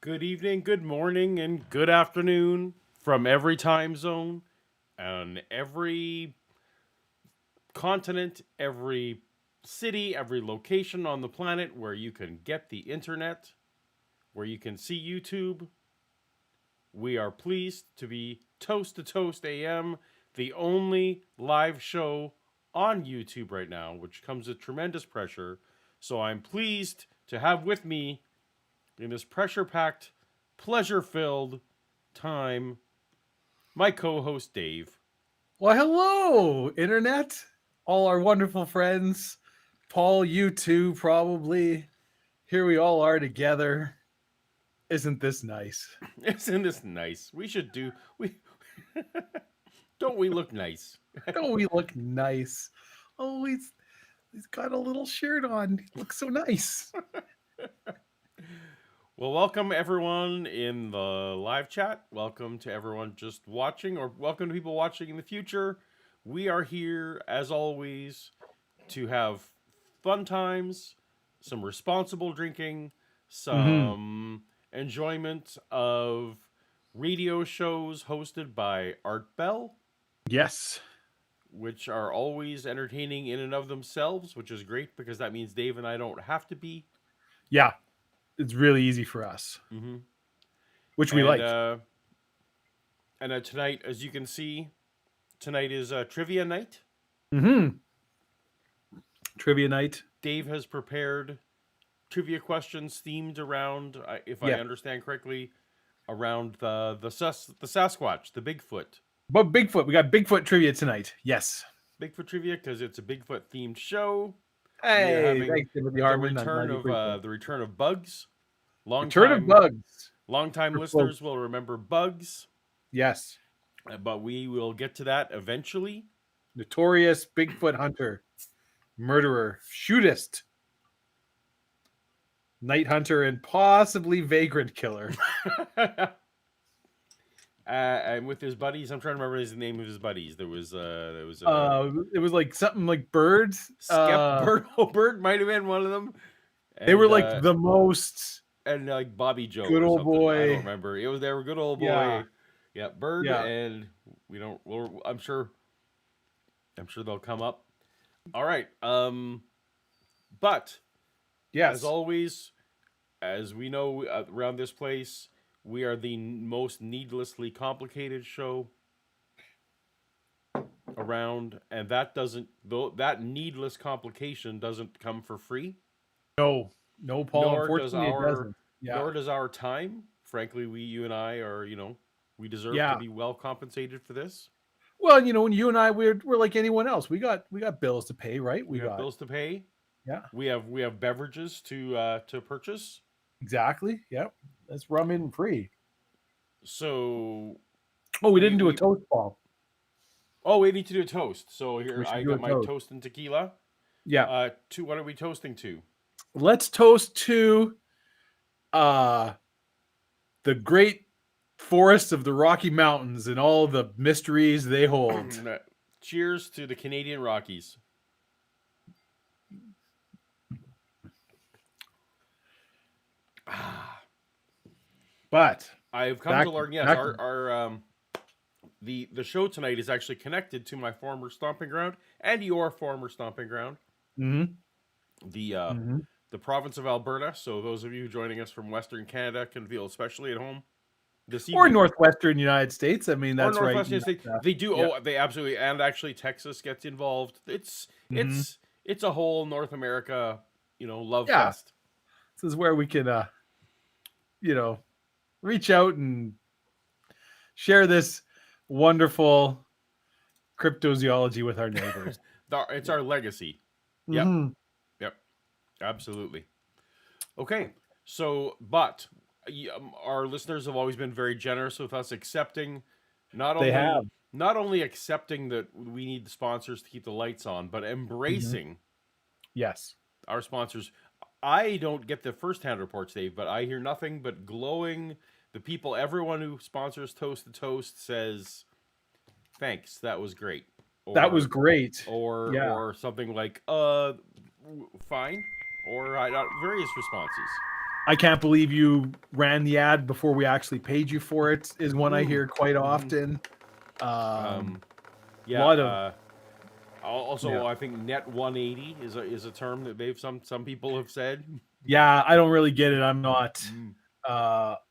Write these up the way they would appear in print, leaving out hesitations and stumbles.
Good evening, good morning, and good afternoon from every time zone and every continent, every city, every location on the planet where you can get the internet, where you can see YouTube. We are pleased to be Toast to Toast AM, the only live show on YouTube right now, which comes with tremendous pressure. So I'm pleased to have with me in this pressure packed, pleasure filled time my co host Dave. Well, hello, Internet. All our wonderful friends. Paul, you too, probably. Here we all are together. Isn't this nice? Isn't this nice? We don't we look nice? Don't we look nice? Oh, he's got a little shirt on. He looks so nice. Well, welcome everyone in the live chat. Welcome to everyone just watching, or welcome to people watching in the future. We are here, as always, to have fun times, some responsible drinking, some enjoyment of radio shows hosted by Art Bell, Yes. which are always entertaining in and of themselves, which is great because that means Dave and I don't have to be. Yeah. It's really easy for us, Mm-hmm. which we like. Tonight, as you can see, tonight is trivia night. Trivia night. Dave has prepared trivia questions themed around, if I understand correctly, around the Sasquatch, the Bigfoot. But Bigfoot. We got Bigfoot trivia tonight. Yes. Bigfoot trivia because it's a Bigfoot themed show. Hey, We are having thanks, Timothy the Harmon. return of Bugs. Return of Bugs. Long-time listeners will remember Bugs. Yes. But we will get to that eventually. Notorious Bigfoot hunter, murderer, shootist, night hunter, and possibly vagrant killer. And with his buddies, I'm trying to remember the name of his buddies. It was like something like Bird. Bird might have been one of them. They were like the most and like Bobby Joe, good old boy. I don't remember. They were good old boy. Yeah, Bird, and we don't. I'm sure they'll come up. All right. But yes, as always, as we know around this place, we are the most needlessly complicated show around, and that needless complication doesn't come for free. No, Paul. Unfortunately, it doesn't. Nor does our time. Frankly, you and I are, we deserve to be well compensated for this. Well, when you and I, we're like anyone else. We got bills to pay, right? We got bills to pay. Yeah. We have beverages to purchase. Exactly. Yep. That's rum in free. So. Oh, we didn't do a toast, Paul. Oh, we need to do a toast. So here I got my toast and tequila. Yeah. What are we toasting to? Let's toast to the great forests of the Rocky Mountains and all the mysteries they hold. Cheers to the Canadian Rockies. But I've come to learn, yes, the show tonight is actually connected to my former stomping ground and your former stomping ground. Mm-hmm. The province of Alberta. So those of you joining us from Western Canada can feel especially at home this evening. Or Northwestern United States. I mean, that's right. They do. Yeah. Oh, they absolutely, and actually Texas gets involved. It's a whole North America, love fest. This is where we can, reach out and share this wonderful cryptozoology with our neighbors. It's our legacy. Yep. Mm-hmm. Yep. Absolutely. Okay. So, but our listeners have always been very generous with us accepting not only accepting that we need the sponsors to keep the lights on, but embracing yes, our sponsors. I don't get the first-hand reports, Dave, but I hear nothing but glowing. Everyone who sponsors Toast to Toast says, thanks, that was great. That was great. Or something like, fine. Or I got various responses. I can't believe you ran the ad before we actually paid you for it, is one I hear quite often. Yeah. Lot of Also, yeah. I think net 180 is a term that some people have said. Yeah, I don't really get it. I'm not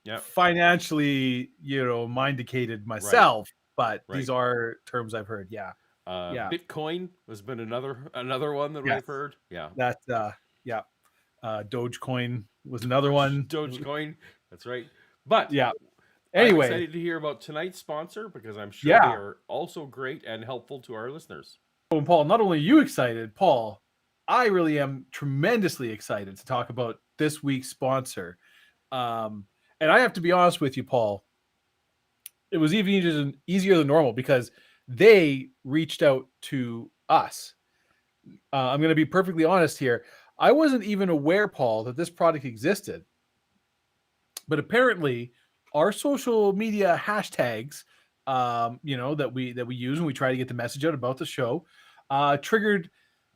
Yep. financially, mindicated Right. myself, but Right. these are terms I've heard. Yeah. Yeah. Bitcoin has been another one that Yes. I've heard. Yeah. That yeah. Dogecoin was another one. Dogecoin. That's right. But Yeah. I'm Anyway, excited to hear about tonight's sponsor because I'm sure they yeah. are also great and helpful to our listeners. Oh, and Paul, not only are you excited, Paul, I really am tremendously excited to talk about this week's sponsor. And I have to be honest with you, Paul, it was even easier than normal because they reached out to us. I'm going to be perfectly honest here. I wasn't even aware, Paul, that this product existed. But apparently, our social media hashtags, that we use when we try to get the message out about the show, triggered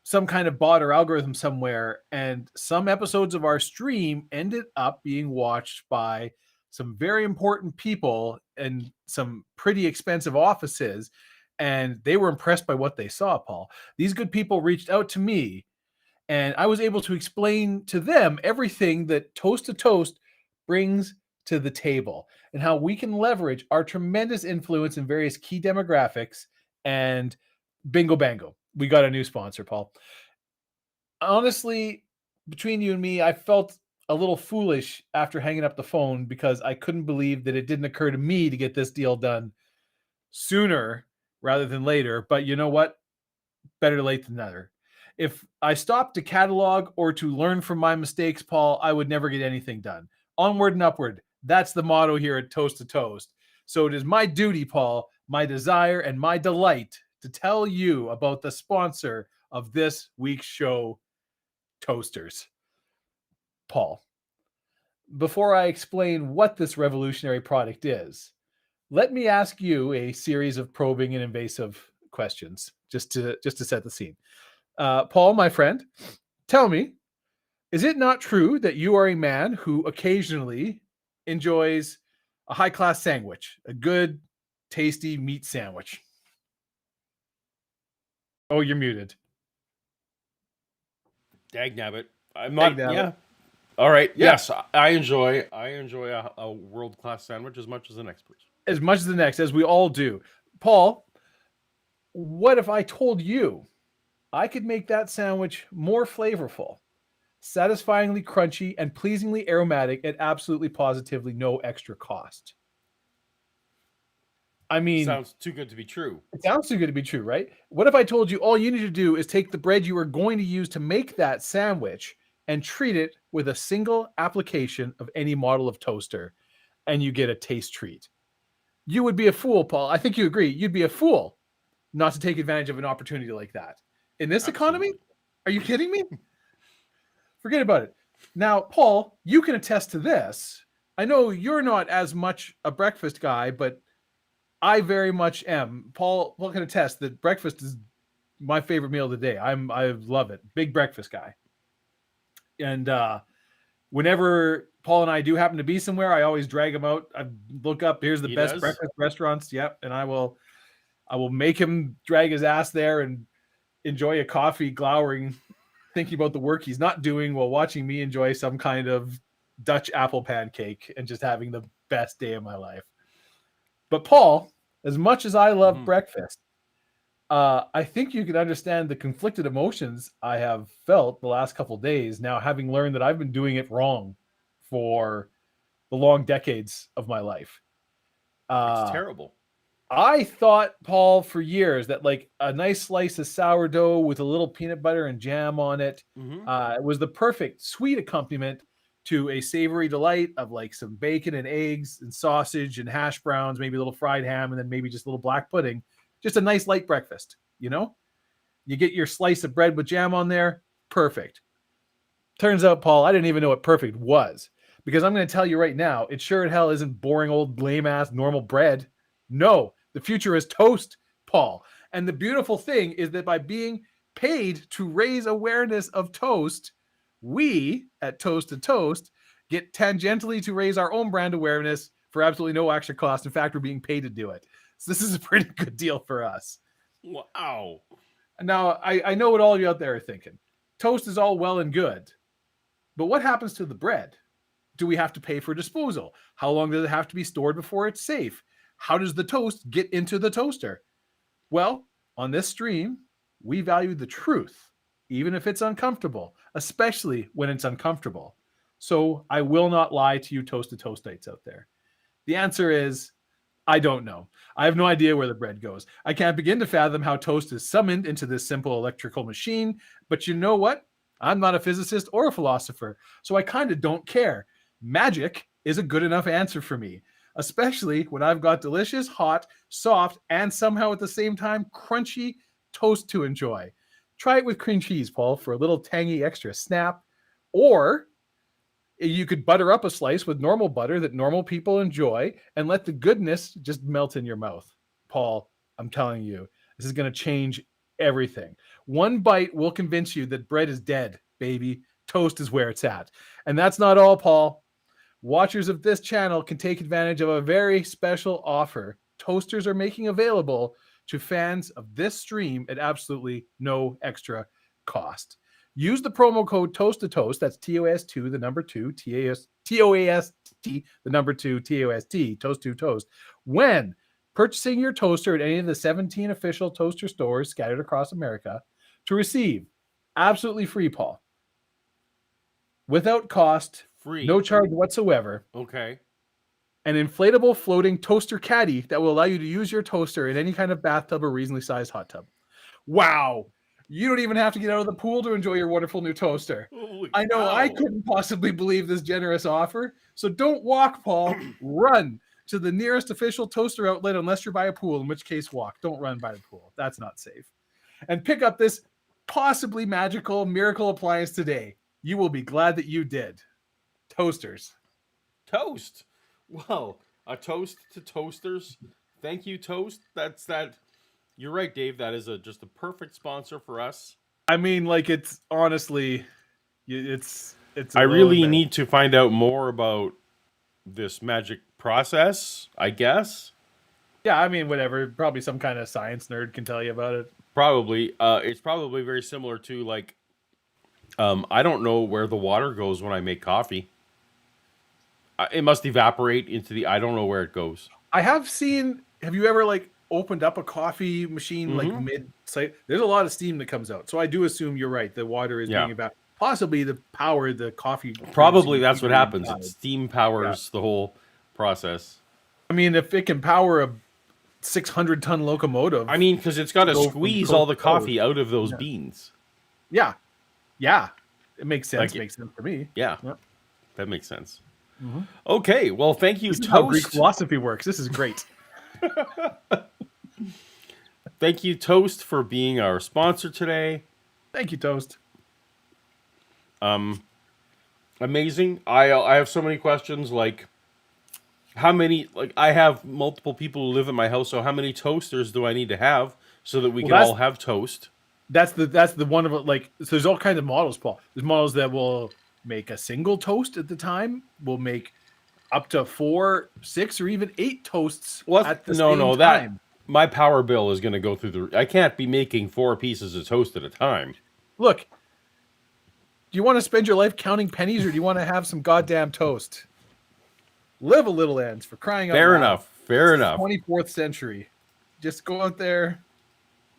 some kind of bot or algorithm somewhere, and some episodes of our stream ended up being watched by some very important people in some pretty expensive offices, and they were impressed by what they saw, Paul. These good people reached out to me, and I was able to explain to them everything that Toast to Toast brings to the table and how we can leverage our tremendous influence in various key demographics. And bingo bango, we got a new sponsor, Paul. Honestly, between you and me, I felt a little foolish after hanging up the phone because I couldn't believe that it didn't occur to me to get this deal done sooner rather than later. But you know what? Better late than never. If I stopped to catalog or to learn from my mistakes, Paul, I would never get anything done. Onward and upward. That's the motto here at Toast to Toast. So it is my duty, Paul, my desire, and my delight to tell you about the sponsor of this week's show, Toasters. Paul, before I explain what this revolutionary product is, let me ask you a series of probing and invasive questions just to set the scene. Paul, my friend, tell me, is it not true that you are a man who occasionally enjoys a high class sandwich, a good, tasty meat sandwich? Oh, you're muted. Dagnabbit. I'm not. Dagnabbit. Yeah. All right. Yeah. Yes, I enjoy a world class sandwich as much as the next person. As much as the next, as we all do. Paul, what if I told you I could make that sandwich more flavorful, satisfyingly crunchy, and pleasingly aromatic at absolutely positively no extra cost? I mean, Sounds too good to be true. it sounds too good to be true, right? What if I told you all you need to do is take the bread you are going to use to make that sandwich and treat it with a single application of any model of toaster, and you get a taste treat? You would be a fool, Paul. I think you agree. You'd be a fool not to take advantage of an opportunity like that. In this economy? Absolutely. Are you kidding me? Forget about it. Now, Paul, you can attest to this. I know you're not as much a breakfast guy, but I very much am. Paul can attest that breakfast is my favorite meal of the day. I love it. Big breakfast guy. And whenever Paul and I do happen to be somewhere, I always drag him out. I look up, here's the best breakfast restaurants. Yep. And I will make him drag his ass there and enjoy a coffee, glowering, thinking about the work he's not doing while watching me enjoy some kind of Dutch apple pancake and just having the best day of my life. But Paul, as much as I love breakfast, I think you can understand the conflicted emotions I have felt the last couple of days now, having learned that I've been doing it wrong for the long decades of my life. It's terrible. I thought, Paul, for years that like a nice slice of sourdough with a little peanut butter and jam on it was the perfect sweet accompaniment to a savory delight of like some bacon and eggs and sausage and hash browns, maybe a little fried ham, and then maybe just a little black pudding. Just a nice light breakfast, you know? You get your slice of bread with jam on there, perfect. Turns out, Paul, I didn't even know what perfect was, because I'm going to tell you right now, it sure as hell isn't boring old lame-ass normal bread. No, the future is toast, Paul. And the beautiful thing is that by being paid to raise awareness of toast, we at Toast to Toast get tangentially to raise our own brand awareness for absolutely no extra cost. In fact, we're being paid to do it. So this is a pretty good deal for us. Wow. Now, I know what all of you out there are thinking. Toast is all well and good, but what happens to the bread? Do we have to pay for disposal? How long does it have to be stored before it's safe? How does the toast get into the toaster? Well, on this stream, we value the truth, even if it's uncomfortable, especially when it's uncomfortable. So I will not lie to you toast-to-toastites out there. The answer is, I don't know. I have no idea where the bread goes. I can't begin to fathom how toast is summoned into this simple electrical machine, but you know what? I'm not a physicist or a philosopher, so I kind of don't care. Magic is a good enough answer for me, especially when I've got delicious, hot, soft, and somehow at the same time crunchy toast to enjoy. Try it with cream cheese, Paul, for a little tangy extra snap. Or you could butter up a slice with normal butter that normal people enjoy and let the goodness just melt in your mouth. Paul, I'm telling you, this is going to change everything. One bite will convince you that bread is dead, baby. Toast is where it's at. And that's not all, Paul. Watchers of this channel can take advantage of a very special offer toasters are making available to fans of this stream at absolutely no extra cost. Use the promo code TOAST2TOAST, that's TOS2, the number 2, TOAST, the number 2, TOST, Toast2Toast, when purchasing your toaster at any of the 17 official toaster stores scattered across America to receive absolutely free, Paul. Without cost, Free. no charge whatsoever. Okay. An inflatable floating toaster caddy that will allow you to use your toaster in any kind of bathtub or reasonably sized hot tub. Wow. You don't even have to get out of the pool to enjoy your wonderful new toaster. Holy I know cow. I couldn't possibly believe this generous offer. So don't walk, Paul. Run to the nearest official toaster outlet unless you're by a pool, in which case walk. Don't run by the pool. That's not safe. And pick up this possibly magical miracle appliance today. You will be glad that you did. Toasters. Toast. Well, a toast to toasters. Thank you, Toast. That's that. You're right, Dave. That is just a perfect sponsor for us. I mean, like, it's honestly, it's. I really need to find out more about this magic process, I guess. Yeah, I mean, whatever. Probably some kind of science nerd can tell you about it. Probably. It's probably very similar to, like, I don't know where the water goes when I make coffee. It must evaporate into the. I don't know where it goes. I have seen. Have you ever like opened up a coffee machine like mid-site? There's a lot of steam that comes out, so I do assume you're right. The water is being evaporated. Possibly the power the coffee. Probably that's what happens. It steam powers the whole process. I mean, if it can power a 600-ton locomotive. I mean, because it's got to squeeze all the coffee out of those beans. Yeah, it makes sense. Makes sense to me. Yeah, that makes sense. Okay, well, thank you, this is Toast. how Greek philosophy works. This is great. Thank you, Toast, for being our sponsor today. Thank you, Toast. Amazing. I have so many questions. Like, how many? Like, I have multiple people who live in my house. So, how many toasters do I need to have so that we can all have toast? That's the one of it. Like, so there's all kinds of models, Paul. There's models that will make a single toast at the time. Will make up to 4, 6, or even 8 toasts at the same time. That my power bill is going to go through the. I can't be making 4 pieces of toast at a time. Look, do you want to spend your life counting pennies, or do you want to have some goddamn toast? Live a little, ends, for crying out loud. Fair enough. 24th century. Just go out there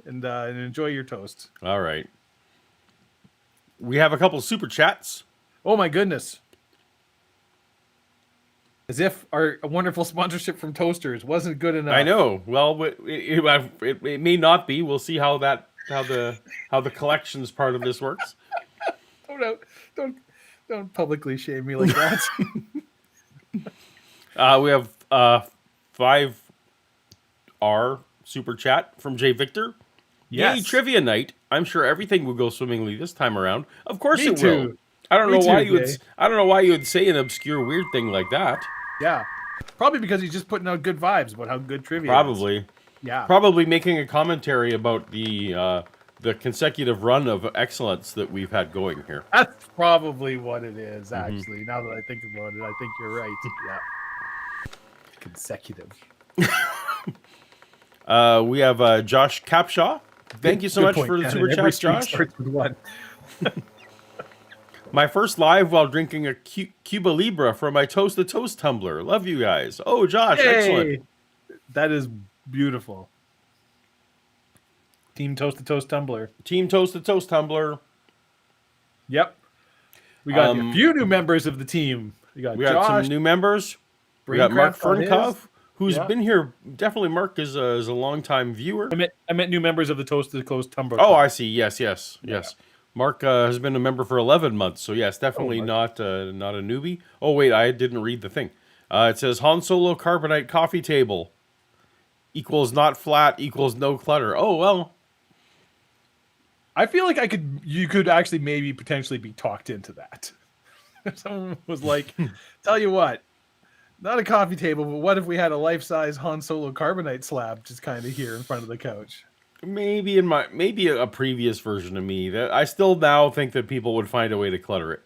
and enjoy your toast. All right. We have a couple of super chats. Oh my goodness. As if our wonderful sponsorship from Toasters wasn't good enough. I know. Well, it may not be. We'll see how the collections part of this works. Don't publicly shame me like that. We have 5R super chat from Jay Victor. Yes. Yay, trivia night. I'm sure everything will go swimmingly this time around. Of course Me it too. will. I don't know why you would say an obscure weird thing like that. Yeah. Probably because he's just putting out good vibes about how good trivia is. Probably. Yeah. Probably making a commentary about the the consecutive run of excellence that we've had going here. That's probably what it is, actually. Now that I think about it, I think you're right. Yeah. Consecutive. We have Josh Capshaw. Thank you so much point, for the Shannon. super Every chat, streak Josh. starts with one. My first live while drinking a Cuba Libre from my Toast to Toast tumbler. Love you guys. Oh, Josh, excellent. Hey! That is beautiful. Team Toast to Toast tumbler. Team Toast to Toast tumbler. Yep. We got a few new members of the team. We got Josh, some new members. We got Mark Fernkov, who's been here. Definitely, Mark is a long-time viewer. I meant new members of the Toast to Toast tumbler. Oh, I see. Yes. Mark has been a member for 11 months, so yes, definitely not a newbie. Oh wait, I didn't read the thing. It says Han Solo carbonite coffee table equals not flat equals no clutter. Oh well. I feel like you could actually maybe potentially be talked into that. Someone was like, "Tell you what, not a coffee table, but what if we had a life-size Han Solo carbonite slab just kind of here in front of the couch?" Maybe a previous version of me that I still now think that people would find a way to clutter it.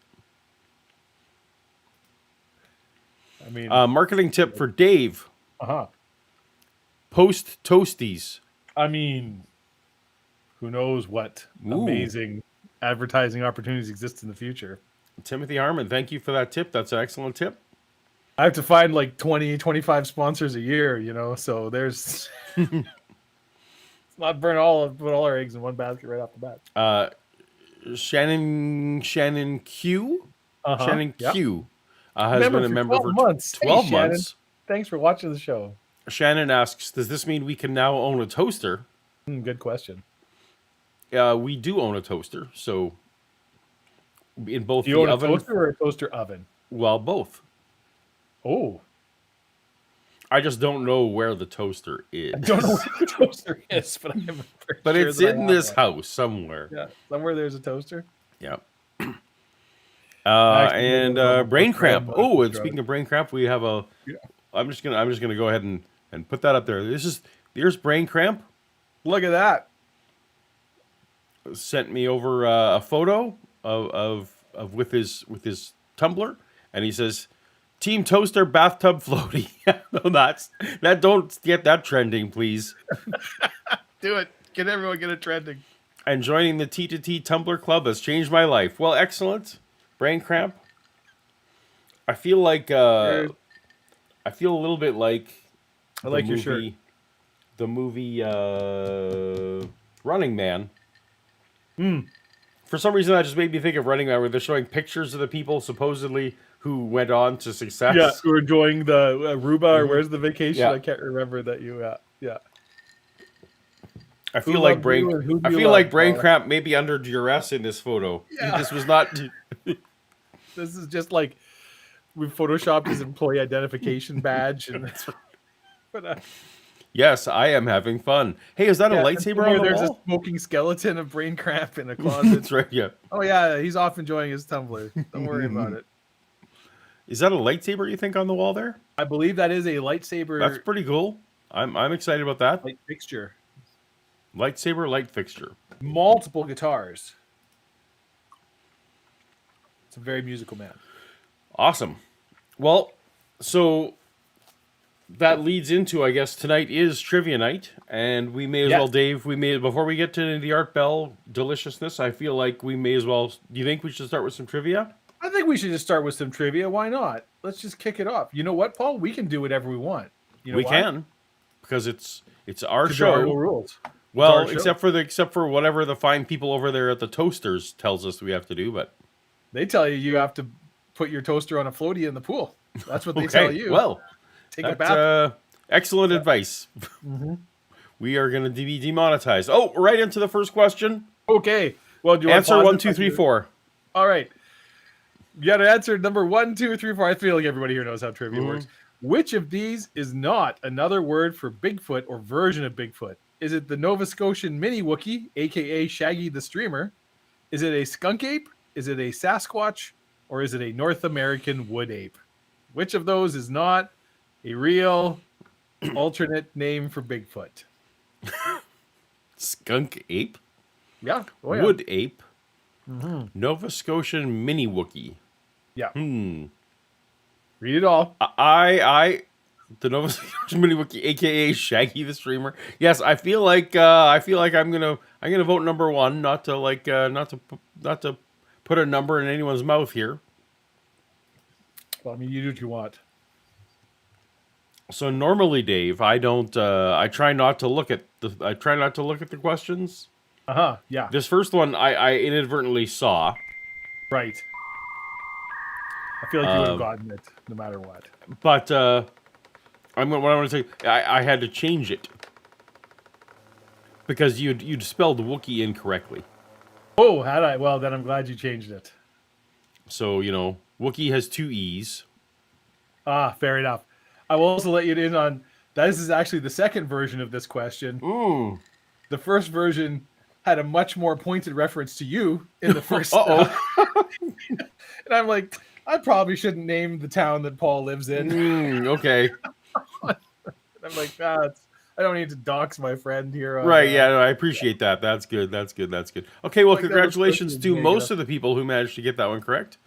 I mean, marketing tip for Dave. Post toasties. I mean, who knows what amazing advertising opportunities exist in the future. Timothy Harmon, thank you for that tip. That's an excellent tip. I have to find like 20, 25 sponsors a year, so there's not put all our eggs in one basket right off the bat. Shannon Q. Shannon Q has been a member for 12 months. Thanks for watching the show. Shannon asks, does this mean we can now own a toaster? Good question. We do own a toaster, so in both do you own oven, a toaster or a toaster oven? Well, both. Oh. I just don't know where the toaster is. I don't know where the toaster is, but but it's in this house somewhere. Yeah, somewhere there's a toaster. Yeah. And brain cramp. Oh, and speaking of brain cramp, we have a. Yeah. I'm just gonna go ahead and put that up there. There's brain cramp. Look at that. Sent me over a photo of with his tumbler, and he says, "Team Toaster bathtub floaty." No, don't get that trending, please. Do it. Get it trending. And joining the T2T Tumbler Club has changed my life. Well, excellent. Brain cramp. I feel like I feel a little bit like I like your shirt. The movie Running Man. For some reason, that just made me think of Running Man, where they're showing pictures of the people supposedly who went on to success. Yeah, who are enjoying the Aruba or where's the vacation? Yeah. I can't remember that you. Yeah. I feel like brain cramp may be under duress in this photo. Yeah. This was not. This is just like we photoshopped his employee identification badge, and but. Yes, I am having fun. Hey, is that a lightsaber on the there's wall? A smoking skeleton of brain cramp in a closet. That's right, yeah. Oh, yeah, he's off enjoying his tumbler. Don't worry about it. Is that a lightsaber, you think, on the wall there? I believe that is a lightsaber. That's pretty cool. I'm excited about that. Light fixture. Lightsaber, light fixture. Multiple guitars. It's a very musical man. Awesome. Well, so that leads into, I guess, tonight is trivia night, and we may as well, Dave, before we get to the Art Bell deliciousness, I feel like we may as well, do you think we should start with some trivia? I think we should just start with some trivia. Why not? Let's just kick it off. You know what, Paul? We can do whatever we want. You know we can, because it's our show. There are no rules. Well, except for whatever the fine people over there at the Toasters tells us we have to do, but they tell you have to put your toaster on a floaty in the pool. That's what they tell you. Well, take a bath. Excellent advice. We are going to be demonetized. Oh, right into the first question. Okay. Well, do you answer 1, 2, 3, 4? All right. You got to answer number 1, 2, 3, 4. I feel like everybody here knows how trivia works. Which of these is not another word for Bigfoot or version of Bigfoot? Is it the Nova Scotian mini Wookiee, aka Shaggy the Streamer? Is it a skunk ape? Is it a Sasquatch? Or is it a North American wood ape? Which of those is not a real alternate name for Bigfoot? Skunk ape? Yeah. Oh, yeah. Wood ape, Mm-hmm. Nova Scotian mini Wookiee. Yeah. Hmm. Read it all. The Nova Scotian mini Wookiee, aka Shaggy the streamer. Yes, I feel like I'm gonna vote number one, not to put a number in anyone's mouth here. Well, I mean, you do what you want. So normally, Dave, I don't. I try not to look at the questions. Yeah. This first one, I inadvertently saw. Right. I feel like you would have gotten it no matter what. But what I want to say, I had to change it because you'd spelled Wookiee incorrectly. Oh, had I? Well, then I'm glad you changed it. So Wookiee has 2 E's. Fair enough. I will also let you in on this is actually the second version of this question. Ooh. The first version had a much more pointed reference to you in the first. And I'm like, I probably shouldn't name the town that Paul lives in. Okay. And I'm like, I don't need to dox my friend here. Right, yeah, no, I appreciate that. That's good. Okay, well, congratulations to most of the people who managed to get that one correct.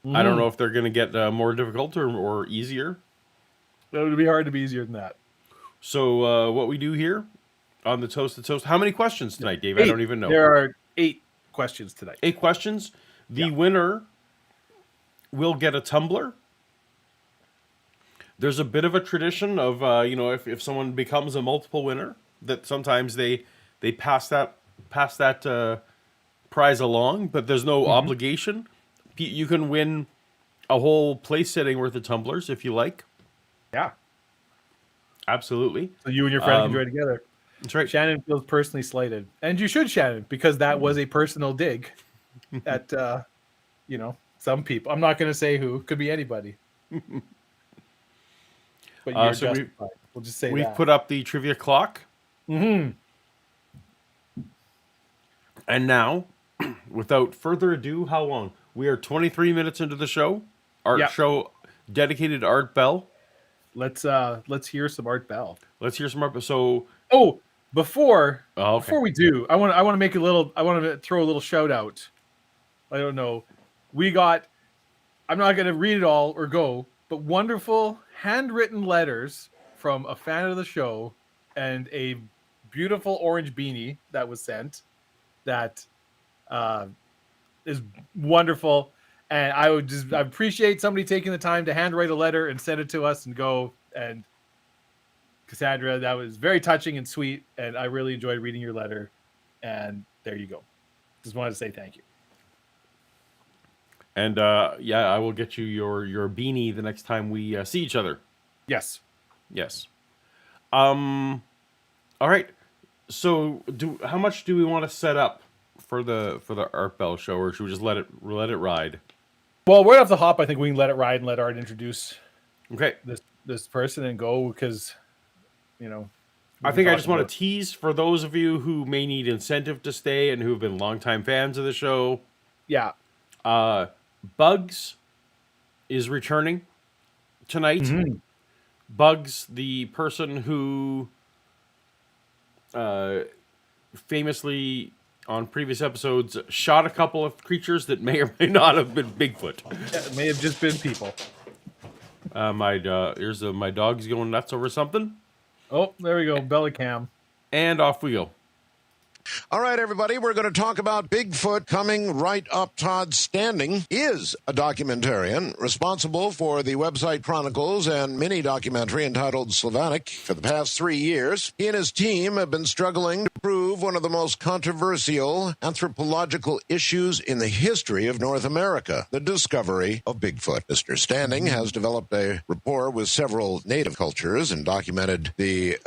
Mm-hmm. I don't know if they're going to get more difficult or easier. It would be hard to be easier than that. So what we do here on the Toast to Toast, how many questions tonight, Dave? 8. I don't even know. There are 8 questions tonight. 8 questions. The winner will get a tumbler. There's a bit of a tradition of, if someone becomes a multiple winner, that sometimes they pass that prize along, but there's no obligation. You can win a whole place setting worth of tumblers if you like. Yeah. Absolutely. So you and your friend can enjoy together. That's right. Shannon feels personally slighted. And you should, Shannon, because that was a personal dig at, some people. I'm not going to say who. Could be anybody. But you're justified. We'll just say we've put up the trivia clock. Mm-hmm. And now, without further ado, how long? We are 23 minutes into the show. Show dedicated to Art Bell. Let's hear some Art Bell. Let's hear some Art Bell. So before we do, I want to make I want to throw a little shout out. I don't know. I'm not going to read it all or go, but wonderful handwritten letters from a fan of the show and a beautiful orange beanie that was sent that is wonderful. And I appreciate somebody taking the time to handwrite a letter and send it to us and go. And Cassandra, that was very touching and sweet. And I really enjoyed reading your letter. And there you go. Just wanted to say thank you. And I will get you your beanie the next time we see each other. Yes. All right. So how much do we want to set up for the Art Bell show, or should we just let it ride? Well, right off the hop, I think we can let it ride and let Art introduce this person and go because, I think I just want to tease for those of you who may need incentive to stay and who have been longtime fans of the show. Yeah. Bugs is returning tonight. Mm-hmm. Bugs, the person who famously on previous episodes shot a couple of creatures that may or may not have been Bigfoot. Yeah, it may have just been people. My dog's going nuts over something. Oh, there we go, belly cam. And off we go. All right, everybody, we're going to talk about Bigfoot coming right up. Todd Standing is a documentarian responsible for the website Chronicles and mini-documentary entitled Slavonic. For the past 3 years, he and his team have been struggling to prove one of the most controversial anthropological issues in the history of North America, the discovery of Bigfoot. Mr. Standing has developed a rapport with several native cultures and documented the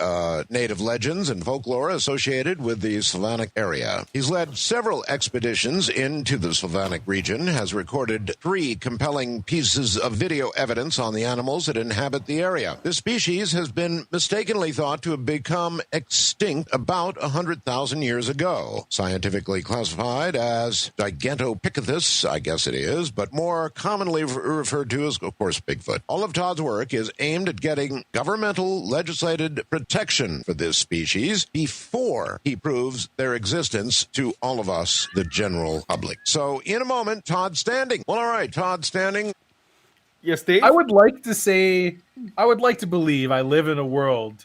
native legends and folklore associated with the Slavonic area. He's led several expeditions into the Slavonic region, has recorded 3 compelling pieces of video evidence on the animals that inhabit the area. This species has been mistakenly thought to have become extinct about 100,000 years ago. Scientifically classified as Gigantopithecus, I guess it is, but more commonly referred to as, of course, Bigfoot. All of Todd's work is aimed at getting governmental legislated protection for this species before before he proves their existence to all of us, the general public. So in a moment, Todd Standing. Well, all right, Todd Standing. Yes, Dave? I would like to believe I live in a world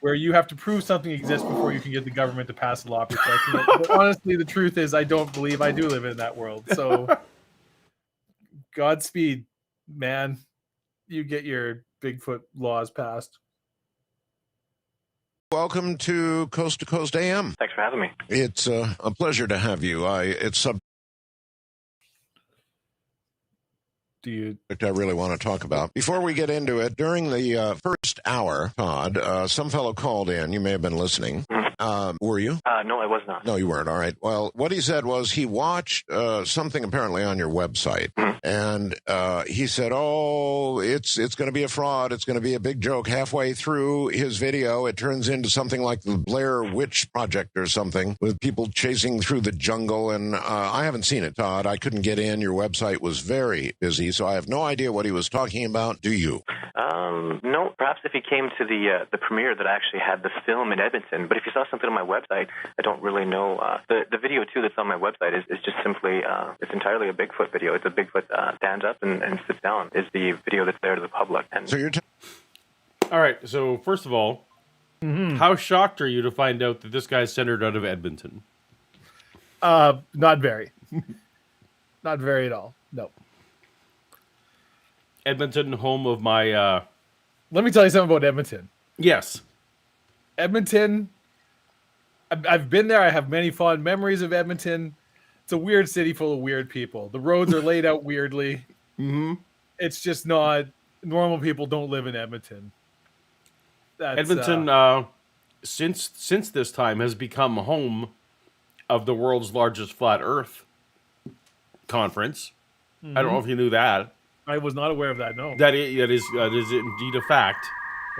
where you have to prove something exists before you can get the government to pass a law protecting it. But honestly, the truth is I don't believe I do live in that world. So Godspeed, man. You get your Bigfoot laws passed. Welcome to Coast AM. Thanks for having me. It's a pleasure to have you. It's I really want to talk about. Before we get into it, during the first hour, Todd, some fellow called in. You may have been listening. Were you? No, I was not. No, you weren't. All right. Well, what he said was he watched something apparently on your website, and he said, "Oh, it's going to be a fraud. It's going to be a big joke." Halfway through his video, it turns into something like the Blair Witch Project or something, with people chasing through the jungle. And I haven't seen it, Todd. I couldn't get in. Your website was very busy, so I have no idea what he was talking about. Do you? No. Perhaps if he came to the premiere that actually had the film in Edmonton. But if you saw something on my website, I don't really know. The video too that's on my website is just simply it's entirely a Bigfoot video. It's a Bigfoot stands up and sits down. Is the video that's there to the public. And So you're All right. So first of all, how shocked are you to find out that this guy's centered out of Edmonton? Not very. Not very at all. No. Edmonton, home of my Let me tell you something about Edmonton. yes. Edmonton, I've been there. I have many fond memories of Edmonton. It's a weird city full of weird people. The roads are laid out weirdly. It's just not normal people don't live in Edmonton. That's, Edmonton, since this time, has become home of the world's largest flat Earth conference. I don't know if you knew that. I was not aware of that. No. That is indeed a fact.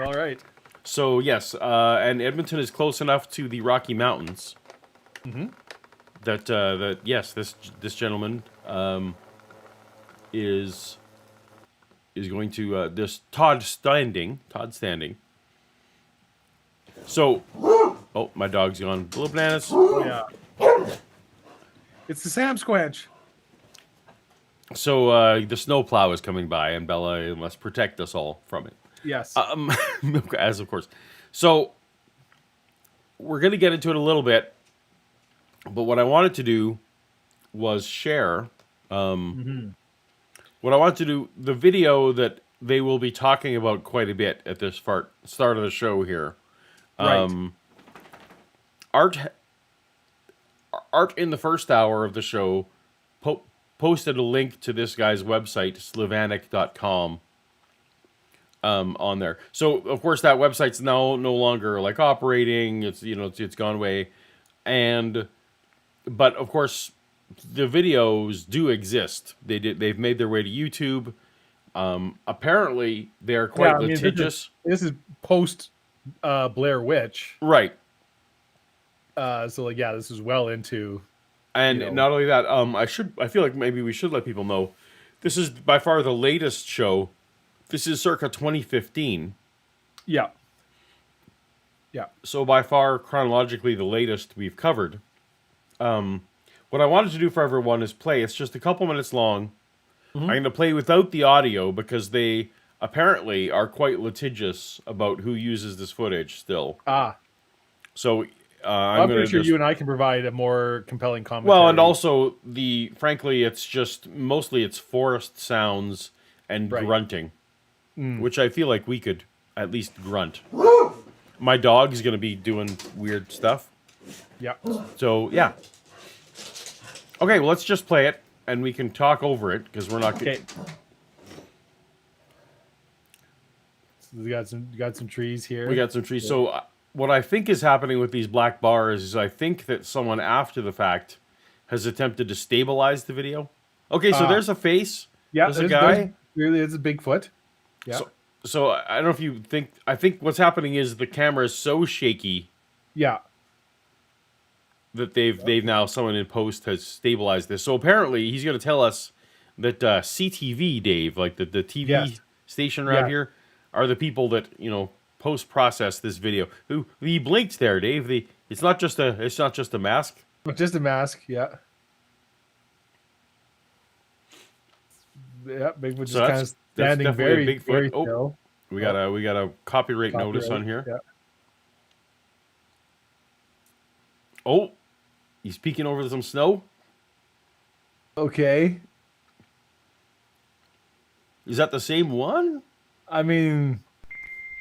All right. So yes, and Edmonton is close enough to the Rocky Mountains that yes, this gentleman is going to this Todd Standing. So, oh, my dog's gone. Little bananas. Yeah. It's the Sam Squanch. So the snowplow is coming by, and Bella must protect us all from it. Yes. As of course. So we're going to get into it a little bit, but what I wanted to do was share. What I want to do, the video that they will be talking about quite a bit at this start of the show here. Right. Art in the first hour of the show posted a link to this guy's website, slavanic.com, on there. So of course that website's now no longer like operating. It's gone away, but of course the videos do exist. They've made their way to YouTube. Apparently they're quite litigious. This is post Blair Witch, right? So this is well into. And not only that, I feel like maybe we should let people know this is by far the latest show. This is circa 2015. Yeah. So by far chronologically the latest we've covered. What I wanted to do for everyone is play. It's just a couple minutes long. I'm going to play without the audio because they apparently are quite litigious about who uses this footage still. So I'm pretty sure you and I can provide a more compelling commentary. Well, and also frankly, it's just mostly it's forest sounds and grunting, which I feel like we could at least grunt. My dog is going to be doing weird stuff. Yeah. So yeah. Okay, well let's just play it and we can talk over it because we're not. Okay. So we got some trees here. We got some trees. So. What I think is happening with these black bars is I think that someone after the fact has attempted to stabilize the video. Okay, so there's a face. Yeah, there's a guy. Really, it's a Bigfoot. Yeah. So I don't know if you think. I think what's happening is the camera is so shaky. Yeah. That they've now someone in post has stabilized this. So apparently he's going to tell us that CTV, Dave, like the TV station around here, are the people that post process this video. Ooh, he blinked there, Dave. It's not just a mask. But just a mask, yeah. Yeah, Bigfoot just kind of standing very, a Bigfoot. very still. We got a copyright notice on here. Yeah. Oh, he's peeking over some snow. Okay. Is that the same one? I mean,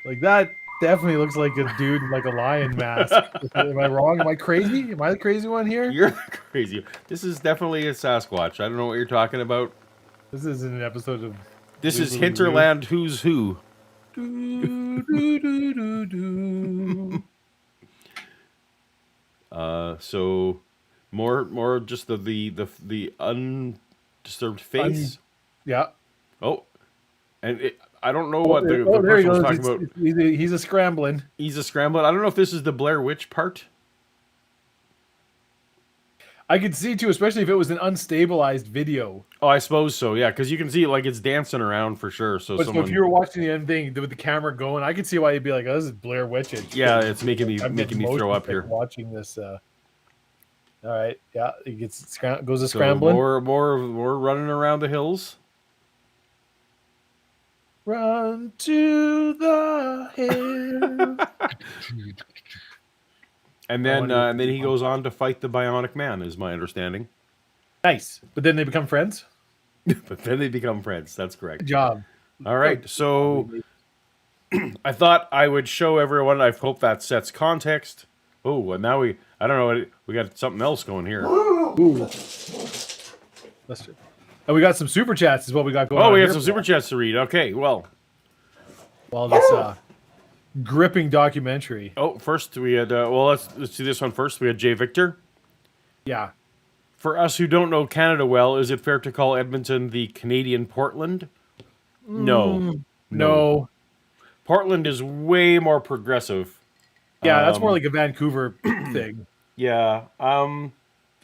like that definitely looks like a dude in like a lion mask. Am I wrong? Am I crazy? Am I the crazy one here? You're crazy. This is definitely a Sasquatch. I don't know what you're talking about. This isn't an episode of. This is Hinterland Who's Who. Do, do, do, do, do. So more just the undisturbed face. Yeah. Oh, and I don't know what the there he person was goes. talking about. He's a scrambling. He's a scrambling. I don't know if this is the Blair Witch part. I could see too, especially if it was an unstabilized video. Oh, I suppose so. Yeah, because you can see like it's dancing around for sure. So, So if you were watching the end thing with the camera going, I could see why you'd be like, "Oh, this is Blair Witch." Yeah, it's making me motion throw up sick here watching this. All right, yeah, it goes a scrambling. More running around the hills. Run to the hill. And then he goes on to fight the Bionic Man, is my understanding. Nice, but then they become friends. But then they become friends. That's correct. Good job. All right, so I thought I would show everyone. I hope that sets context. Oh, and now I don't know, we got something else going here. Ooh. And we got some super chats. Is what we got going on. Oh, we have here, some super chats to read. Okay, well, this gripping documentary. oh, first we had let's do this one first. We had Jay Victor. Yeah. For us who don't know Canada well, is it fair to call Edmonton the Canadian Portland? No. Portland is way more progressive. Yeah, that's more like a Vancouver thing. Yeah.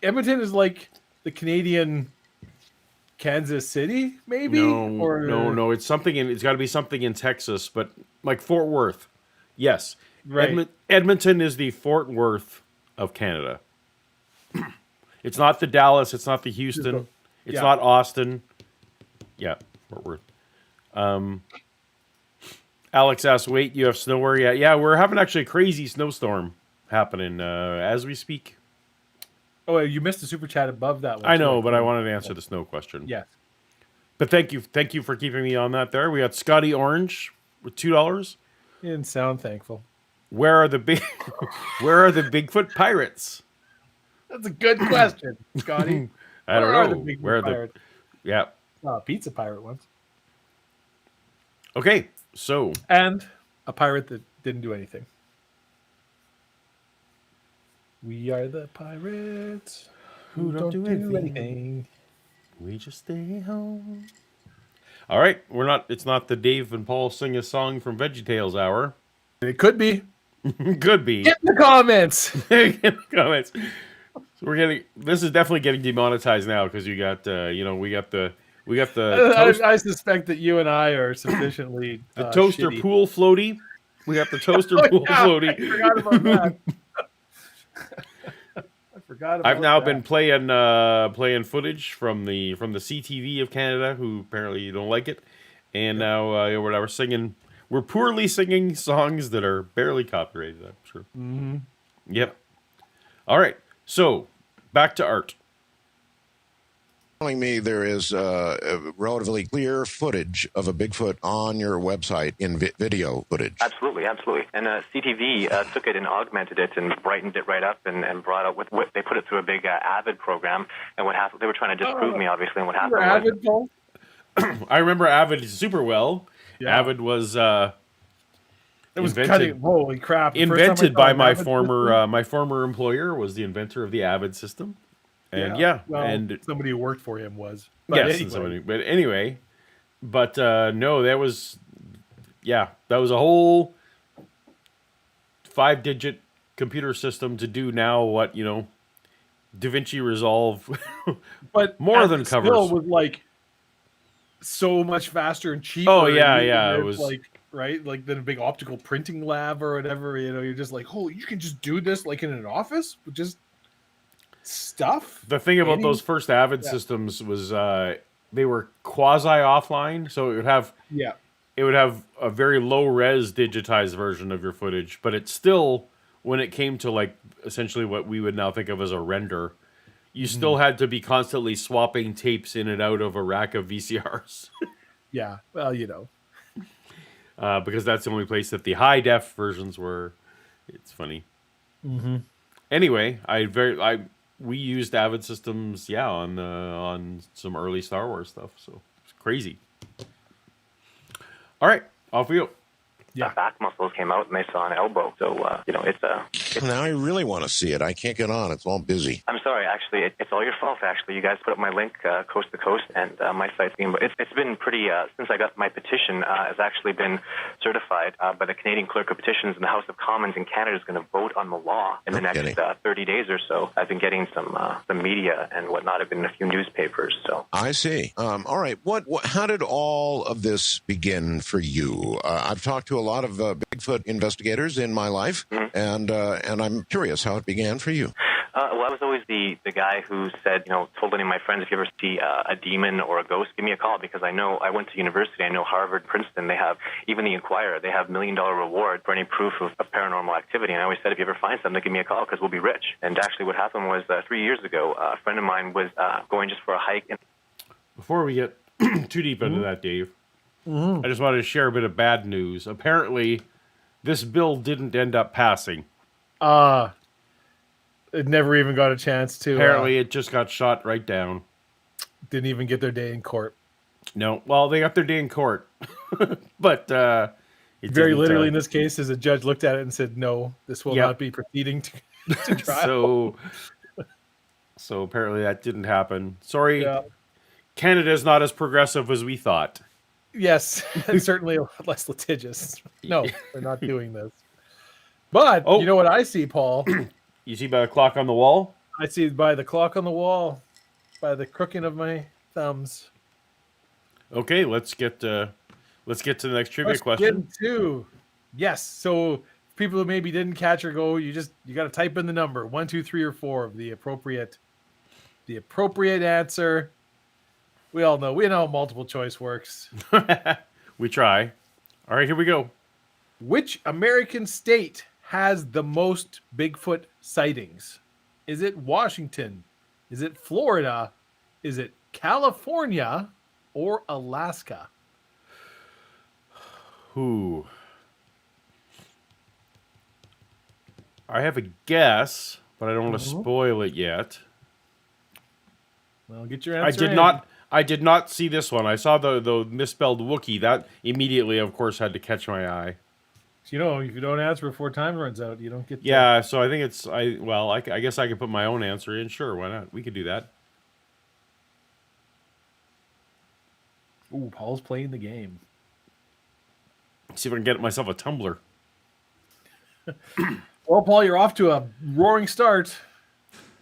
Edmonton is like the Canadian Kansas City, maybe? No. It's something it's got to be something in Texas, but like Fort Worth. Yes. Right. Edmonton is the Fort Worth of Canada. It's not the Dallas. It's not the Houston. It's not Austin. Yeah, Fort Worth. Alex asks, wait, you have snow where yet? Yeah, we're having actually a crazy snowstorm happening as we speak. Oh, you missed the super chat above that one. I know, but I wanted to answer the snow question. Yes. But thank you for keeping me on that there. We got Scotty Orange with $2. You didn't sound thankful. Where are the Bigfoot pirates? That's a good question, Scotty. I don't know. Where are the pirates? Yeah. Pizza pirate ones. Okay, so and a pirate that didn't do anything. We are the pirates who don't do anything. We just stay home. All right, it's not the Dave and Paul sing a song from VeggieTales hour. It could be. Could be. Get in the comments. Get in the comments. So this is definitely getting demonetized now because you got we got the I suspect that you and I are sufficiently the toaster shitty. Pool floaty. We got the toaster pool floaty. I forgot about that. I've now been playing footage from the CTV of Canada, who apparently don't like it, and now we're singing. We're poorly singing songs that are barely copyrighted. I'm sure. Mm-hmm. Yep. All right. So back to art. Telling me there is relatively clear footage of a Bigfoot on your website in video footage. Absolutely. And CTV took it and augmented it and brightened it right up and brought out what they put it through a big Avid program. And what happened? They were trying to disprove me, obviously. And what happened? Avid, Paul? I remember Avid super well. Yeah. Avid was holy crap! Invented by my former employer. Was the inventor of the Avid system. And and somebody who worked for him was. But anyway. No, that was a whole 5-digit computer system to do now what DaVinci Resolve, but more than covers. Still was like so much faster and cheaper. Oh yeah, it was like right? Like the big optical printing lab or whatever. You're just like, oh, you can just do this like in an office with just stuff. The thing about those first Avid Yeah. systems was they were quasi offline, so Yeah. it would have a very low res digitized version of your footage, but it still, when it came to like essentially what we would now think of as a render, you still had to be constantly swapping tapes in and out of a rack of VCRs. Yeah. Well, Because that's the only place that the high def versions were. It's funny. Anyway, we used Avid systems, on some early Star Wars stuff, so it's crazy. All right, off we go. Yeah. Back muscles came out and they saw an elbow. So, it's Now I really want to see it. I can't get on. It's all busy. I'm sorry, actually, it's all your fault, actually. You guys put up my link coast to coast, and my site's been, it's been pretty, since I got my petition, has actually been certified by the Canadian Clerk of Petitions, and the House of Commons in Canada is going to vote on the law in the next 30 days or so. I've been getting some media and whatnot. I've been in a few newspapers, so. I see. All right. How did all of this begin for you? I've talked to a lot of Bigfoot investigators in my life, and I'm curious how it began for you. Well, I was always the guy who said, told any of my friends, if you ever see a demon or a ghost, give me a call, because I went to university. I know Harvard, Princeton, they have, even the Inquirer, they have $1 million reward for any proof of paranormal activity. And I always said, if you ever find something, give me a call, because we'll be rich. And actually what happened was 3 years ago, a friend of mine was going just for a hike. Before we get too deep into that, Dave, I just wanted to share a bit of bad news. Apparently, this bill didn't end up passing. It never even got a chance to. Apparently, it just got shot right down. Didn't even get their day in court. No, well, they got their day in court, but very literally in this case, as a judge looked at it and said, "No, this will not be proceeding to trial." So apparently that didn't happen. Sorry, Yeah. Canada's not as progressive as we thought. Yes, and certainly a lot less litigious. No, they're not doing this. But you know what I see, Paul? You see by the clock on the wall? I see by the clock on the wall, by the crooking of my thumbs. Okay, let's get to the next trivia question. Yes. So people who maybe didn't catch or go, you got to type in the number 1, 2, 3, or 4 of the appropriate answer. We know multiple choice works. We try. All right, here we go. Which American state has the most Bigfoot sightings? Is it Washington? Is it Florida? Is it California or Alaska? Ooh. I have a guess, but I don't want to spoil it yet. Well, get your answer. I did not see this one. I saw the misspelled Wookiee. That immediately, of course, had to catch my eye. If you don't answer before time runs out, you don't get. Yeah, so I think it's I guess I could put my own answer in. Sure, why not? We could do that. Ooh, Paul's playing the game. See if I can get myself a tumbler. Well, Paul, you're off to a roaring start.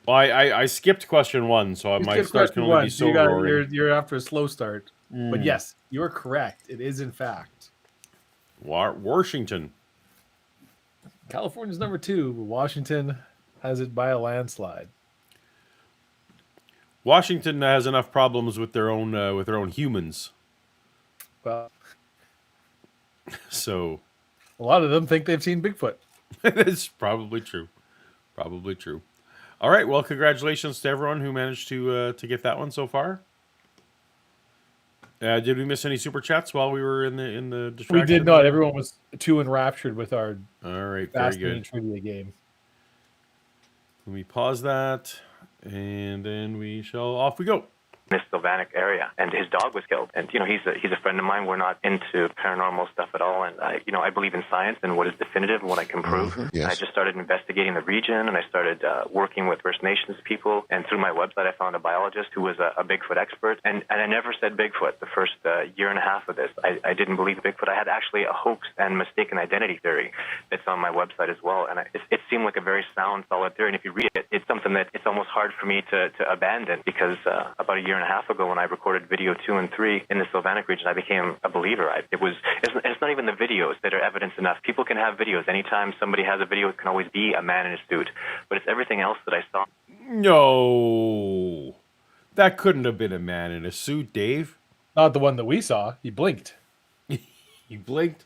Well, I skipped question 1, so my start can only be so roaring. You're after a slow start. But yes, you're correct. It is, in fact, Washington. California's number 2, but Washington has it by a landslide. Washington has enough problems with their own humans. Well, so a lot of them think they've seen Bigfoot. That's probably true. Probably true. All right. Well, congratulations to everyone who managed to get that one so far. Did we miss any super chats while we were in the distraction? We did not. Everyone was too enraptured with our all right, very fascinating good trivia game. Let me pause that, and then we shall off we go. This Sylvanic area, and his dog was killed. And he's a friend of mine. We're not into paranormal stuff at all, and I believe in science and what is definitive and what I can prove. Yes. And I just started investigating the region, and I started working with First Nations people. And through my website, I found a biologist who was a Bigfoot expert. And I never said Bigfoot the first year and a half of this. I didn't believe Bigfoot. I had actually a hoax and mistaken identity theory that's on my website as well. And it seemed like a very sound, solid theory. And if you read it, it's something that it's almost hard for me to abandon, because about a year and a half ago when I recorded video 2 and 3 in the Sylvanic region, I became a believer. It's not even the videos that are evidence enough. People can have videos. Anytime somebody has a video, it can always be a man in a suit. But it's everything else that I saw. No. That couldn't have been a man in a suit, Dave. Not the one that we saw. He blinked. You blinked.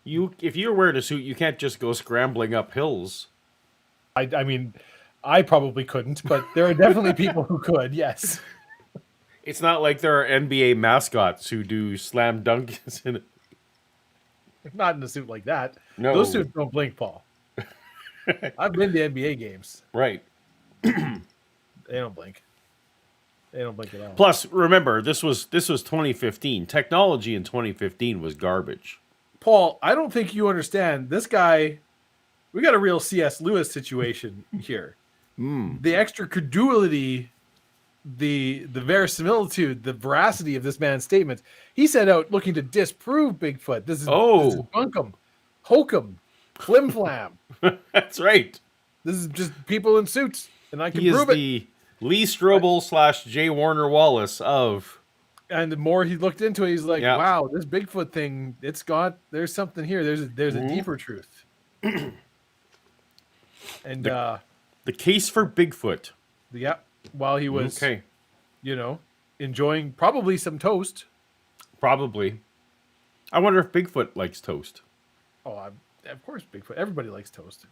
If you're wearing a suit, you can't just go scrambling up hills. I mean, I probably couldn't, but there are definitely people who could, yes. It's not like there are NBA mascots who do slam dunks in it. Not in a suit like that. No. Those suits don't blink, Paul. I've been to NBA games. Right. They don't blink. They don't blink at all. Plus, remember, this was 2015. Technology in 2015 was garbage. Paul, I don't think you understand. This guy, we got a real C.S. Lewis situation here. The extra credulity, the verisimilitude, the veracity of this man's statements. He set out looking to disprove Bigfoot. This is bunkum, hokum, flim flam. That's right. This is just people in suits, and I can He is prove it. the Lee Strobel / J. Warner Wallace of. And the more he looked into it, he's like, Yeah. "Wow, this Bigfoot thing, there's something here. There's a deeper truth." And The case for Bigfoot. yeah, while he was, Okay. enjoying probably some toast. Probably. I wonder if Bigfoot likes toast. Oh, of course, Bigfoot. Everybody likes toast.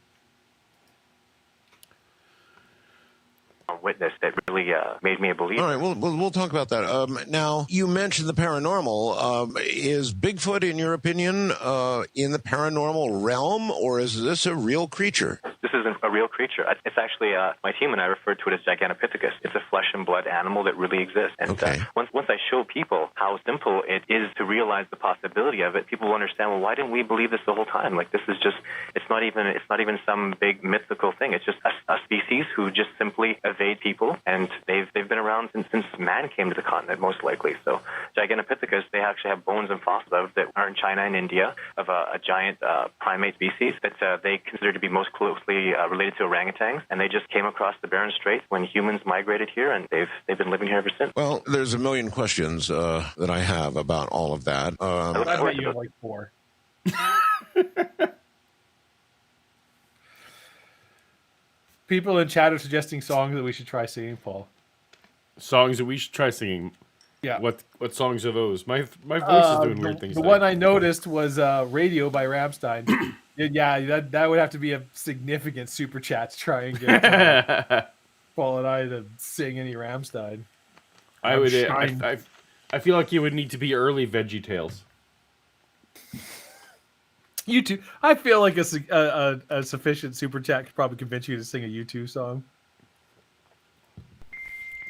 Witness that really made me a believer. All right, we'll talk about that. Now, you mentioned the paranormal. Is Bigfoot, in your opinion, in the paranormal realm, or is this a real creature? This isn't a real creature. It's actually, my team and I refer to it as Gigantopithecus. It's a flesh and blood animal that really exists. And Okay. once I show people how simple it is to realize the possibility of it, people will understand, well, why didn't we believe this the whole time? Like, this is just, it's not even some big mythical thing. It's just a species who just simply evade people, and they've been around since man came to the continent, most likely. So Gigantopithecus, they actually have bones and fossils that are in China and India of a giant primate species that they consider to be most closely related to orangutans, and they just came across the Bering Straits when humans migrated here, and they've been living here ever since. Well, there's a million questions that I have about all of that. I bet you have like 4. People in chat are suggesting songs that we should try singing, Paul. Songs that we should try singing. Yeah. What songs are those? My voice is doing weird things. The today. one I noticed was Radio by Rammstein. Yeah, that would have to be a significant super chat to try and get Paul and I to sing any Rammstein. I would. Rammstein. I feel like you would need to be early Veggie Tales. U2. I feel like a sufficient super chat could probably convince you to sing a U2 song.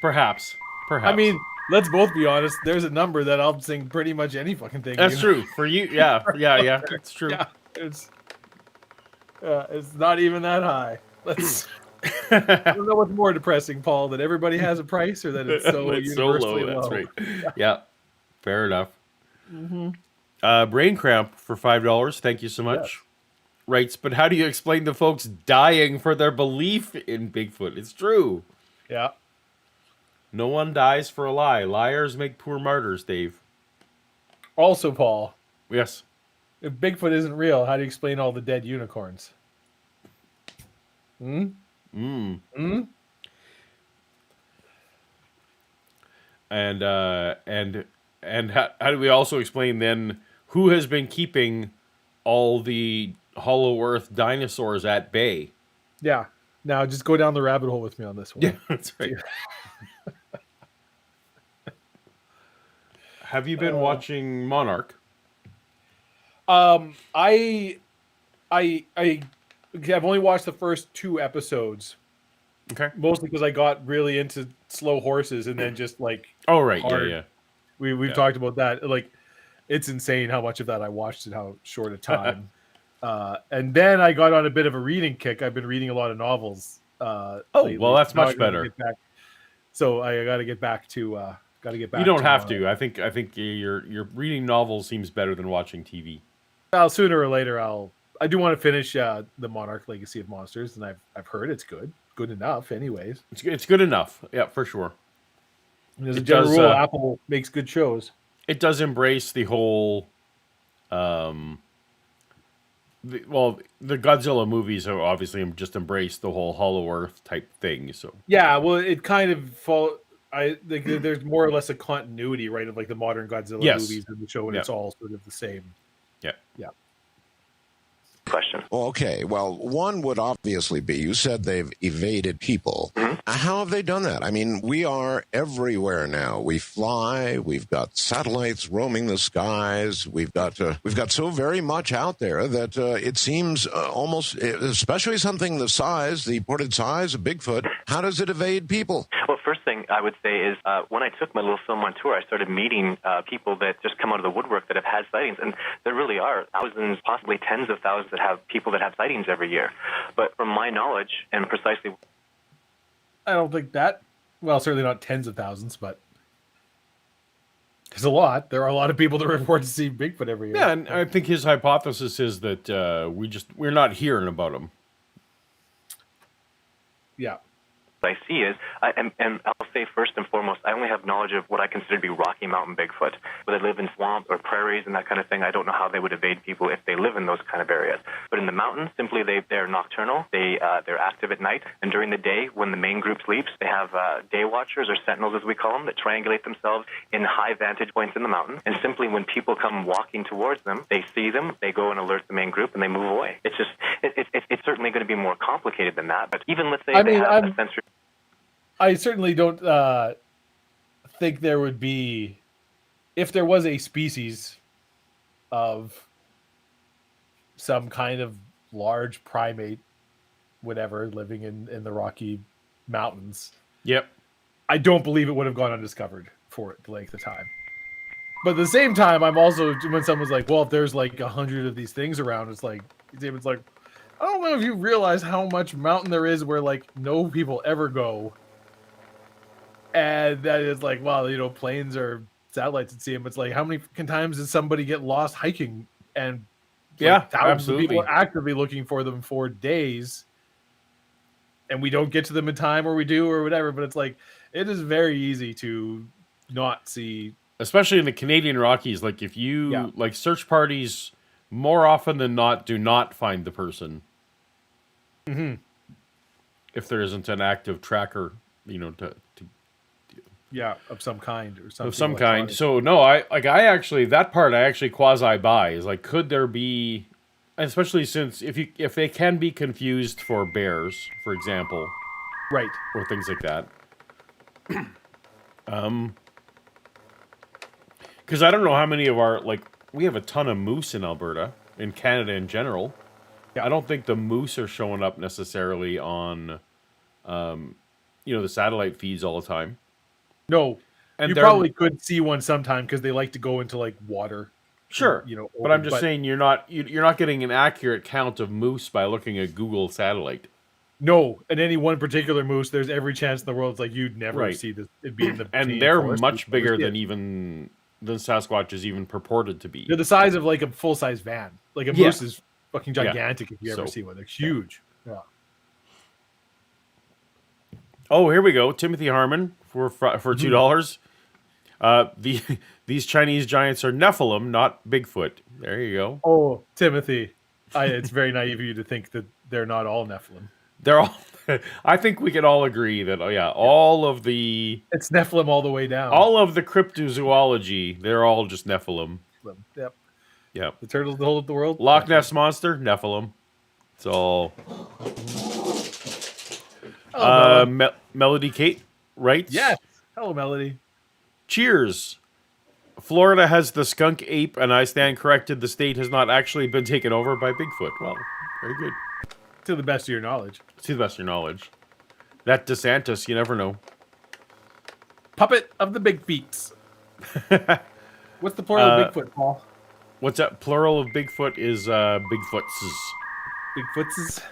Perhaps. I mean, let's both be honest. There's a number that I'll sing pretty much any fucking thing. that's true for you. Yeah, it's true. Yeah, it's not even that high. Let's. I don't know what's more depressing, Paul, that everybody has a price or that it's so It's so universally low. That's low. right. Yeah, fair enough. Brain Cramp for $5. Thank you so much. Yes. Writes, but how do you explain the folks dying for their belief in Bigfoot? It's true. Yeah. No one dies for a lie. Liars make poor martyrs, Dave. Also, Paul, Yes. if Bigfoot isn't real, how do you explain all the dead unicorns? And how do we also explain then who has been keeping all the Hollow Earth dinosaurs at bay? Yeah. Now just go down the rabbit hole with me on this one. Yeah, that's right. Have you been watching Monarch? I've only watched the first 2 episodes, Okay. mostly because I got really into slow horses and then just like Oh, right. hard. Yeah. We've Yeah. talked about that. Like, it's insane how much of that I watched in how short a time. And then I got on a bit of a reading kick. I've been reading a lot of novels. Lately. Well, that's Now much I gotta better. get back. So I got to get back to. You don't have to. I think your reading novels seems better than watching TV. Well, sooner or later, I do want to finish the Monarch Legacy of Monsters, and I've heard it's good enough, anyways. It's good enough. Yeah, for sure. As a It general does, rule, Apple makes good shows. it does embrace the whole the Godzilla movies have obviously just embraced the whole Hollow Earth type thing. So Yeah, well, it kind of there's more or less a continuity, right, of like the modern Godzilla yes, movies and the show, and yeah, it's all sort of the same. yeah. Yeah. Question. Okay, well, one would obviously be you said they've evaded people. How have they done that? I mean, we are everywhere now. We fly. We've got satellites roaming the skies. We've got so very much out there that it seems almost, especially something the reported size of Bigfoot. How does it evade people? Well, first thing I would say is when I took my little film on tour, I started meeting people that just come out of the woodwork that have had sightings. And there really are thousands, possibly tens of thousands that have people that have sightings every year. But from my knowledge, and precisely... I don't think that. Well, certainly not tens of thousands, but there's a lot. There are a lot of people that report to see Bigfoot every year. Yeah, and I think his hypothesis is that we're not hearing about him. Yeah. I see is, and I'll say first and foremost, I only have knowledge of what I consider to be Rocky Mountain Bigfoot. Where they live in swamps or prairies and that kind of thing, I don't know how they would evade people if they live in those kind of areas. But in the mountains, simply they're nocturnal. They're active at night, and during the day, when the main group sleeps, they have day watchers or sentinels, as we call them, that triangulate themselves in high vantage points in the mountain. And simply when people come walking towards them, they see them, they go and alert the main group, and they move away. It's just it's certainly going to be more complicated than that. But even let's say they have a sensory. I certainly don't think there would be, if there was a species of some kind of large primate, whatever, living in the Rocky Mountains. Yep. I don't believe it would have gone undiscovered for the length of time. But at the same time, I'm also, when someone's like, well, if there's like 100 of these things around, it's like, David's like, I don't know if you realize how much mountain there is where like no people ever go. And that is like, well, you know, planes or satellites and see them. It's like, how many times does somebody get lost hiking? And yeah, thousands absolutely. of people are actively looking for them for days. And we don't get to them in time, or we do, or whatever. But it's like, it is very easy to not see. Especially in the Canadian Rockies. Like if you, like search parties more often than not do not find the person. Mm-hmm. If there isn't an active tracker, you know, of some kind or something. Of some kind. So no, I actually, that part I actually quasi buy is like, could there be, especially since if they can be confused for bears, for example, right, or things like that. Because I don't know how many of our, like, we have a ton of moose in Alberta, in Canada in general. I don't think the moose are showing up necessarily on, you know, the satellite feeds all the time. No, and you probably could see one sometime because they like to go into like water. Sure, you know. But I'm just saying you're not getting an accurate count of moose by looking at Google satellite. No, and any one particular moose, there's every chance in the world it's like you'd never see this. It'd be in the and they're much bigger than Sasquatch is even purported to be. They're the size of like a full size van. Like a moose is fucking gigantic if you ever see one. They're huge. Yeah. Oh, here we go. Timothy Harmon for $2. These Chinese giants are Nephilim, not Bigfoot. There you go. Oh, Timothy, it's very naive of you to think that they're not all Nephilim. They're all. I think we can all agree that all of the it's Nephilim all the way down. All of the cryptozoology, they're all just Nephilim. Yep. Yep. The turtles that hold up the world. Loch Ness monster, Nephilim. It's all. Melody Kate writes. Yes. Hello, Melody. Cheers. Florida has the skunk ape, and I stand corrected. The state has not actually been taken over by Bigfoot. Well, very good. To the best of your knowledge. To the best of your knowledge. That DeSantis, you never know. Puppet of the big feet. What's the plural of Bigfoot, Paul? What's that? Plural of Bigfoot is Bigfootses. Bigfootses?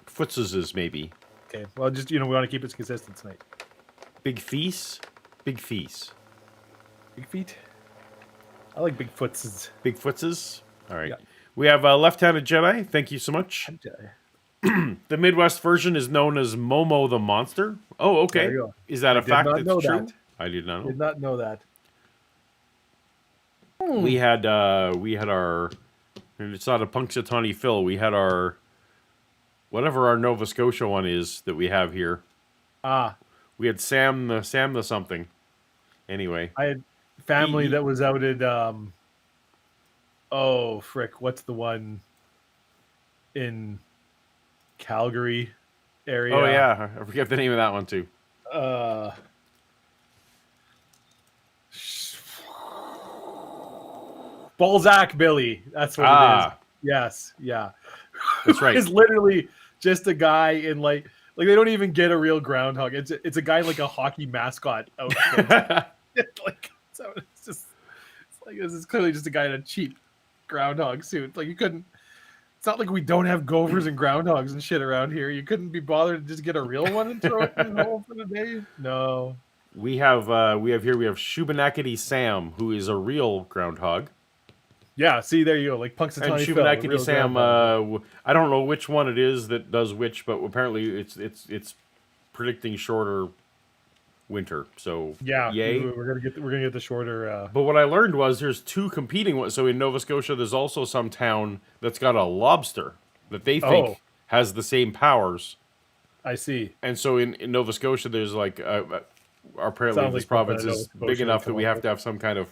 Footses, maybe. Okay, well, just, we want to keep it consistent tonight. Big fees? Big fees. Big feet? I like Bigfootses. Bigfootses? All right. Yeah. We have Left-Handed Jedi. Thank you so much. The Midwest version is known as Momo the Monster. Oh, okay. Is that a fact that's true? I did not know. Did not know that. We had our, and it's not a Punxsutawney Phil. We had our, whatever our Nova Scotia one is that we have here. Ah, We had Sam the something. Anyway, I had family He- that was out at oh frick, what's the one in Calgary area? oh yeah, I forget the name of that one too. Balzac Billy. That's what it is. Yes, yeah. That's right. It's literally just a guy in like they don't even get a real groundhog. It's a guy in like a hockey mascot outfit. Like so it's like this is clearly just a guy in a cheap groundhog suit. Like you couldn't. It's not like we don't have gophers and groundhogs and shit around here. You couldn't be bothered to just get a real one and throw it in the hole for the day. No. we have Shubenacadie Sam, who is a real groundhog. Yeah. See, there you go. Like And Punxsutawney Phil. Shubenacadie Sam, I don't know which one it is that does which, but apparently it's predicting shorter winter. So yeah. yay. We're gonna get the shorter. But what I learned was there's two competing ones. So in Nova Scotia, there's also some town that's got a lobster that they think has the same powers. I see. And so in Nova Scotia, there's like apparently Sounds this like province something is that Nova big Scotia enough would that we come have up to have some kind of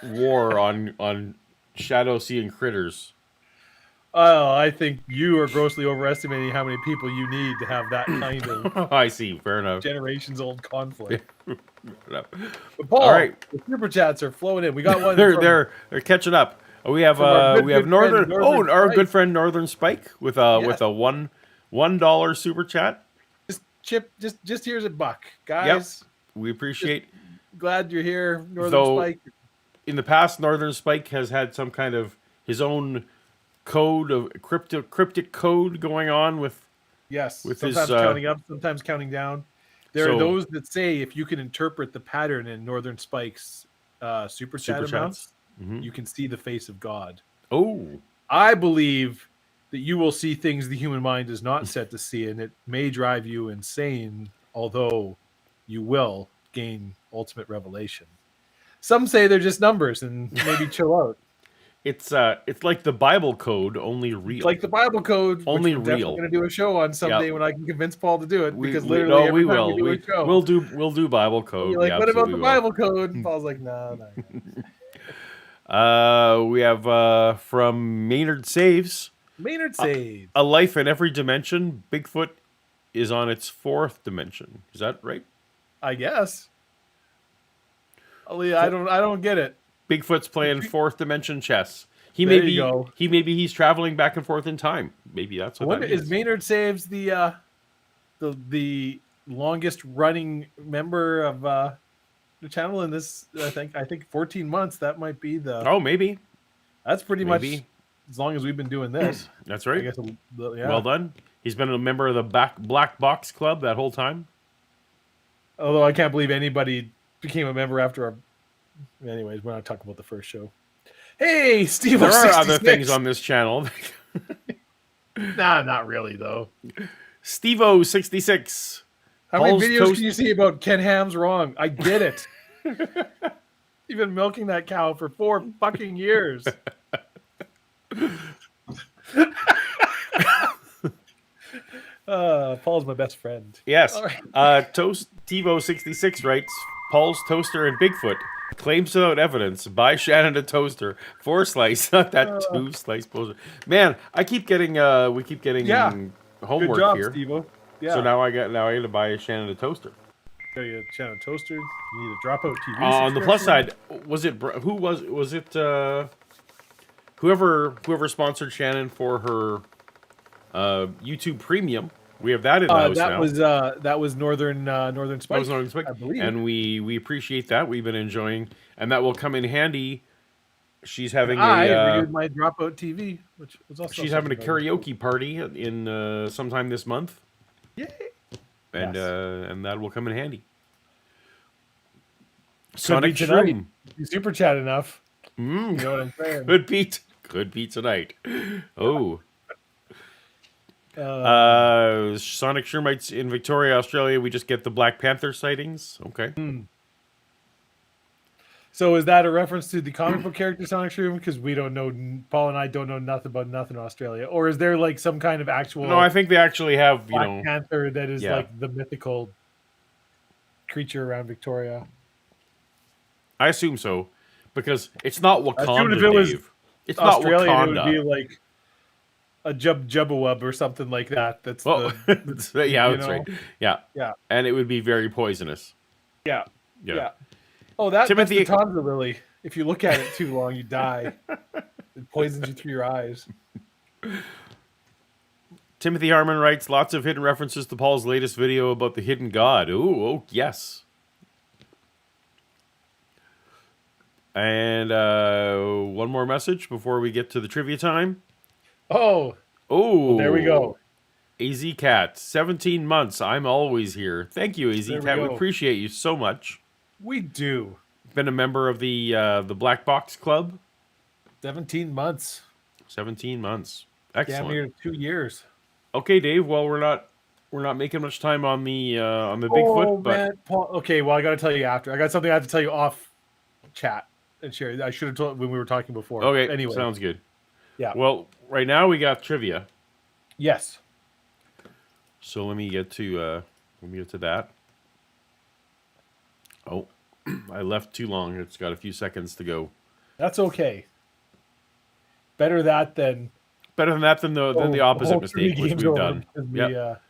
war on shadow seeing critters. Oh, I think you are grossly overestimating how many people you need to have that kind of I see. Fair enough. generations old conflict. Fair enough. But Paul, All right. the super chats are flowing in. We got one. They're catching up. We have From our we have good Northern. friend, Northern our Spike. good friend Northern Spike with a Yes. $1 super chat. just here's a buck, guys. We appreciate. Glad you're here, Northern Though- Spike. In the past, Northern Spike has had some kind of his own code of cryptic code going on with. Yes, with sometimes his, counting up, sometimes counting down. There are So- those that say if you can interpret the pattern in Northern Spike's super chat Super amounts, chats. Mhm. you can see the face of God. Oh, I believe that you will see things the human mind is not set to see, and it may drive you insane, although you will gain ultimate revelation. Some say they're just numbers and maybe chill out. it's like the Bible code, only real. It's like the Bible code, which Only we're definitely real. going to do a show on someday when I can convince Paul to do it, because literally every time we do a show, We'll do Bible code. you're like, We what about the absolutely will. Bible code? And Paul's like, no. We have from Maynard Saves. Maynard saves. A life in every dimension. Bigfoot is on its fourth dimension. Is that right? I guess. I don't get it. Bigfoot's playing fourth dimension chess. There you go. He's traveling back and forth in time. Maybe that's what that Is means. Maynard Saves the longest running member of the channel in this? I think 14 months. That might be the. Oh, maybe. That's pretty much Maybe. as long as we've been doing this. That's I right. guess. Yeah. Well done. He's been a member of the Black Box Club that whole time. Although I can't believe anybody became a member after our. Anyways, we're not talking about the first show. Hey, Steve. There are other things on this channel. Nah, not really though. Steve-O66. How many Paul's videos toast- can you see about Ken Ham's wrong? I get it. You've been milking that cow for 4 fucking years. Paul's my best friend. Yes. All right. Toast TiVo66 writes, Paul's Toaster and Bigfoot claims without evidence. Buy Shannon a toaster. 4 slice, not that 2 slice poster. Man, we keep getting Yeah. homework Good job, here. Steve-O. Yeah. So now I got to buy Shannon a toaster. Got you a channel toaster. You need a dropout TV. On the plus subscription. side, was it whoever sponsored Shannon for her YouTube Premium? We have that in the house now. That was Northern Spike. That was Northern Spike. I believe. And we appreciate that. We've been enjoying, and that will come in handy. She's having I a reviewed my dropout TV, which was also she's having a something that was karaoke party in sometime this month, cool. Yay. and Yes. and that will come in handy. Could Sonic be tonight. Shroom. You super chat enough. You know what I'm saying? Could be tonight. Oh, Sonic Shermites in Victoria, Australia. We just get the Black Panther sightings. Okay. So is that a reference to the comic book character Sonic Shroom? Because we don't know, Paul and I don't know nothing about nothing in Australia. Or is there like some kind of actual No, I think they actually have, you Black know, Panther that is yeah. like the mythical creature around Victoria? I assume so, because it's not assume Wakanda, if it was Dave. It's Australian, not it would Wakanda. be like a Jubbawub or something like that. That's Well, yeah, that's right. Yeah, Yeah. and it would be very poisonous. Yeah. Yeah. Yeah. Oh, that's Timothy- the Tonga lily. If you look at it too long, you die. It poisons you through your eyes. Timothy Harmon writes, lots of hidden references to Paul's latest video about the hidden god. Ooh, oh, yes. And one more message before we get to the trivia time. Oh, Oh, there we go. AZ Cat, 17 months. I'm always here. Thank you, AZ There we Cat. We go. appreciate you so much. We do. Been a member of the Black Box Club. 17 months. 17 months. Damn Excellent. near 2 years. Okay, Dave. Well, we're not making much time on the Bigfoot, but man, Paul. Okay, well, I got to tell you after. I got something I have to tell you off chat and share. I should have told when we were talking before. okay, Anyway. sounds good. Yeah. Well, right now we got trivia. Yes. So let me get to that. Oh, I left too long. It's got a few seconds to go. That's okay. Better that than Better than that than the opposite whole mistake, three which games we've over done. because we, Yep.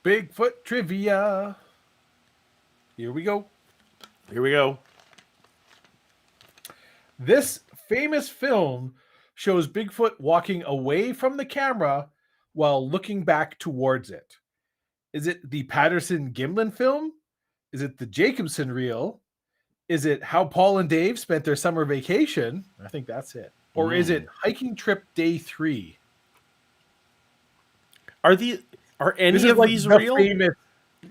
Bigfoot trivia. Here we go. Here we go. This famous film shows Bigfoot walking away from the camera while looking back towards it. Is it the Patterson Gimlin film? Is it the Jacobson reel? Is it How Paul and Dave Spent Their Summer Vacation? I think that's it. Or is it Hiking Trip Day 3? Are any This of is like these the real? famous.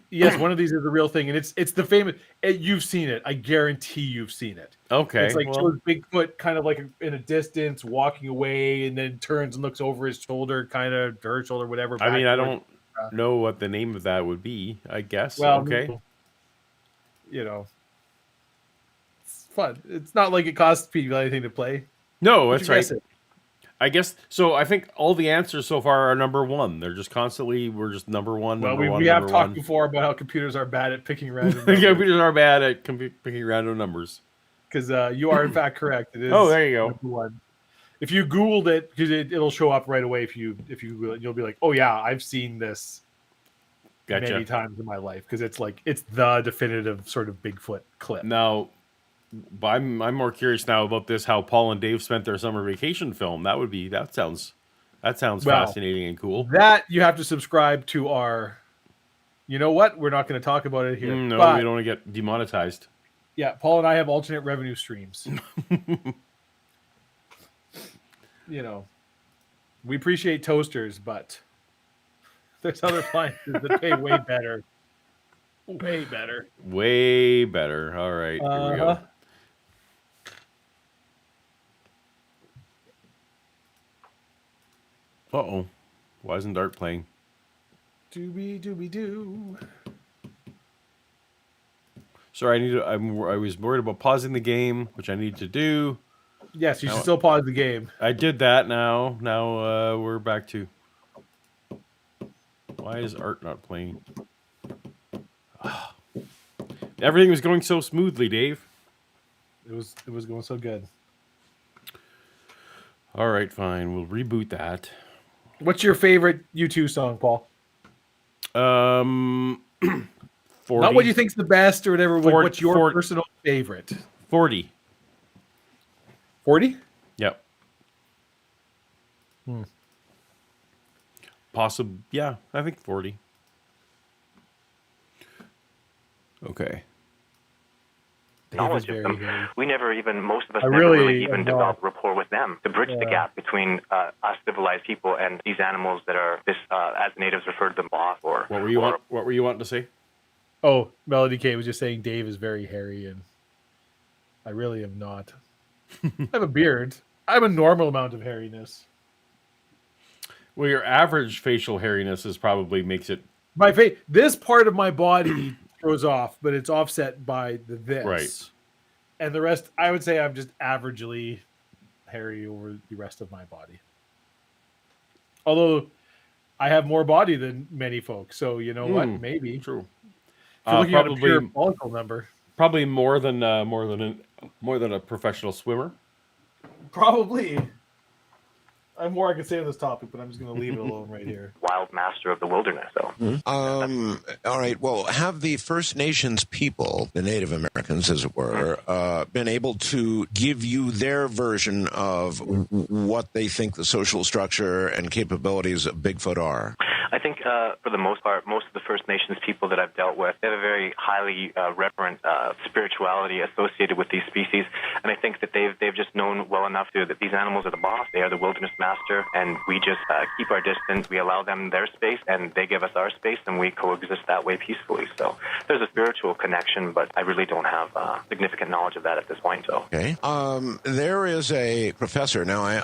Yes, one of these is the real thing, and it's the famous. You've seen it. I guarantee you've seen it. Okay. It's like well, shows Bigfoot kind of like in a distance, walking away, and then turns and looks over his shoulder, kind of to her shoulder, whatever. I mean, I backwards. don't know what the name of that would be. I guess. Well, okay. You know, it's fun. It's not like it costs people anything to play. No, What that's you right. guessing? I guess so. I think all the answers so far are number one. They're just constantly. We're just number one. Well, Number one, we have number talked one. before about how computers are bad at picking random numbers. Computers are bad at picking random numbers. Because you are in fact correct. It is. Oh, there you go. number one. If you Googled it, because it'll show up right away. If you Google it, you'll be like, oh yeah, I've seen this Gotcha. many times in my life because it's the definitive sort of Bigfoot clip. Now, I'm more curious now about this. How Paul and Dave spent their summer vacation film. That sounds Well, fascinating and cool. That you have to subscribe to our. You know what? We're not going to talk about it here. No, but, we don't want to get demonetized. Yeah, Paul and I have alternate revenue streams. You know, we appreciate toasters, but there's other appliances that pay way better. Way better. Way better. All right, here we go. Uh-oh. Why isn't Dart playing? Dooby. Sorry, I was worried about pausing the game, which I need to do. Yes, you should still pause the game. I did that now. Now we're back to... Why is Art not playing? Everything was going so smoothly, Dave. It was going so good. All right, fine. We'll reboot that. What's your favorite U2 song, Paul? 40. Not what you think's the best or whatever. What's your personal favorite? 40. 40? Yep. Yeah, I think 40. Okay. Knowledge of them. We never even, most of us never really really even am developed rapport with them to bridge the gap between us civilized people and these animals that are, as natives refer to them, off or. What were you wanting to say? Oh, Melody K was just saying Dave is very hairy, and I really am not. I have a beard. I'm a normal amount of hairiness. Well, your average facial hairiness is probably makes it My face, this part of my body throws off, but it's offset by this. Right. And the rest, I would say I'm just averagely hairy over the rest of my body. Although I have more body than many folks, so you know what? Maybe. true. If you're looking at a Probably pure follicle number. probably more than a professional swimmer. Probably. I have more I could say on this topic, but I'm just going to leave it alone right here. Wild master of the wilderness. So All right. Well, have the First Nations people, the Native Americans, as it were, been able to give you their version of what they think the social structure and capabilities of Bigfoot are? I think for the most part, most of the First Nations people that I've dealt with, they have a very highly reverent spirituality associated with these species, and I think that they've just known well enough that these animals are the boss. They are the wilderness master, and we just keep our distance. We allow them their space, and they give us our space, and we coexist that way peacefully. So there's a spiritual connection, but I really don't have significant knowledge of that at this point. So Okay. There is a professor. Now,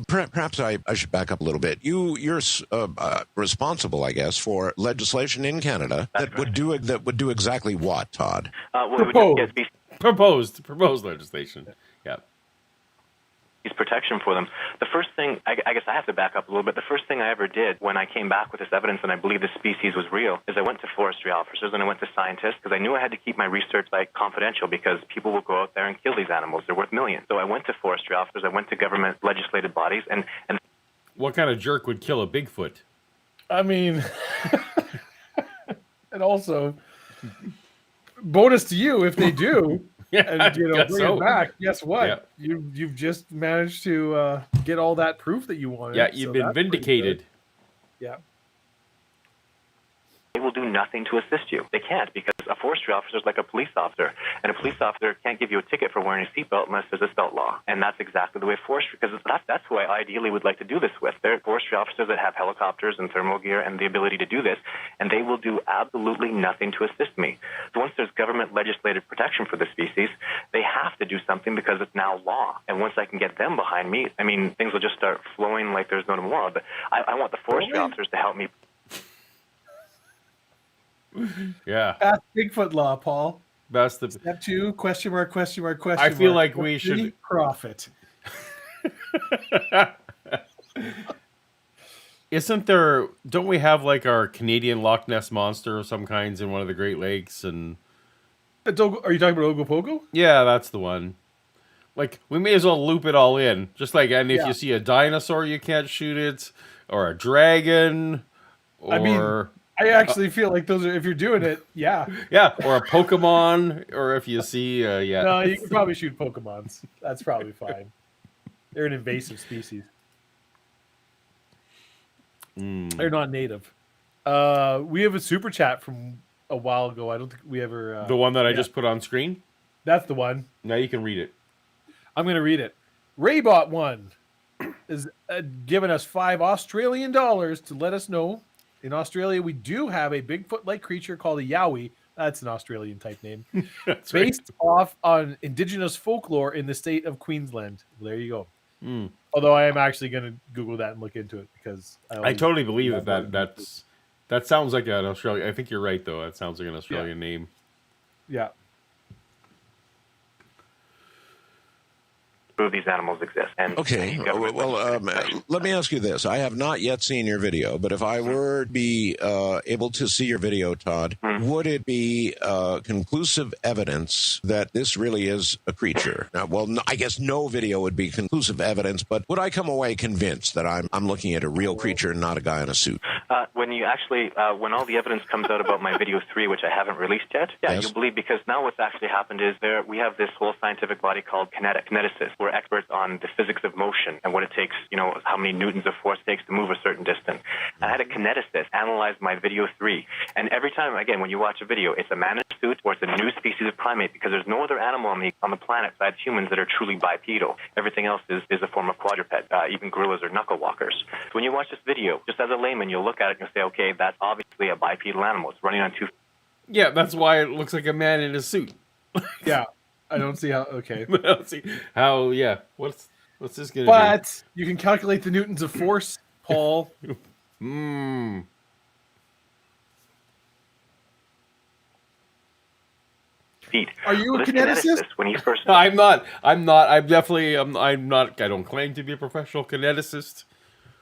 perhaps I should back up a little bit. You're responsible, I guess, for legislation in Canada that would do exactly what, Todd? Proposed legislation. Yeah. Protection for them. The first thing, I guess I have to back up a little bit. The first thing I ever did when I came back with this evidence and I believe the species was real is I went to forestry officers and I went to scientists because I knew I had to keep my research confidential because people will go out there and kill these animals. They're worth millions. So I went to forestry officers, I went to government legislative bodies, and What kind of jerk would kill a Bigfoot? I mean, and also, bonus to you if they do. Yeah, And bring it back. Guess what? Yeah. You've just managed to get all that proof that you wanted. Yeah, you've been vindicated. Yeah. they will do nothing to assist you. They can't because a forestry officer is like a police officer, and a police officer can't give you a ticket for wearing a seatbelt unless there's a seatbelt law. And that's exactly the way forestry, because that's who I ideally would like to do this with. They're forestry officers that have helicopters and thermal gear and the ability to do this, and they will do absolutely nothing to assist me. So once there's government legislative protection for the species, they have to do something because it's now law. And once I can get them behind me, I mean, things will just start flowing like there's no tomorrow. But I want the forestry officers to help me. Yeah. That's Bigfoot law, Paul. That's the Step 2, question mark, question mark, question I feel mark. like we should profit. Don't we have like our Canadian Loch Ness monster of some kinds in one of the Great Lakes? And Are you talking about Ogopogo? yeah, that's the one. Like, we may as well loop it all in. Just like, and if Yeah. you see a dinosaur, you can't shoot it, or a dragon, or I mean, I actually feel like those are, if you're doing it, yeah. yeah, or a Pokemon, or if you see, yeah. No, you can probably shoot Pokemons. That's probably fine. They're an invasive species. They're not native. We have a super chat from a while ago. I don't think we ever. The one that I just put on screen. That's the one. Now you can read it. I'm going to read it. Raybot1 is giving us $5 Australian to let us know. In Australia, we do have a Bigfoot-like creature called a yowie. That's an Australian type name. That's based off on indigenous folklore in the state of Queensland. Well, there you go. Mm. Although I am actually going to Google that and look into it because I totally believe that sounds like an Australian. I think you're right, though. That sounds like an Australian name. Yeah. Prove these animals exist. And Okay. Well, let me ask you this. I have not yet seen your video, but if I were to be able to see your video, Todd, would it be conclusive evidence that this really is a creature? Now, well, I guess no video would be conclusive evidence, but would I come away convinced that I'm looking at a real creature and not a guy in a suit? When you actually, when all the evidence comes out about my video 3, which I haven't released yet, you'll believe, because now what's actually happened is we have this whole scientific body called kineticists. We're experts on the physics of motion and what it takes, how many newtons of force it takes to move a certain distance. I had a kineticist analyze my video 3, and every time, again, when you watch a video, it's a man in a suit or it's a new species of primate, because there's no other animal on the planet besides humans that are truly bipedal. Everything else is a form of quadruped, even gorillas or knuckle walkers. So when you watch this video, just as a layman, you'll look at it and you'll say, okay, that's obviously a bipedal animal. It's running on 2 feet. Yeah, that's why it looks like a man in a suit. Yeah. I don't see how. Okay. I don't see how. Yeah. What's What's this gonna But you can calculate the newtons of force, Paul. do? Hmm. Feet. Are you Well, a this kineticist? when he first I'm not. I'm definitely. I'm not. I don't claim to be a professional kineticist.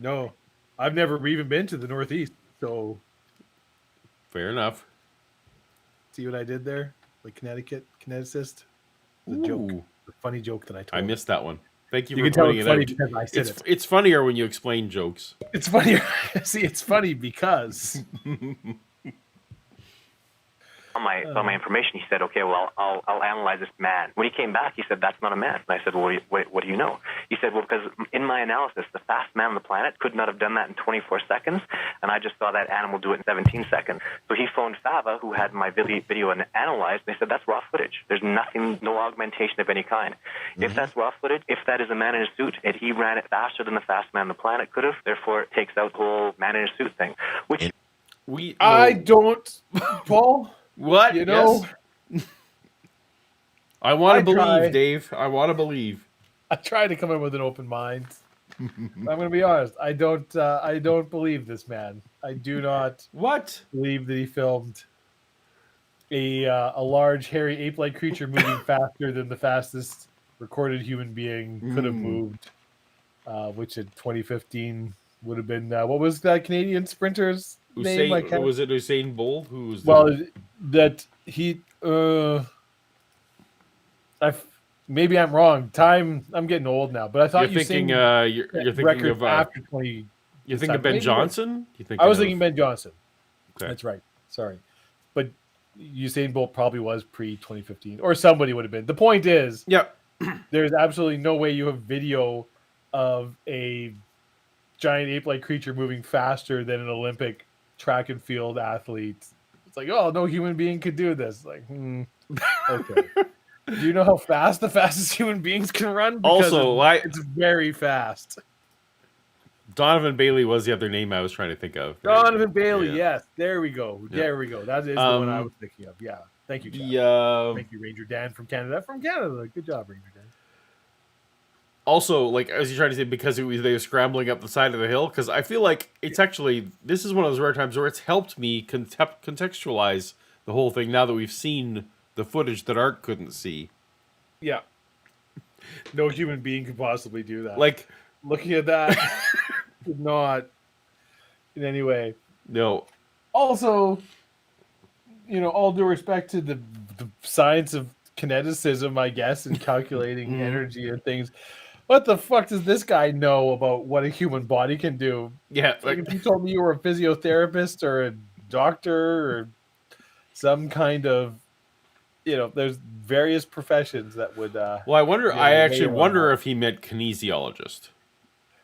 No, I've never even been to the Northeast. So Fair enough. see what I did there? Like Connecticut kineticist. It's a joke, Ooh, a funny joke that I told. I missed that one. Thank you, You for can tell pointing it's it funny out. because I said it. It's funnier when you explain jokes. It's funny. See, it's funny because on my information, he said, "Okay, well, I'll analyze this man." When he came back, he said, "That's not a man." And I said, "Well, what do you know?" He said, "Well, because in my analysis, the fastest man on the planet could not have done that in 24 seconds, and I just saw that animal do it in 17 seconds." So he phoned Fava, who had my video analyzed, and they said, "That's raw footage. There's nothing, no augmentation of any kind. If that's raw footage, if that is a man in a suit, and he ran it faster than the fastest man on the planet could have, therefore it takes out the whole man in a suit thing." Which I don't, Paul. What? You know, Yes. I want to believe, try. Dave. I want to believe. I try to come in with an open mind. I'm going to be honest. I don't believe this man. I do not What? believe that he filmed a large, hairy, ape-like creature moving faster than the fastest recorded human being could have moved, which in 2015 would have been what was that Canadian sprinter's name? Was it Usain Bolt? Who was? That he. Maybe I'm wrong. I'm getting old now, but I thought you're thinking. You're thinking of. After 20. You think of Ben Johnson? I was thinking Ben Johnson. Okay. That's right. Sorry, but Usain Bolt probably was pre 2015, or somebody would have been. The point is, yeah, there's absolutely no way you have video of a giant ape-like creature moving faster than an Olympic track and field athlete. It's like, oh, no human being could do this. Like, okay. Do you know how fast the fastest human beings can run? Because it's very fast. Donovan Bailey was the other name I was trying to think of. Donovan Bailey, yes. There we go. Yeah. There we go. That is the one I was thinking of. Yeah. Thank you, Chad. Thank you, Ranger Dan from Canada. From Canada. Good job, Ranger Dan. Also, like, as you tried to say, because they were scrambling up the side of the hill, because I feel like it's actually, this is one of those rare times where it's helped me contextualize the whole thing now that we've seen the footage that Art couldn't see. Yeah. No human being could possibly do that. Like, looking at that could not in any way. No. Also, all due respect to the science of kineticism, I guess, and calculating energy and things. What the fuck does this guy know about what a human body can do? Yeah. Like if you told me you were a physiotherapist or a doctor or some kind of, there's various professions that would. Well, I actually wonder if he meant kinesiologist.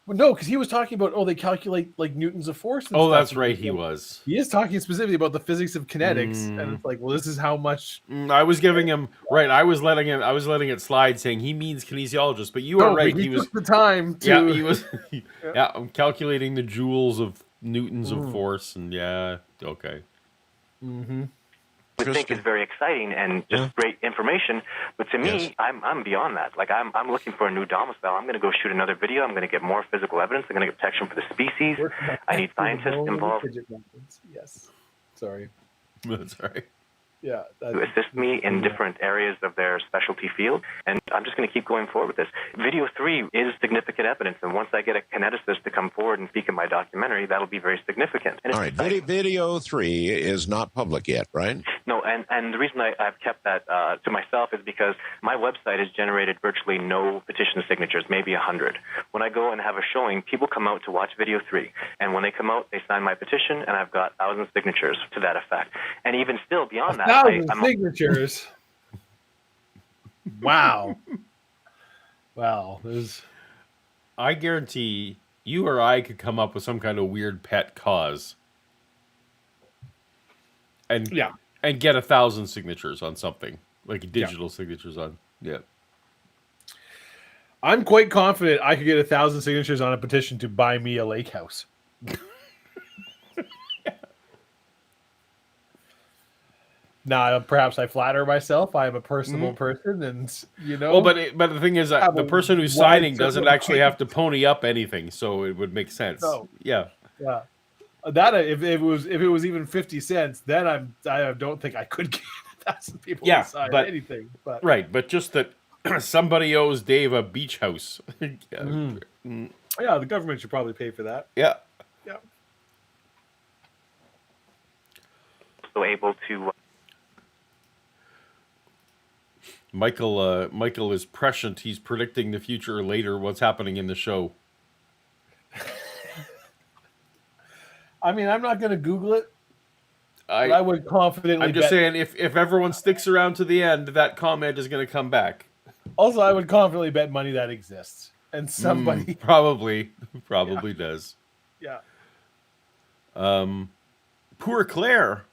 Well, no, because he was talking about, they calculate like newtons of force. And stuff. That's right. He was. He is talking specifically about the physics of kinetics, and it's like, well, this is how much. I was giving him right. I was letting it slide, saying he means kinesiologist. But you are right. He was the time to. Yeah, he was. Yeah, I'm calculating the joules of newtons of force, and okay. Mm-hmm. I think is very exciting and just great information, but to me, I'm beyond that. Like I'm looking for a new domicile. I'm going to go shoot another video. I'm going to get more physical evidence. I'm going to get protection for the species. I need scientists involved. Yes, sorry. That's all right. Yeah, to assist me in different areas of their specialty field, and I'm just going to keep going forward with this. Video 3 is significant evidence, and once I get a kineticist to come forward and speak in my documentary, that'll be very significant. And all right, video 3 is not public yet, right? No, and the reason I've kept that to myself is because my website has generated virtually no petition signatures, maybe 100. When I go and have a showing, people come out to watch video 3, and when they come out, they sign my petition, and I've got 1,000 signatures to that effect. And even still, beyond that, 1,000 signatures. Wow. Wow. I guarantee you or I could come up with some kind of weird pet cause. And get 1,000 signatures on something. Like digital signatures on. Yeah. I'm quite confident I could get 1,000 signatures on a petition to buy me a lake house. Now, perhaps I flatter myself. I am a personable person, and Well, but the thing is, have the a person who's wide signing circle doesn't of actually have to pony up anything, so it would make sense. No. Yeah. yeah. That if it was even 50 cents, then I don't think I could get 1,000 people Yeah, to sign but- anything. But Right, but just that somebody owes Dave a beach house. yeah, the government should probably pay for that. Yeah. Yeah. So able to. Michael is prescient. He's predicting the future later. What's happening in the show? I mean, I'm not going to Google it, but I I would confidently. I'm just bet, saying, if everyone sticks around to the end, that comment is going to come back. Also, I would confidently bet money that exists, and somebody. Probably does. Yeah. Poor Claire.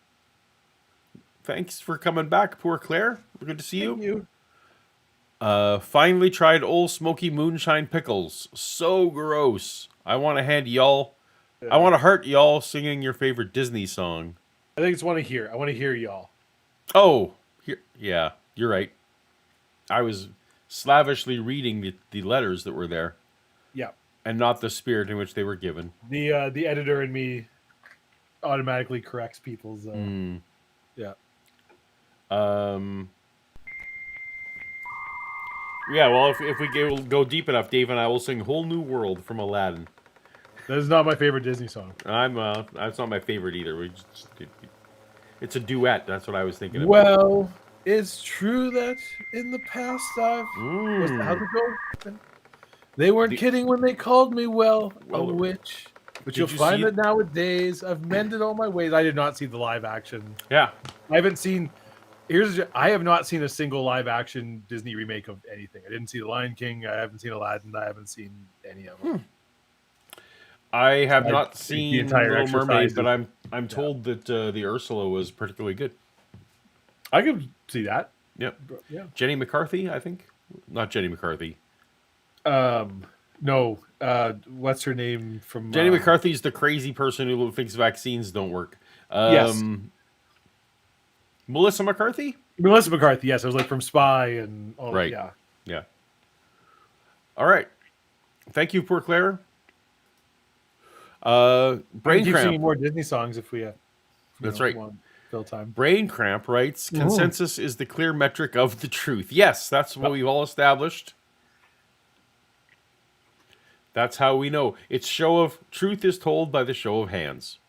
Thanks for coming back, Poor Claire. Good to see Thank you. you. Finally tried Old Smoky Moonshine pickles. So gross. I want to hand y'all. I want to heart y'all singing your favorite Disney song. I think it's one to hear. I want to hear y'all. Oh, here, yeah, you're right. I was slavishly reading the letters that were there, Yeah. and not the spirit in which they were given. The editor in me automatically corrects people's. Yeah. Yeah, well, if we go deep enough, Dave and I will sing "Whole New World" from Aladdin. That is not my favorite Disney song. That's not my favorite either. It's a duet. That's what I was thinking about. Well, it's true that in the past how's it go? They weren't kidding when they called me a witch. But you'll find that nowadays I've mended all my ways. I did not see the live action. Yeah. I haven't seen. I have not seen a single live action Disney remake of anything. I didn't see The Lion King. I haven't seen Aladdin. I haven't seen any of them. I have I not think the seen entire Little Mermaid, exercise but I'm told that the Ursula was particularly good. I could see that. Yep. Yeah. Jenny McCarthy, I think. Not Jenny McCarthy. No. What's her name from? Jenny McCarthy's the crazy person who thinks vaccines don't work. Yes. Melissa McCarthy? Melissa McCarthy. Yes, I was like from Spy and all. Right. Yeah. Yeah. All right. Thank you, Poor Claire. Brain keep Cramp. singing more Disney songs if we have. That's right. Fill time. Brain Cramp writes, consensus is the clear metric of the truth. Yes, that's what we've all established. That's how we know. It's truth is told by the show of hands.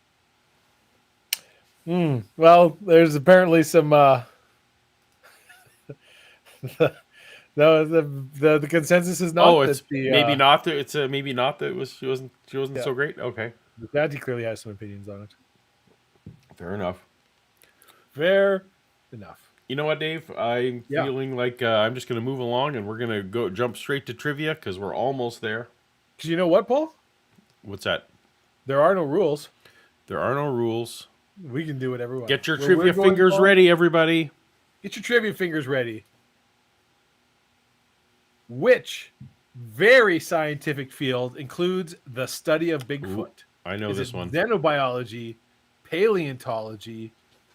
Well, there's apparently some. The consensus is not. It's maybe not that. It's maybe not that she wasn't so great. Okay, Daddy clearly has some opinions on it. fair enough. Fair enough. You know what, Dave? I'm feeling like I'm just going to move along, and we're going to jump straight to trivia because we're almost there. Because you know what, Paul? What's that? There are no rules. There are no rules. We can do whatever we want. Get your trivia fingers ready, everybody. Get your trivia fingers ready. Which very scientific field includes the study of Bigfoot? Ooh, I know this one. Xenobiology, paleontology,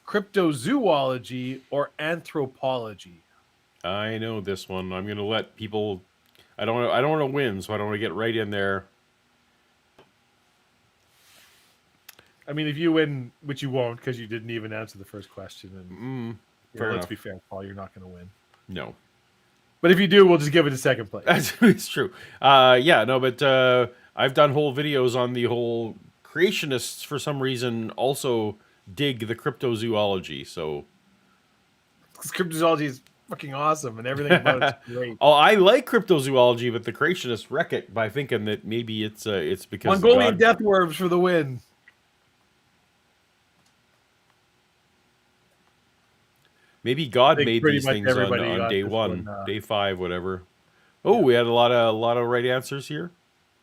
cryptozoology, or anthropology? I know this one. I'm going to let people. I don't want to win, so I don't want to get right in there. I mean, if you win, which you won't because you didn't even answer the first question. And Fair let's enough. be fair, Paul, you're not going to win. No. But if you do, we'll just give it to second place. It's true. But I've done whole videos on the whole creationists for some reason also dig the cryptozoology. So Because cryptozoology is fucking awesome and everything about it's great. I like cryptozoology, but the creationists wreck it by thinking that maybe it's because Mongolian death worms for the win. maybe God think made pretty these much things everybody on got day this 1, one, day 5, whatever. Oh, we had a lot of right answers here.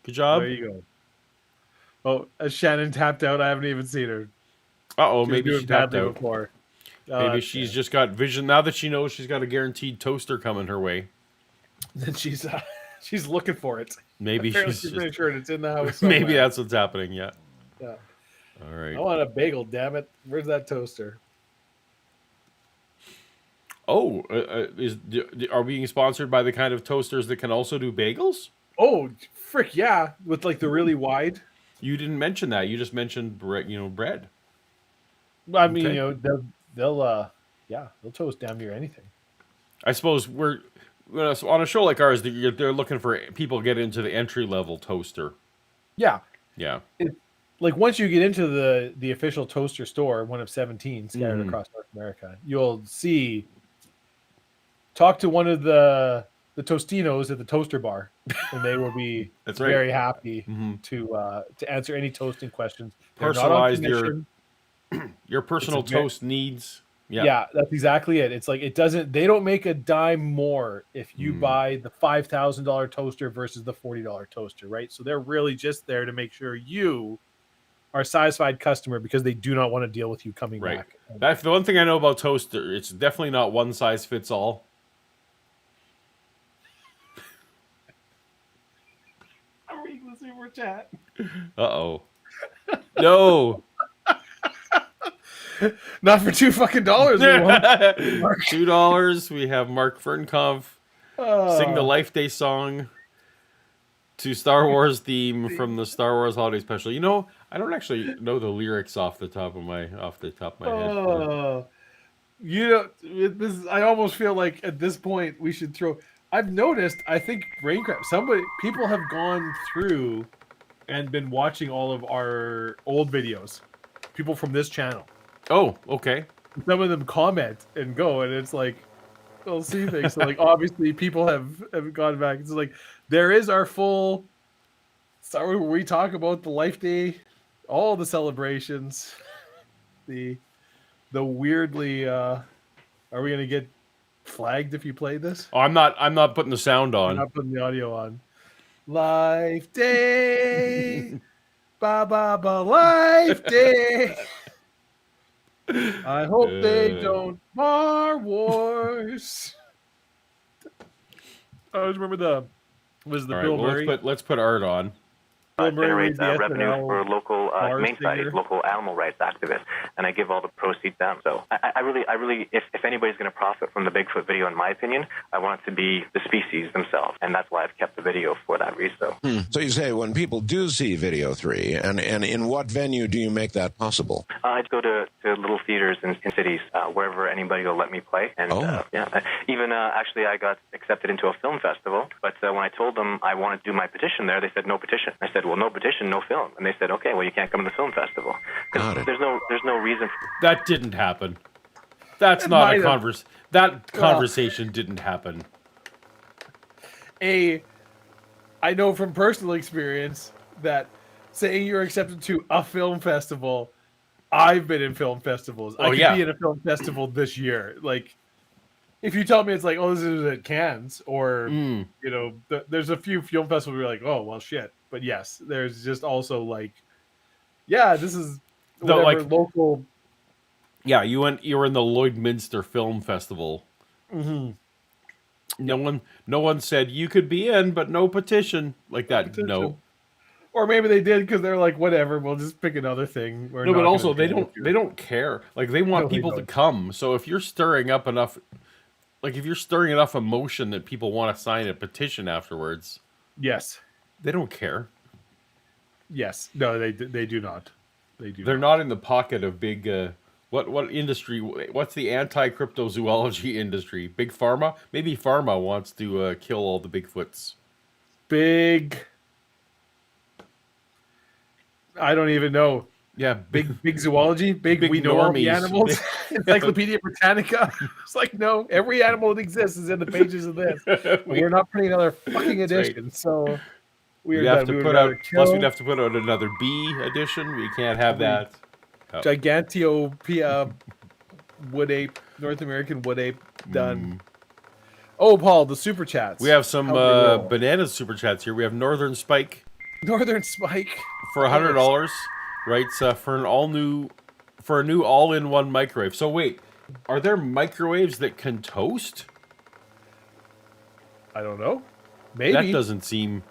Good job. There you go. Oh, as Shannon tapped out, I haven't even seen her. Uh-oh, She was maybe doing she tapped badly out. before. Maybe she's just got vision now that she knows she's got a guaranteed toaster coming her way. Then she's looking for it. Maybe Apparently she's she's just, pretty sure it's in the house. maybe somewhere. that's what's happening. Yeah. Yeah. All right. I want a bagel. Damn it! Where's that toaster? Oh, are we being sponsored by the kind of toasters that can also do bagels? Oh, frick, yeah, with like the really wide. You didn't mention that. You just mentioned bread. I mean, Okay. you know, they'll toast damn near anything. I suppose we're on a show like ours. They're looking for people to get into the entry level toaster. Yeah, Yeah. like once you get into the official toaster store, one of 17 scattered across North America, you'll see. Talk to one of the Tostinos at the toaster bar, and they will be That's right. very happy Mm-hmm. to answer any toasting questions. They're not on Personalized commission. your personal toast needs. Yeah. Yeah, that's exactly it. It's like they don't make a dime more if you buy the $5,000 toaster versus the $40 toaster, right? So they're really just there to make sure you are a satisfied customer because they do not want to deal with you coming Right. back. That's the one thing I know about toaster. It's definitely not one size fits all. I'm reading the super chat. Uh-oh. No. Not for $2 fucking dollars. $2. We have Mark Fernkoff sing the Life Day song to Star Wars theme from the Star Wars Holiday Special. You know, I don't actually know the lyrics off the top of my head. You know, I almost feel like at this point we should throw. I've noticed. I think Braincraft. People have gone through and been watching all of our old videos. People from this channel. Oh, okay. Some of them comment and go, and it's like they'll see things. So like obviously people have gone back. It's like there is our full. Sorry, where we talk about the Life Day, all the celebrations, the weirdly. Are we gonna get flagged if you play this? Oh, I'm not putting the sound on. I'm not putting the audio on. Life Day, ba ba ba, Life Day. I hope they don't bar wars. I always remember the Bill Murray. Let's put art on. Generate revenue for local humane societies, local animal rights activists, and I give all the proceeds to them. So I really, if anybody's going to profit from the Bigfoot video, in my opinion, I want it to be the species themselves, and that's why I've kept the video for that reason. So you say when people do see Video 3, and in what venue do you make that possible? I go to little theaters in cities, wherever anybody will let me play. And even actually I got accepted into a film festival, but when I told them I wanted to do my petition there, they said no petition. I said, well, no petition, no film. And they said, okay, well, you can't come to the film festival. There's no reason. That didn't happen. That's not a conversation. That conversation didn't happen. I know from personal experience that saying you're accepted to a film festival, I've been in film festivals. I could be in a film festival this year. Like, if you tell me it's like, oh, this is at Cannes, or you know, there's a few film festivals where you're like, oh, well, shit. But yes, there's just also like, yeah, this is whatever local. Yeah, you were in the Lloydminster Film Festival. Mm-hmm. No one said you could be in, but no petition like that. No. Or maybe they did because they're like, whatever, we'll just pick another thing. No, but also they don't care. Like they want people to come. So if you're stirring up enough, emotion that people want to sign a petition afterwards, yes, they don't care. Yes, no, they do not. They're not in the pocket of big. What industry? What's the anti-cryptozoology industry? Big pharma? Maybe pharma wants to kill all the Bigfoots. I don't even know. Yeah, big zoology. Big we know all the animals. Encyclopedia Britannica. It's like, no, every animal that exists is in the pages of this. We're not putting another fucking edition. Right. So we'd have to put out. Plus, we'd have to put out another B edition. We can't have that. Oh. Gigantopithecus wood ape, North American wood ape done. Oh, Paul, the super chats. We have some banana super chats here. We have Northern Spike for $100. Writes for a new all-in-one microwave. So wait, are there microwaves that can toast? I don't know. Maybe that doesn't seem.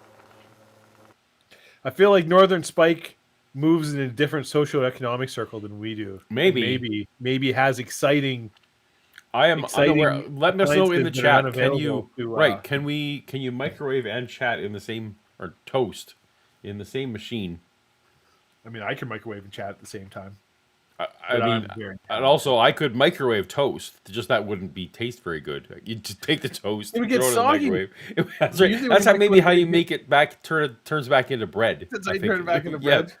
I feel like Northern Spike moves in a different socioeconomic circle than we do. Maybe has exciting I am exciting unaware. Let us know in the appliances that are chat. Can you unavailable to, right? Can you microwave and chat in the same or toast in the same machine? I mean, I can microwave and chat at the same time. I But mean, I'm very and talented. also I could microwave toast. Just that wouldn't be taste very good. You just take the toast, It would throw get it in the soggy. microwave. That's right. Usually when That's you how maybe how microwave you it, make it back turns back into bread. That's I how you think. turn it back into Yeah. bread.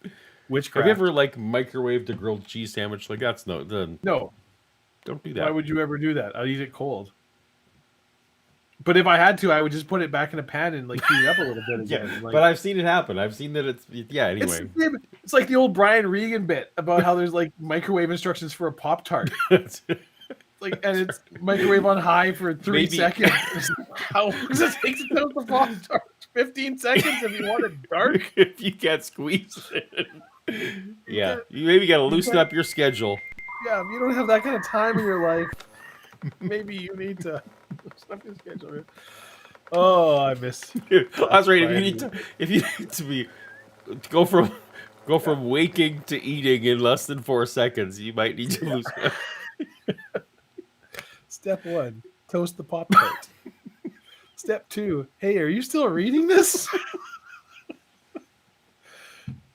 Have Witchcraft. you ever like microwaved a grilled cheese sandwich? Like that's no. No. Don't do Why that. would you ever do that? I'd eat it cold. But if I had to, I would just put it back in a pan and like heat it up a little bit Yeah, again. Like, but I've seen it happen. I've seen that it's yeah. it's, Anyway, the same- it's like the old Brian Regan bit about how there's like microwave instructions for a Pop-Tart. Like, and it's microwave on high for 3 Maybe- seconds. How long does it take to toast the Pop-Tart? 15 seconds if you want it dark. if you can't squeeze it. Yeah, you maybe got to loosen up your schedule. Yeah, if you don't have that kind of time in your life, maybe you need to loosen up your schedule. Oh, I miss. That's right. If you need to be go from waking to eating in less than 4 seconds, you might need to lose. Step 1, toast the Pop-Tart. Step 2, hey, are you still reading this?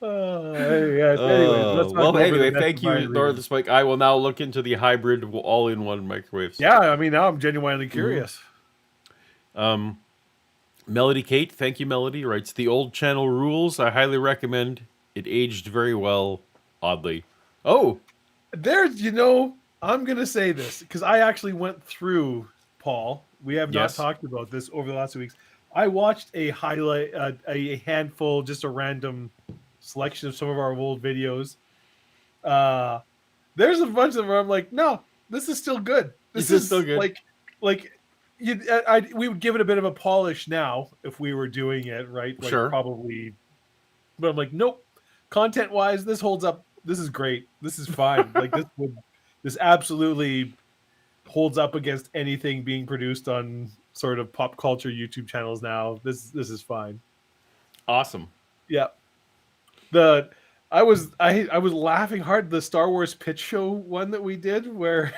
Anyways, let's not well, go over anyway, the best thank of you, Brian North Regan. Spike. I will now look into the hybrid all-in-one microwaves. Yeah, I mean, now I'm genuinely curious. Melody Kate, thank you, Melody. Writes the old channel rules. I highly recommend. It aged very well. Oddly, oh, There's, I'm going to say this because I actually went through, Paul. We have not Yes. talked about this over the last 2 weeks. I watched a handful, just a random selection of some of our old videos. There's a bunch of them where I'm like, no, this is still good. This is still good. We would give it a bit of a polish now if we were doing it right. Like, Sure. probably. But I'm like, nope. Content wise, this holds up. This is great. This is fine. Like this absolutely holds up against anything being produced on sort of pop culture YouTube channels now. This is fine. awesome. Yeah. I was laughing hard the Star Wars pitch show one that we did where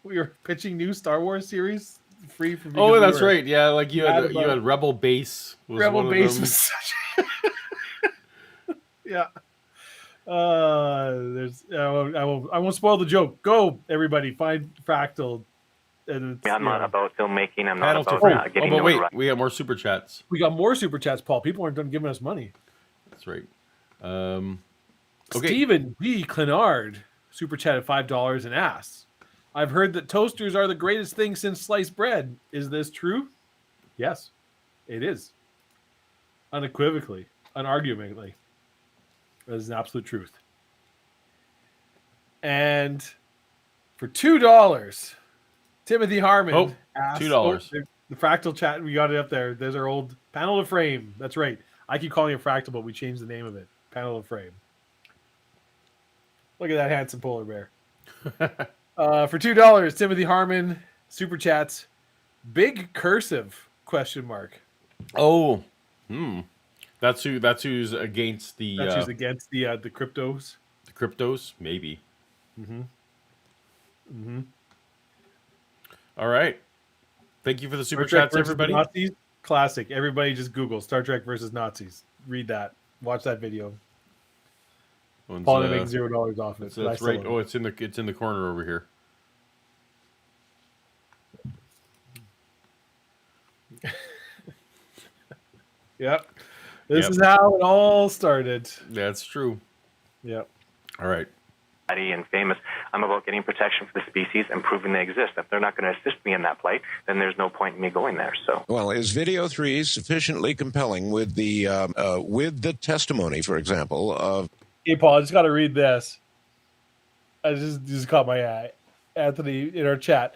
we were pitching new Star Wars series free for Oh, that's right. Yeah, like you mad had Rebel Base. Was Rebel one of Base them. was such yeah. I won't spoil the joke. Go, everybody, find Fractal. And it's, I'm not about filmmaking. I'm Panel not to about free. getting but wait, notoriety. we got more super chats. we got more super chats, Paul. People aren't done giving us money. That's right. Okay. Stephen B. Clenard super chatted $5 and asks, I've heard that toasters are the greatest thing since sliced bread. Is this true? Yes, it is. Unequivocally, unarguably. That is an absolute truth. And for $2, Timothy Harmon asks, $2. The fractal chat, we got it up there. There's our old panel to frame. That's right. I keep calling it fractal, but we changed the name of it. Panel to frame. Look at that handsome polar bear. For $2, Timothy Harmon super chats. Big cursive ? Oh, That's who's against the That's who's against the cryptos. the cryptos, maybe. All right. Thank you for the super Star Trek chats, versus everybody. Nazis, classic. Everybody just Google Star Trek versus Nazis. Read that. Watch that video. One's, Paul make $0 off it. that's right. Oh, it's in the corner over here. Yep. This is how it all started. That's true. Yep. All right. And famous. I'm about getting protection for the species and proving they exist. If they're not going to assist me in that plight, then there's no point in me going there. So, Well, is video 3 sufficiently compelling with the testimony, for example, of Hey, Paul, I just got to read this. I just caught my eye. Anthony in our chat.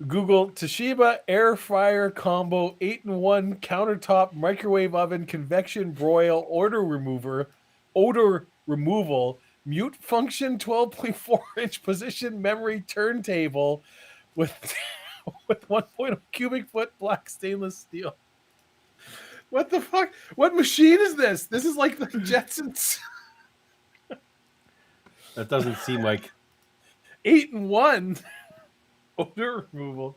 Google Toshiba air fryer combo 8-in-1 countertop microwave oven convection broil odor removal mute function 12.4-inch position memory turntable with 1.0 cubic foot black stainless steel. What the fuck? What machine is this? This is like the Jetsons. That doesn't seem like 8-in-1. Odor removal.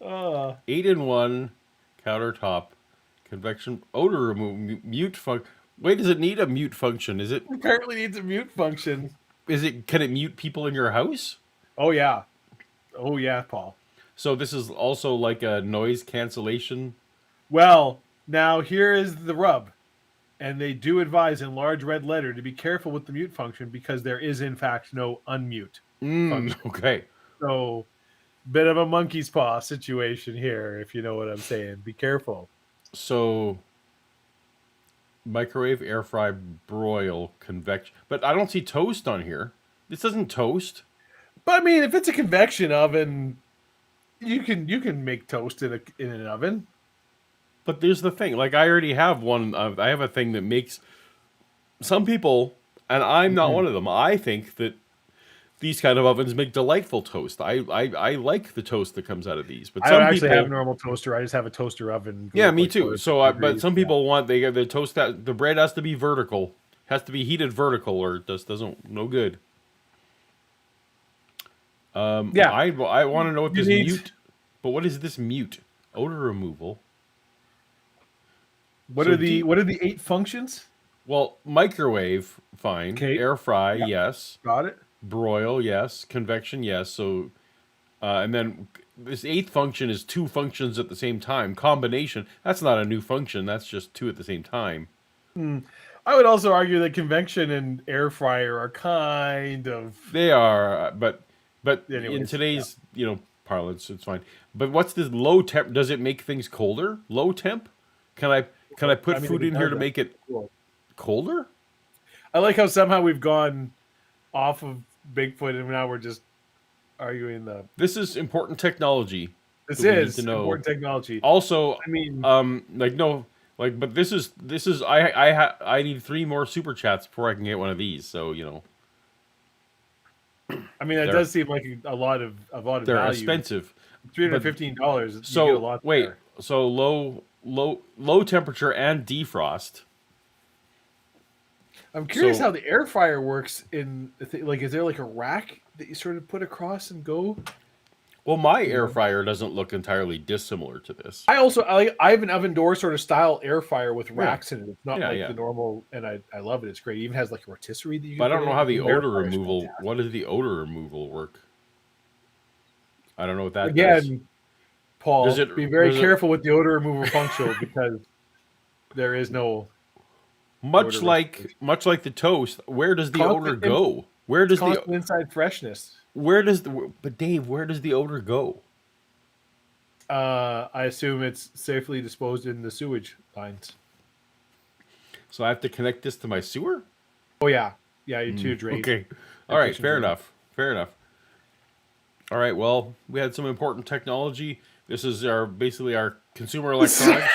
8-in-1 countertop convection odor removal mute function. Wait, does it need a mute function? Apparently needs a mute function. Can it mute people in your house? Oh yeah, Paul. So this is also like a noise cancellation. Well, now here is the rub. And they do advise in large red letter to be careful with the mute function because there is, in fact, no unmute function. Okay. So, bit of a monkey's paw situation here, if you know what I'm saying. Be careful. So, microwave, air fry, broil, convection. But I don't see toast on here. This doesn't toast. But I mean, if it's a convection oven, you can make toast in an oven. But there's the thing. Like, I already have one. I have a thing that makes some people, and I'm not one of them. I think that these kind of ovens make delightful toast. I like the toast that comes out of these. But I some don't actually people have a normal toaster. I just have a toaster oven. Yeah, me too. So, but some people want the toast that the bread has to be vertical, has to be heated vertical, or it just doesn't no good. Yeah, I want to know what You this need- mute. But what is this mute? Odor removal. What So are the 8 functions? Well, microwave, fine. Okay. Air fry, Yeah. yes. Got it. Broil, yes. Convection, yes. So, and then this 8th function is 2 functions at the same time. Combination, that's not a new function. That's just 2 at the same time. I would also argue that convection and air fryer are kind of. They are, but in Anyways, today's parlance, it's fine. But what's this low temp? Does it make things colder? Low temp? Can I put food in here to make it colder? I like how somehow we've gone off of Bigfoot and now we're just arguing the. This is important technology. This that we need is to know. important technology. Also, I mean, but this is I need 3 more super chats before I can get one of these. So I mean, that they're- does seem like a lot of they're value. $expensive. $315. So you get a lot wait, there. so low temperature and defrost. I'm curious so- how the air fryer works. Is there like a rack that you sort of put across and go? Well, my air fryer doesn't look entirely dissimilar to this. I have an oven door sort of style air fryer with racks in it. It's not the normal, and I love it. It's great. It even has like a rotisserie that you. But I can don't put know in. how the air odor fryer's removal. fantastic. What does the odor removal work? I don't know what that Again, does. Paul, Does it- be very does it- careful with the odor removal function because there is no Much odor like the toast, where does the odor Constant- go? Where does constant inside freshness. but Dave, where does the odor go? I assume it's safely disposed in the sewage lines. So I have to connect this to my sewer? Oh yeah, your two drains. Okay. All right, kitchen fair drain. enough. Fair enough. All right, well, we had some important technology. This is basically our consumer electronics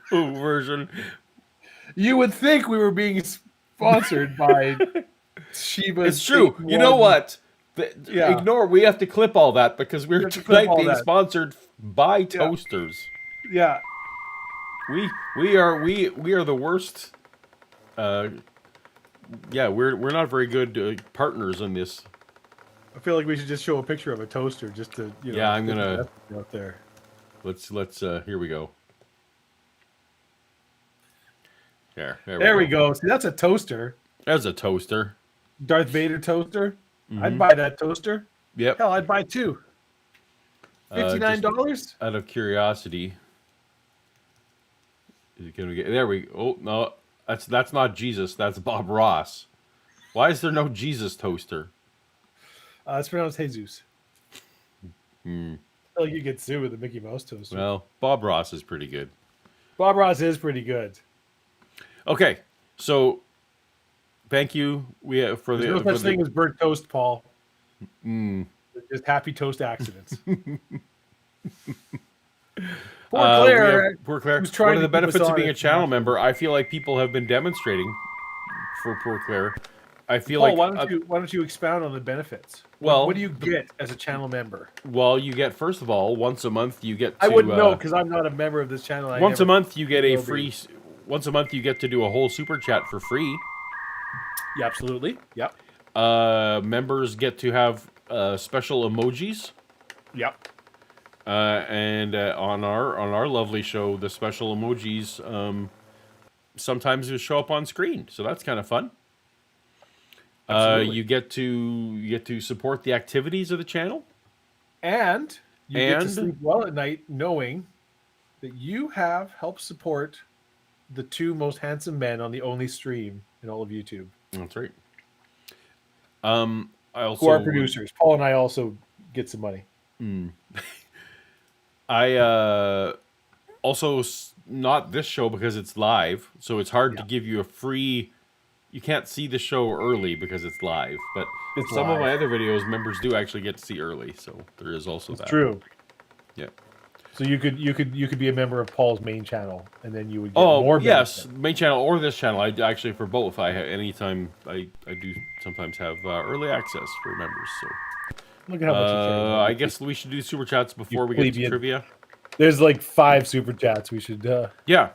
show version. You would think we were being sponsored by Shiba. It's true. You know what? Yeah. Ignore. We have to clip all that because we're have to clip tonight all being that. sponsored by toasters. Yeah. We are the worst. We're not very good partners in this. I feel like we should just show a picture of a toaster just to Yeah, I'm get the gonna- message out there. Let's here we go. There There we go. See, that's a toaster. There's a toaster. Darth Vader toaster. Mm-hmm. I'd buy that toaster. Yep. Hell, I'd buy 2. $59. Out of curiosity. Is it gonna get there? Oh no, that's not Jesus. That's Bob Ross. Why is there no Jesus toaster? It's pronounced Jesus. I feel like you get sued with the Mickey Mouse toaster. Well, Bob Ross is pretty good. Bob Ross is pretty good. Okay, so thank you. There's no such thing as burnt toast, Paul. Mm. They're just happy toast accidents. Poor Poor Claire. who's trying One of the to keep us benefits of being a honest, channel not- member, I feel like people have been demonstrating for poor Claire. I feel Paul, like why don't you expound on the benefits? Well, what do you get as a channel member? well, you get first of all once a month you get to I wouldn't know because I'm not a member of this channel. once a month you get a will be. free. Once a month you get to do a whole super chat for free. Yeah, absolutely. Yep. Members get to have special emojis Yep. And on our lovely show, the special emojis sometimes just show up on screen, so that's kind of fun. Absolutely. You get to support the activities of the channel, And you get to and sleep well at night knowing that you have helped support the two most handsome men on the only stream in all of YouTube. that's right. I also Who are producers. Paul and I also get some money. I also not this show because it's live, so it's hard to give you a free. You can't see the show early because it's live, but It's some of live. my other videos members do actually get to see early, so there is also that. True. Yeah. So you could be a member of Paul's main channel, and then you would get Oh more. yes, main channel or this channel. I actually for both. Anytime I do sometimes have early access for members. So Look at how much you care. I guess we should do super chats before we get to plebeian. trivia. There's like 5 super chats we should. Yeah,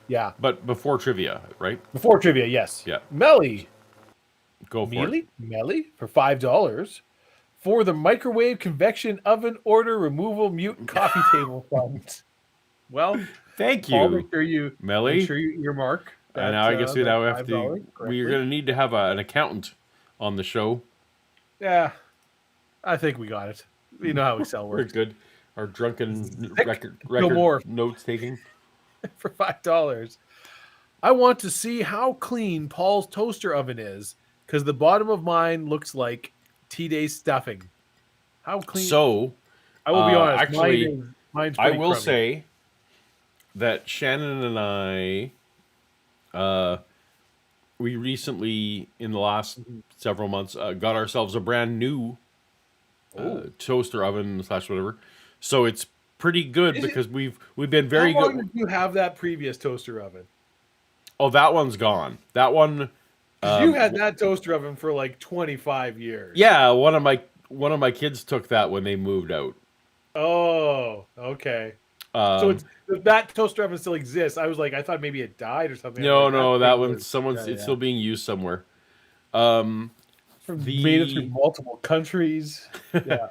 Yeah. but before trivia, right? Before trivia, yes. Yeah. Melly. Go for it. Melly for $5 for the microwave convection oven order removal mute coffee table fund. Well, Thank Paul, you, make sure you Melly. earmark. And now I guess we now have to. $5 We're correctly. going to need to have an accountant on the show. Yeah, I think we got it. You know how Excel We're works. good. Our drunken record more. notes taking. For $5. I want to see how clean Paul's toaster oven is because the bottom of mine looks like T-Day stuffing. How clean? So I will be honest. actually, mine's I pretty will crummy. say that Shannon and I, we recently, in the last several months, got ourselves a brand new toaster oven / whatever. So it's pretty good Is it- because we've been very How long good. did you have that previous toaster oven? Oh, that one's gone. That one. 'Cause you had that toaster oven for like 25 years. Yeah, one of my kids took that when they moved out. Oh, okay. So it's that toaster oven still exists. I was like, I thought maybe it died or something. No, I'm like, no, that's that pretty one good. someone's Yeah, it's still being used somewhere. The made it through multiple countries. Yeah.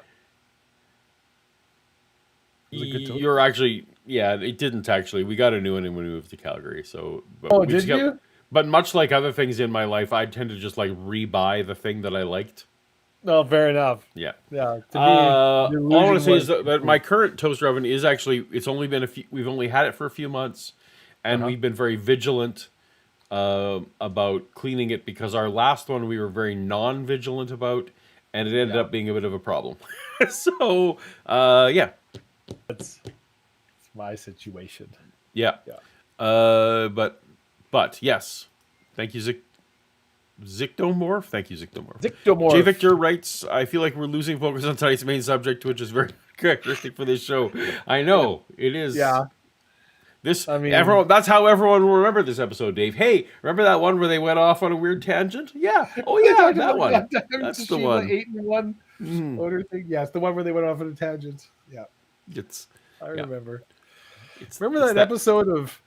It was a good toaster. you're actually it didn't actually. We got a new one when we moved to Calgary. So Oh, we did just got- you? But much like other things in my life, I tend to just like rebuy the thing that I liked. No, fair enough. Yeah. Yeah. To me, All the I want to illusion say was- is that my current toaster oven is actually it's only been we've only had it for a few months, and we've been very vigilant about cleaning it because our last one we were very non-vigilant about, and it ended up being a bit of a problem. So yeah. It's my situation. Yeah. Yeah. But yes. Thank you, Zictomorph. Thank you, Zictomorph. Zictomorph. J. Victor writes, I feel like we're losing focus on tonight's main subject, which is very characteristic for this show. I know. It is. Yeah. Everyone that's how everyone will remember this episode, Dave. Hey, remember that one where they went off on a weird tangent? Yeah. Oh yeah, that one. That's the one. 8-in-1 order thing. Yeah, it's the one where they went off on a tangent. Yeah. I Yeah. remember. It's Remember that episode of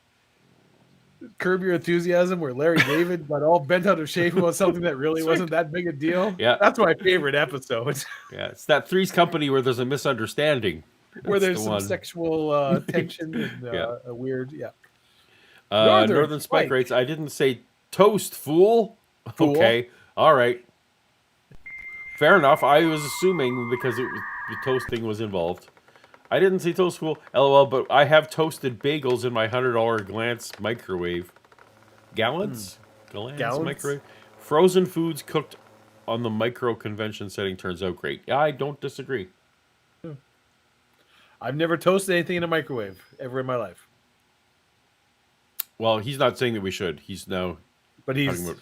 Curb Your Enthusiasm where Larry David got all bent out of shape about something that really wasn't that big a deal? Yeah. That's my favorite episode. Yeah, it's that Three's Company where there's a misunderstanding. Where That's there's the some one. sexual tension and Yeah. a weird, Northern Spike writes, I didn't say toast, fool. Okay, all right. Fair enough. I was assuming because the toasting was involved. I didn't say toast, fool. LOL, but I have toasted bagels in my $100 Glance microwave. Glance microwave. Frozen foods cooked on the micro convention setting turns out great. Yeah, I don't disagree. I've never toasted anything in a microwave ever in my life. Well, he's not saying that we should. He's now But talking he's about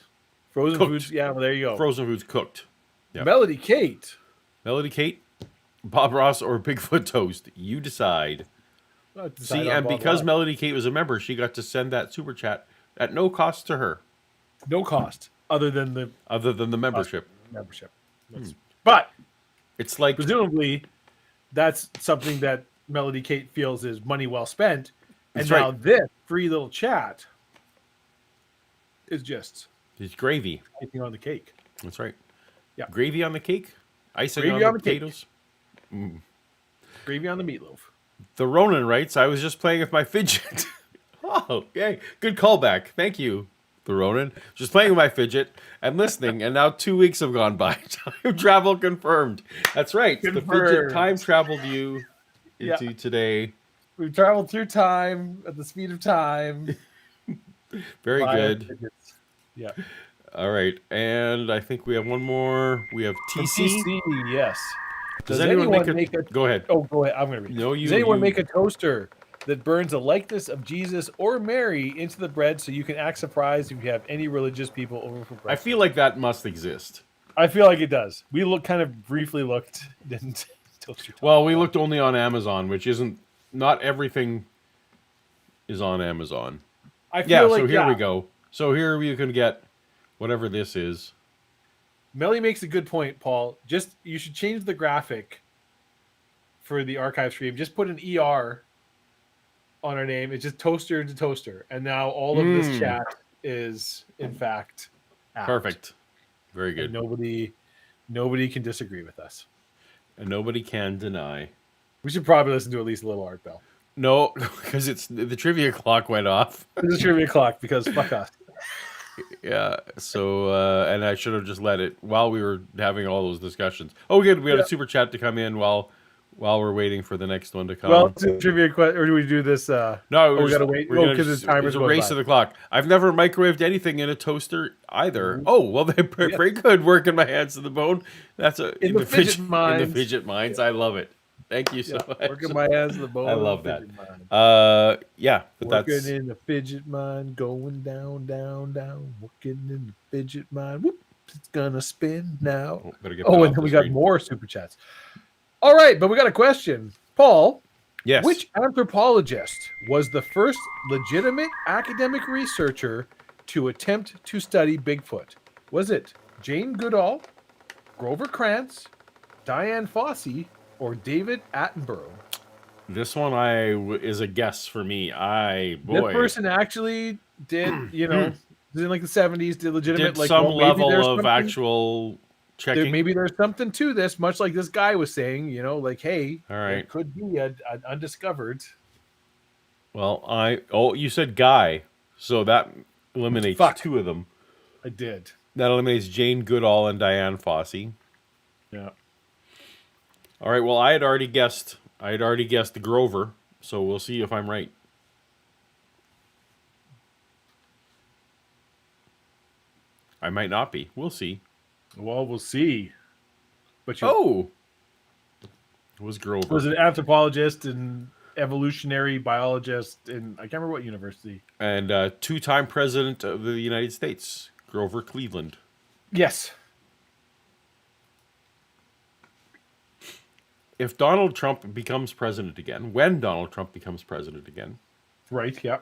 frozen cooked. foods. Yeah, well, there you go. frozen foods cooked. Yeah. Melody Kate. Melody Kate, Bob Ross, or Bigfoot toast. You decide. See, and because Melody Kate was a member, she got to send that super chat at no cost to her, no cost other than the membership. membership. But It's like presumably that's something that Melody Kate feels is money well spent. And That's now right. this free little chat is just it's gravy. icing on the cake. That's right. Yeah. Gravy on the cake, icing Gravy on on the the cake. potatoes. Gravy on the meatloaf. The Ronin writes, I was just playing with my fidget. Oh, okay. Good callback. Thank you, the Ronin. Just playing with my fidget and listening, and now 2 weeks have gone by. Time travel confirmed. That's right. The fidget Confirmed. time traveled you Yeah. into today. We've traveled through time at the speed of time. Very via good. fidgets. Yeah. All right. And I think we have one more. We have From TC. TC, yes. Does anyone make a... Go ahead. Oh, go ahead. I'm going to read. No, you. Does anyone make a toaster that burns a likeness of Jesus or Mary into the bread so you can act surprised if you have any religious people over for breakfast? I feel like that must exist. I feel like it does. We kind of briefly looked, didn't toaster. Well, we looked only on Amazon, which isn't... Not everything is on Amazon. I feel like, so here we go. So here you can get whatever this is. Melly makes a good point, Paul. Just you should change the graphic for the archive stream. Just put an ER on our name. It's just toaster to toaster. And now all of this chat is in fact out. Perfect. Very good. And nobody can disagree with us. And nobody can deny. We should probably listen to at least a little art bell. No, because it's the trivia clock went off. This is trivia clock because fuck us. Yeah. So and I should have just let it while we were having all those discussions. Oh, good. We had a super chat to come in while we're waiting for the next one to come. Well, it's a trivia question, or do we do this? No, we gotta wait. Oh, because it's timer's a race to the clock. I've never microwaved anything in a toaster either. Mm-hmm. Oh, well, they're very good. Working my hands to the bone. That's in the fidget minds. I love it. Thank you so much. Working my hands to the bone. I love that. Yeah, but working that's in the fidget mind, going down, down, down. Working in the fidget mind. Whoop, it's gonna spin now. Oh, and then we got more super chats. All right, but we got a question, Paul. Yes. Which anthropologist was the first legitimate academic researcher to attempt to study Bigfoot? Was it Jane Goodall, Grover Krantz, Diane Fossey, or David Attenborough? This one is a guess for me. This person actually did, in like the 70s, did legitimate did some level of actual checking. Maybe there's something to this, much like this guy was saying, like, hey, all right, it could be an undiscovered. Well, you said guy, so that eliminates two of them. I did. That eliminates Jane Goodall and Diane Fossey. Yeah. All right. Well, I had already guessed Grover, so we'll see if I'm right. I might not be. We'll see. Well, we'll see. But it was Grover. Was an anthropologist and evolutionary biologist in I can't remember what university. And two-time president of the United States, Grover Cleveland. Yes. If Donald Trump becomes president again, when Donald Trump becomes president again, right? Yeah.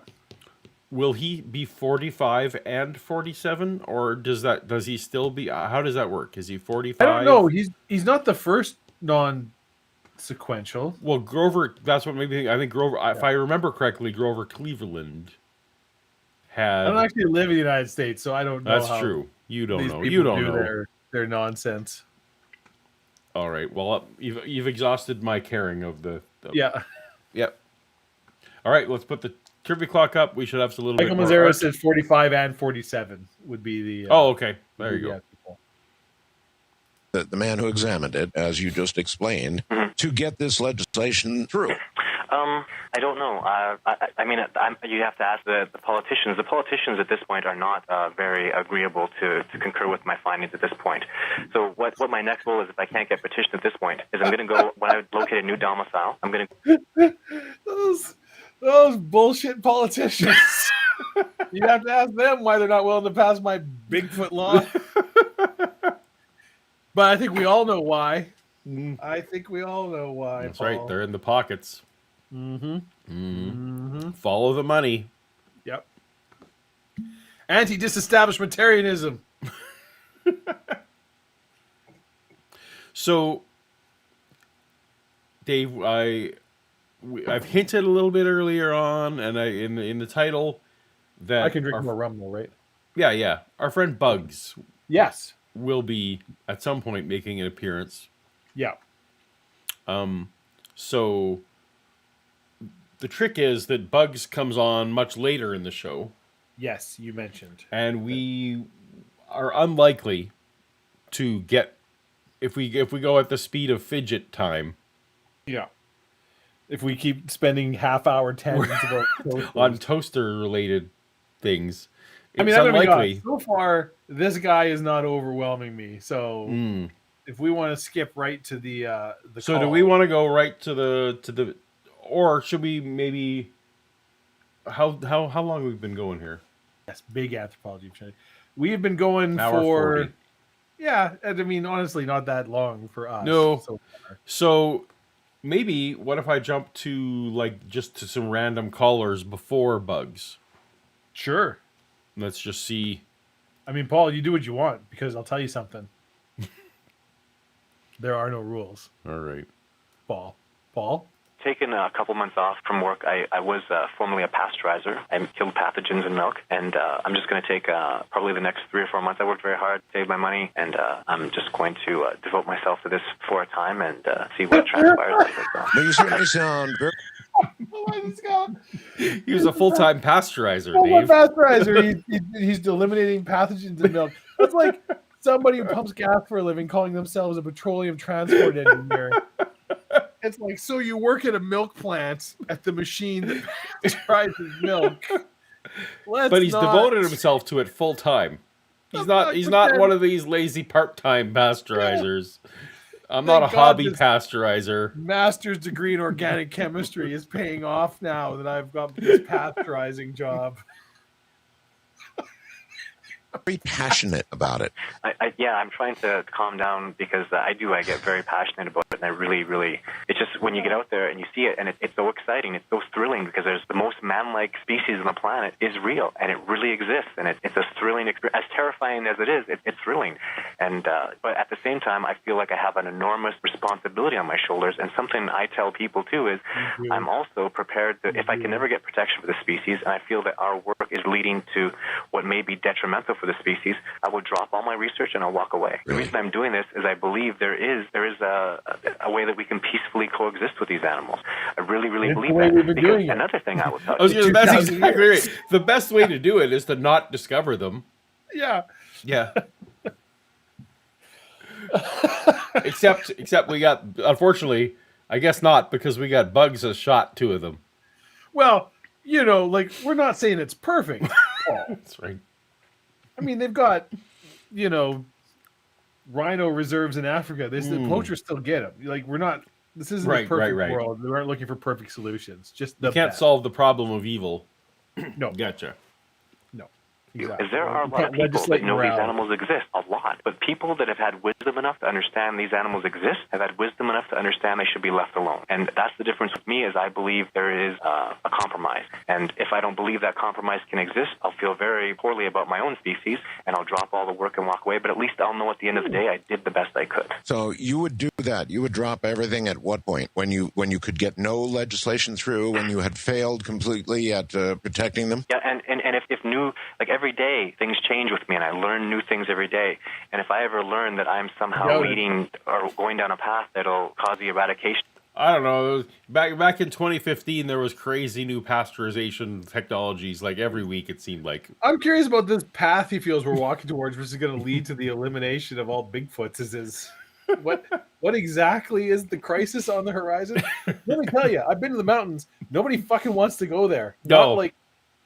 Will he be 45 and 47, or does he still be? How does that work? Is he 45? I don't know. He's not the first non-sequential. Well, Grover. That's what maybe I think Grover. Yeah. If I remember correctly, Grover Cleveland had. I don't actually live in the United States, so I don't know. That's true. You don't know. You don't know their nonsense. All right. Well, you've exhausted my caring of the. Yeah. Yep. All right. Let's put the trivia clock up. We should have a little Michael bit more. Mazzaro says 45 and 47 would be the. Okay. There you go. The man who examined it, as you just explained, to get this legislation through. I don't know. I mean, you have to ask the politicians. The politicians at this point are not very agreeable to concur with my findings at this point. So what my next goal is, if I can't get petitioned at this point, is I'm going to go, when I locate a new domicile, I'm going to... Those bullshit politicians. You have to ask them why they're not willing to pass my Bigfoot law. But I think we all know why. I think we all know why. That's Paul. right. They're in the pockets. Follow the money. Yep. Anti-disestablishmentarianism. So, Dave, I've hinted a little bit earlier on, and in the title that I can drink more rum, though, right? Yeah. Our friend Bugs, will be at some point making an appearance. Yeah. So the trick is that Bugs comes on much later in the show, Yes, you mentioned. and we are unlikely to get if we go at the speed of fidget time Yeah. If we keep spending half-hour tangents about on toasters. toaster-related things. I mean, It's I'm gonna be unlikely. honest. So far, this guy is not overwhelming me. So Mm. if we want to skip right to the So do we want to go right to the, or should we maybe? How long have we been going here? Yes, big anthropology. We have been going Hour for 40. Yeah, and I mean, honestly, not that long for us. No. So far. So maybe what if I jump to like just to some random callers before Bugs? Sure. Let's just see. I mean, Paul, you do what you want because I'll tell you something. There are no rules, All right. Paul. Paul? Taken a couple months off from work. I was formerly a pasteurizer. I killed pathogens in milk, and I'm just going to take probably the next 3 or 4 months. I worked very hard, saved my money, and I'm just going to devote myself to this for a time and see what transpires. Well, you certainly sound very. He was a full-time pasteurizer, Oh, Dave. pasteurizer. He's eliminating pathogens in milk. That's like somebody who pumps gas for a living calling themselves a petroleum transport engineer. It's like, so you work at a milk plant at the machine that pasteurises milk. But he's devoted himself to it full time. He's not one of these lazy part-time pasteurizers. I'm not a hobby pasteurizer. Master's degree in organic chemistry is paying off now that I've got this pasteurizing job. Very passionate about it. Yeah, I'm trying to calm down because I get very passionate about it, and I really, it's just when you get out there and you see it, and it's so exciting, it's so thrilling because there's the most man-like species on the planet is real, and it really exists, and it's a thrilling experience. As terrifying as it is, it's thrilling, and but at the same time, I feel like I have an enormous responsibility on my shoulders, and something I tell people too is I'm also prepared to, if I can never get protection for the species, and I feel that our work is leading to what may be detrimental for the species, I will drop all my research and I'll walk away. The reason I'm doing this is I believe there is a way that we can peacefully coexist with these animals. I really believe that. Because another thing I will tell you. That's exactly right. The best way to do it is to not discover them. Yeah. Yeah. except we got, unfortunately, I guess not, because we got Bugs has shot 2 of them. Well, like we're not saying it's perfect. That's right. I mean, they've got, rhino reserves in Africa. The poachers still get them. Like, we're not. This isn't a perfect world. We aren't looking for perfect solutions. Just you can't solve the problem of evil. No, gotcha. No, exactly. There are a lot of people that know these animals exist, a lot. But people that have had wisdom enough to understand these animals exist have had wisdom enough to understand they should be left alone. And that's the difference with me is I believe there is a compromise. And if I don't believe that compromise can exist, I'll feel very poorly about my own species, and I'll drop all the work and walk away. But at least I'll know at the end of the day I did the best I could. So you would do that. You would drop everything at what point? When you could get no legislation through, when you had failed completely at protecting them? Yeah, and if new, like every day, things change with me, and I learn new things every day. And if I ever learn that I'm somehow leading or going down a path that'll cause the eradication. I don't know. Back in 2015, there was crazy new pasteurization technologies. Like every week, it seemed like. I'm curious about this path he feels we're walking towards, which is going to lead to the elimination of all Bigfoots. What exactly is the crisis on the horizon? Let me tell you, I've been to the mountains. Nobody fucking wants to go there. No. Not like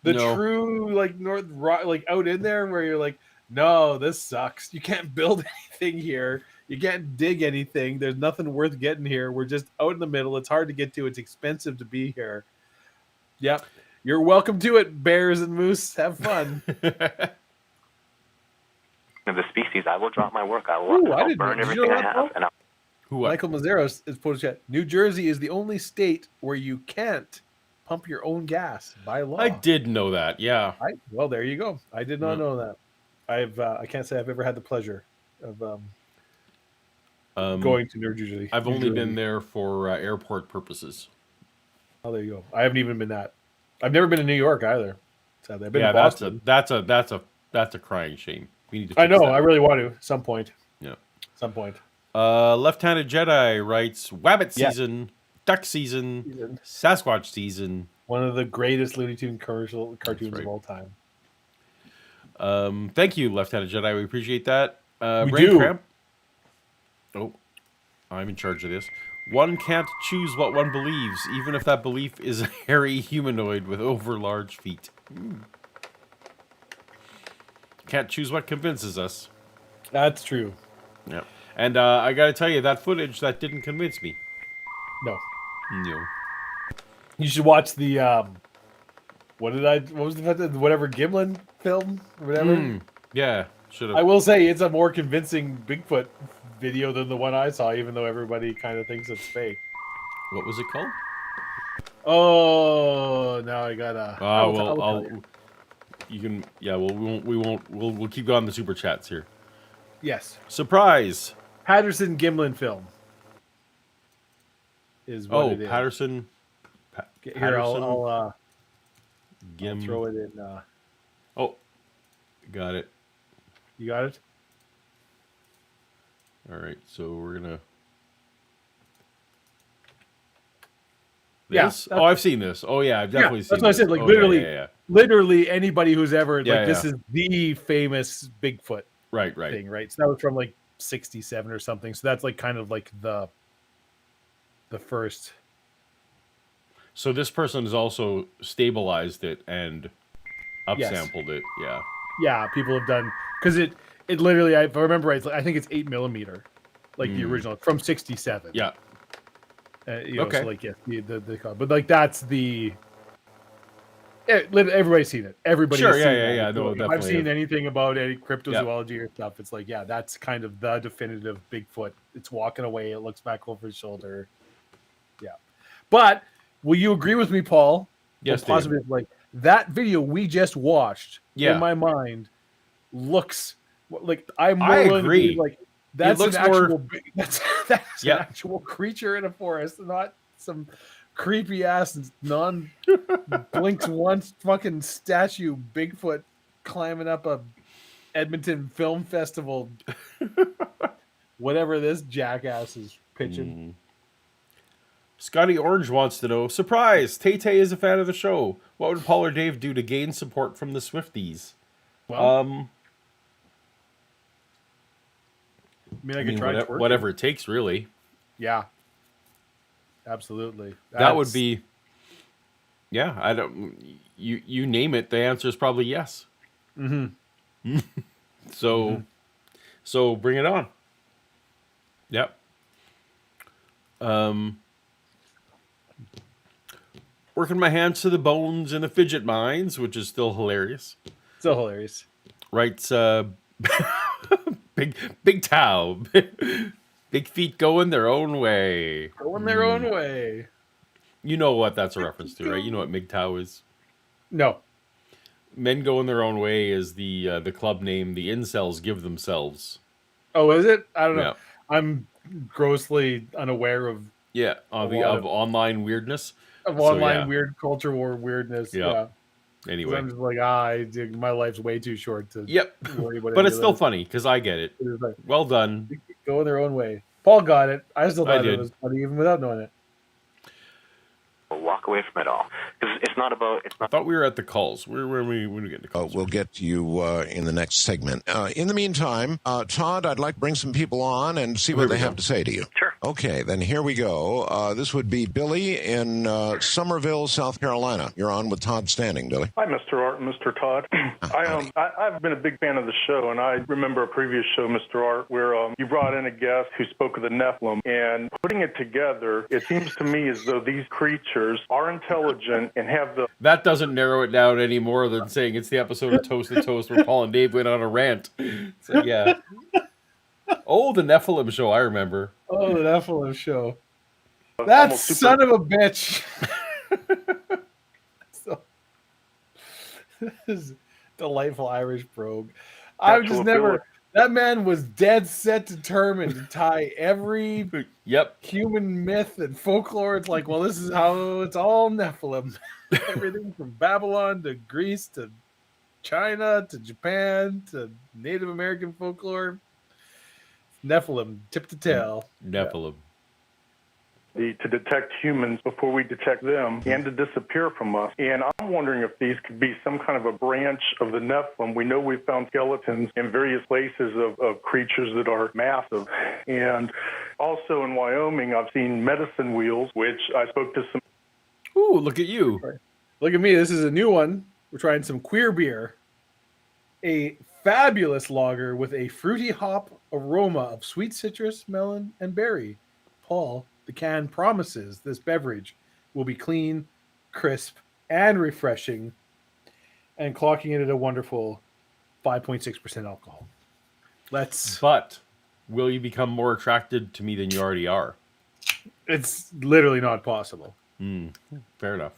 the true like north, like out in there where you're like, no, this sucks. You can't build anything here. You can't dig anything. There's nothing worth getting here. We're just out in the middle. It's hard to get to. It's expensive to be here. Yep. You're welcome to it, bears and moose. Have fun. Of the species, I will drop my work. I'll burn everything I have. And Michael Mazzaros is posted. New Jersey is the only state where you can't pump your own gas by law. I did know that. Yeah. Well, there you go. I did not know that. I can't say I've ever had the pleasure of going to New Jersey. I've only been there for airport purposes. Oh, there you go. I haven't even been that. I've never been to New York either. Sadly, I've been to Boston. That's a crying shame. We need to. I know. I really want to. Some point. Yeah. Some point. Left-handed Jedi writes Wabbit season. duck season, Sasquatch season. One of the greatest Looney Tune cartoons right. of all time. Thank you, Lieutenant Jedi. We appreciate that. We Brain do. Cramp. Oh, I'm in charge of this. One can't choose what one believes, even if that belief is a hairy humanoid with overlarge feet. Can't choose what convinces us. That's true. Yeah. And I gotta tell you, that footage, that didn't convince me. No. No. You should watch the what was the whatever Gimlin film or whatever. Yeah, should I have. will say it's a more convincing Bigfoot video than the one I saw, even though everybody kind of thinks it's fake. What was it called? Oh, now I gotta. You can. Yeah. Well, we won't. We'll keep going the super chats here. Yes, Surprise. Patterson Gimlin film is what it is. Patterson. Here, I'll Gim. throw it in. Oh, got it. You got it. All right, so we're gonna. Yeah. This? Oh, I've seen this. Oh yeah, I've definitely seen. That's what I said. this. Like Oh, literally, yeah. literally anybody who's ever this Yeah. is the famous Bigfoot Right. thing, right? So that was from like '67 or something. So that's like kind of like the first. So this person has also stabilized it and upsampled it. Yeah. Yeah, people have done because it literally. If I remember right, I think it's 8mm, like the original from '67. Yeah. Okay. So like the but like that's the. Everybody's seen it. Everybody's Sure. seen it. Yeah. No, If definitely. I've seen anything about any cryptozoology or stuff, it's like, yeah, that's kind of the definitive Bigfoot. It's walking away. It looks back over his shoulder. Yeah. But will you agree with me, Paul? Yes, positive, like that video we just watched Yeah. in my mind looks like I'm more I willing to agree. believe, like that's looks an actual more- that's Yeah. an actual creature in a forest, not some creepy ass blinks once fucking statue Bigfoot climbing up a Edmonton Film Festival. Whatever this jackass is pitching. Scotty Orange wants to know, surprise, Tay-Tay is a fan of the show. What would Paul or Dave do to gain support from the Swifties? Well, I could try twerking. whatever it takes, really. Yeah. Absolutely. That would be. Yeah, I don't. You name it, the answer is probably yes. Mm-hmm. So bring it on. Yep. Working my hands to the bones in the fidget mines, which is still hilarious. Still hilarious. Writes big Tau. Big feet going their own way. Going their own way. You know what that's a reference to, right? You know what MGTOW is? No. Men Going Their Own Way is the club name the incels give themselves. Oh, is it? I don't know. Yeah. I'm grossly unaware of of online weirdness. Online weird culture war weirdness. Yeah. Yeah. Anyway. I'm just like, my life's way too short to worry about it. But it's still funny because I get it. Like, well done. Go their own way. Paul got it. I still thought did. it was funny even without knowing it. Walk away from it all because it's not about. I thought we were at the calls. When we get to calls? We'll get to you in the next segment. In the meantime, Todd, I'd like to bring some people on and see what they have to say to you. Sure. Okay, then here we go. This would be Billy in Somerville, South Carolina. You're on with Todd Standing, Billy. Hi, Mr. Art and Mr. Todd. I've been a big fan of the show, and I remember a previous show, Mr. Art, where you brought in a guest who spoke of the Nephilim, and putting it together, it seems to me as though these creatures are intelligent and have the... That doesn't narrow it down any more than saying it's the episode of Toast to Toast where Paul and Dave went on a rant. So, yeah. Oh, the Nephilim show, I remember. Oh, the Nephilim show. That son of a bitch. This is delightful Irish brogue. I've just never... That man was dead set determined to tie every human myth and folklore. It's like, well, this is how it's all Nephilim. Everything from Babylon to Greece to China to Japan to Native American folklore. Nephilim, tip to tail. Nephilim. to detect humans before we detect them and to disappear from us. And I'm wondering if these could be some kind of a branch of the Nephilim. We know we've found skeletons in various places of creatures that are massive. And also in Wyoming, I've seen medicine wheels, which I spoke to some. Ooh, look at you. Look at me. This is a new one. We're trying some queer beer. A fabulous lager with a fruity hop aroma of sweet citrus, melon, and berry. Paul, the can promises this beverage will be clean, crisp, and refreshing, and clocking it at a wonderful 5.6% alcohol. But will you become more attracted to me than you already are? It's literally not possible. Fair enough.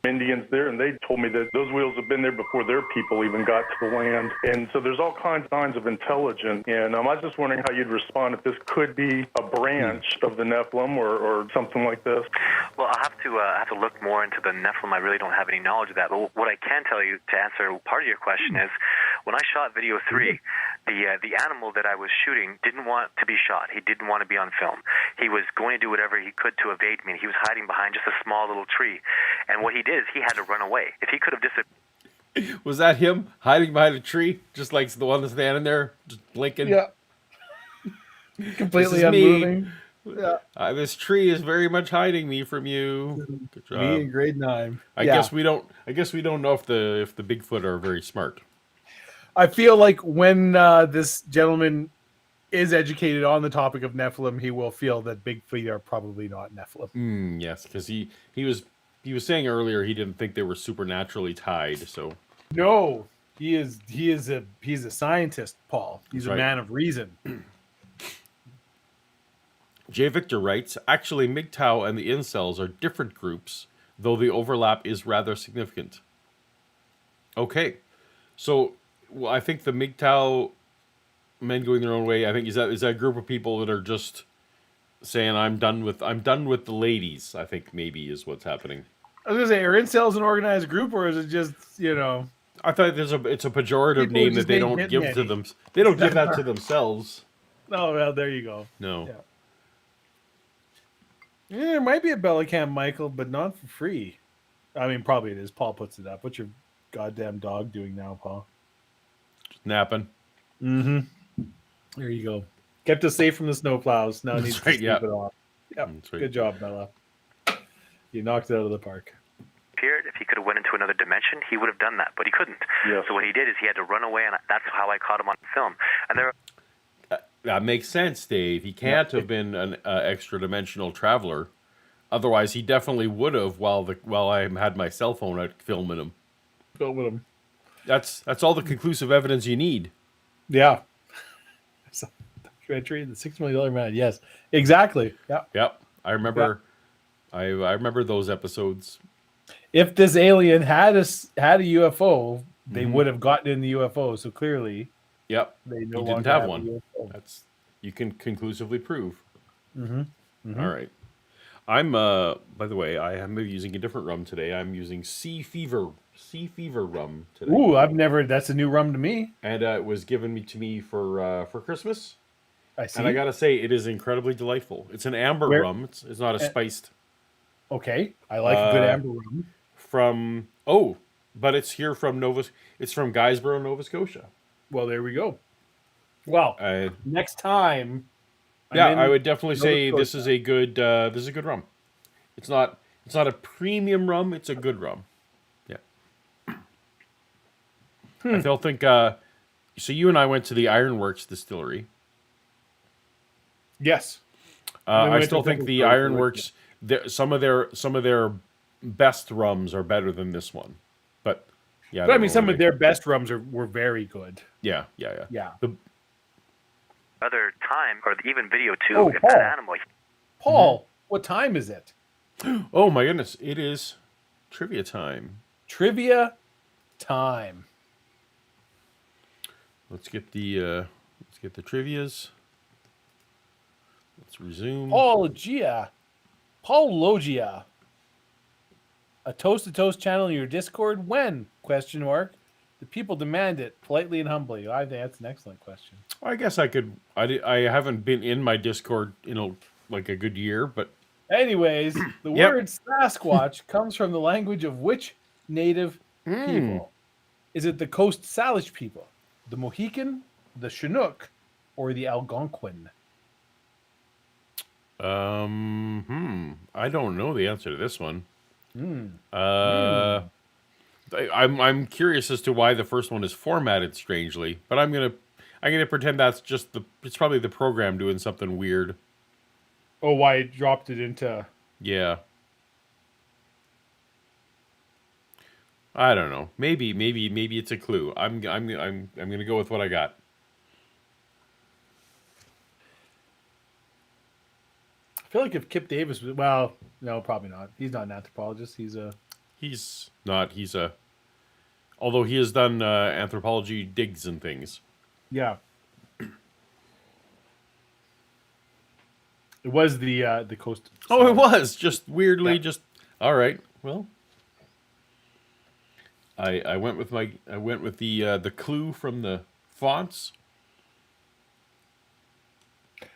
Indians there, and they told me that those wheels have been there before their people even got to the land. And so there's all kinds of signs of intelligence. And I was just wondering how you'd respond if this could be a branch of the Nephilim or something like this. Well, I'll have to look more into the Nephilim. I really don't have any knowledge of that. But what I can tell you to answer part of your question is, when I shot video 3, the animal that I was shooting didn't want to be shot. He didn't want to be on film. He was going to do whatever he could to evade me. And he was hiding behind just a small little tree. And what he did is he had to run away. If he could have disappeared. Was that him hiding behind a tree, just like the one that's standing there, just blinking? Yeah. Completely This is me. unmoving. Yeah. This tree is very much hiding me from you. Good job. Me in grade 9. I guess we don't know if the Bigfoot are very smart. I feel like when this gentleman is educated on the topic of Nephilim, he will feel that Bigfoot are probably not Nephilim. Yes, because he was saying earlier he didn't think they were supernaturally tied. So No, he's a scientist, Paul. He's That's a right. man of reason. J. Victor writes, actually, MGTOW and the incels are different groups, though the overlap is rather significant. Okay, so I think the MGTOW men going their own way. I think is that a group of people that are just saying I'm done with the ladies. I think maybe is what's happening. I was gonna say, are incels an organized group, or is it just I thought it's a pejorative People name just that they being don't give hitmen. to them. They don't give that to themselves. Oh well, there you go. No. Yeah. Yeah, there might be a Bellicam Michael, but not for free. I mean, probably it is. Paul puts it up. What's your goddamn dog doing now, Paul? Just napping. Mm-hmm. There you go. Kept us safe from the snowplows. Now it needs That's right, to yeah. keep it off. Yep. That's right. Good job, Bella. You knocked it out of the park. If he could have went into another dimension, he would have done that, but he couldn't. Yes. So what he did is he had to run away, and that's how I caught him on film. And there. That makes sense, Dave. He can't have been an extra-dimensional traveler. Otherwise, he definitely would have while I had my cell phone out filming him. Filming him. That's all the conclusive evidence you need. Yeah. Documentary, the $6 million man. Yes, exactly. Yeah. Yep, I remember. I remember those episodes. If this alien had a UFO, they would have gotten in the UFO. So clearly, Yep, they no he longer didn't have a one. UFO. That's you can conclusively prove. Mm-hmm. All right. I'm by the way, I am using a different rum today. I'm using Sea Fever rum today. Ooh, that's a new rum to me. And it was given to me for Christmas. I see. And I gotta say, it is incredibly delightful. It's an amber rum. It's not a spiced. Okay, I like a good amber rum. But it's here from It's from Guysborough, Nova Scotia. Well, there we go. Well, next time. I would definitely Nova say Scotia. this is a good rum. It's not a premium rum. It's a good rum. Yeah. I still think. So you and I went to the Ironworks distillery. Yes. I still think the Ironworks. Some of their best rums are better than this one, but yeah. But I mean, some of their best rums were very good. Yeah. Yeah. Other time, or even video too, Oh, if Paul. that animal. Paul, what time is it? Oh my goodness! It is trivia time. Trivia time. Let's get the trivias. Let's resume. Paulogia. A toast-to-toast channel in your Discord? When? Question mark. The people demand it politely and humbly. I think that's an excellent question. I guess I could. I haven't been in my Discord in like a good year, but Anyways, the Yep. word Sasquatch comes from the language of which native people? Is it the Coast Salish people, the Mohican, the Chinook, or the Algonquin? I don't know the answer to this one. Mm. I'm curious as to why the first one is formatted strangely, but I'm gonna pretend that's just it's probably the program doing something weird. Oh, why it dropped it into... Yeah. I don't know. Maybe it's a clue. I'm gonna go with what I got. I feel like if Kip Davis was... Well, no, probably not. He's not an anthropologist. He's not. Although he has done anthropology digs and things. Yeah. It was the Coast... Oh, it was just weirdly just all right. Well, I went with the clue from the fonts.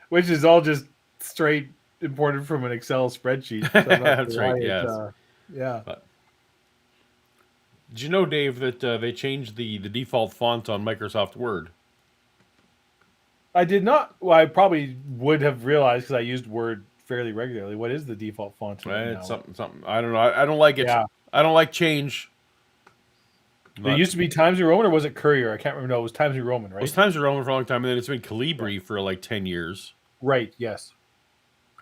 Which is all just straight imported from an Excel spreadsheet. So I'm not That's sure right. why Yes. Yeah. But did you know, Dave, that they changed the default font on Microsoft Word? I did not. Well, I probably would have realized because I used Word fairly regularly. What is the default font? It's something. I don't know. I don't like it. Yeah. I don't like change. It used to be Times New Roman, or was it Courier? I can't remember. No, it was Times New Roman, right? It was Times New Roman for a long time, and then it's been Calibri for like 10 years. Right. Yes.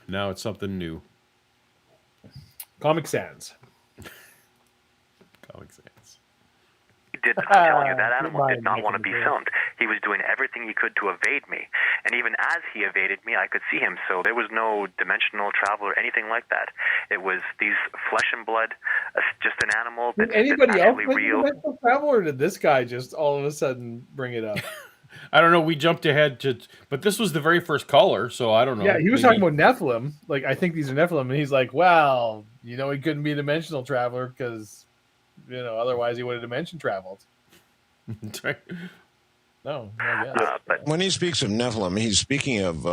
Now it's something new. Comic Sans. Comic Sans. I'm telling you, that animal did not want to be filmed. He was doing everything he could to evade me. And even as he evaded me, I could see him. So there was no dimensional travel or anything like that. It was these flesh and blood, just an animal Did that's anybody else actually real. mental travel, or did this guy just all of a sudden bring it up? I don't know. We jumped ahead but this was the very first caller, so I don't know. Yeah, he was talking about Nephilim. Like, I think these are Nephilim, and he's like, well, he couldn't be a dimensional traveler because, otherwise he would have dimension traveled. That's right. No, I guess. But When he speaks of Nephilim, he's speaking of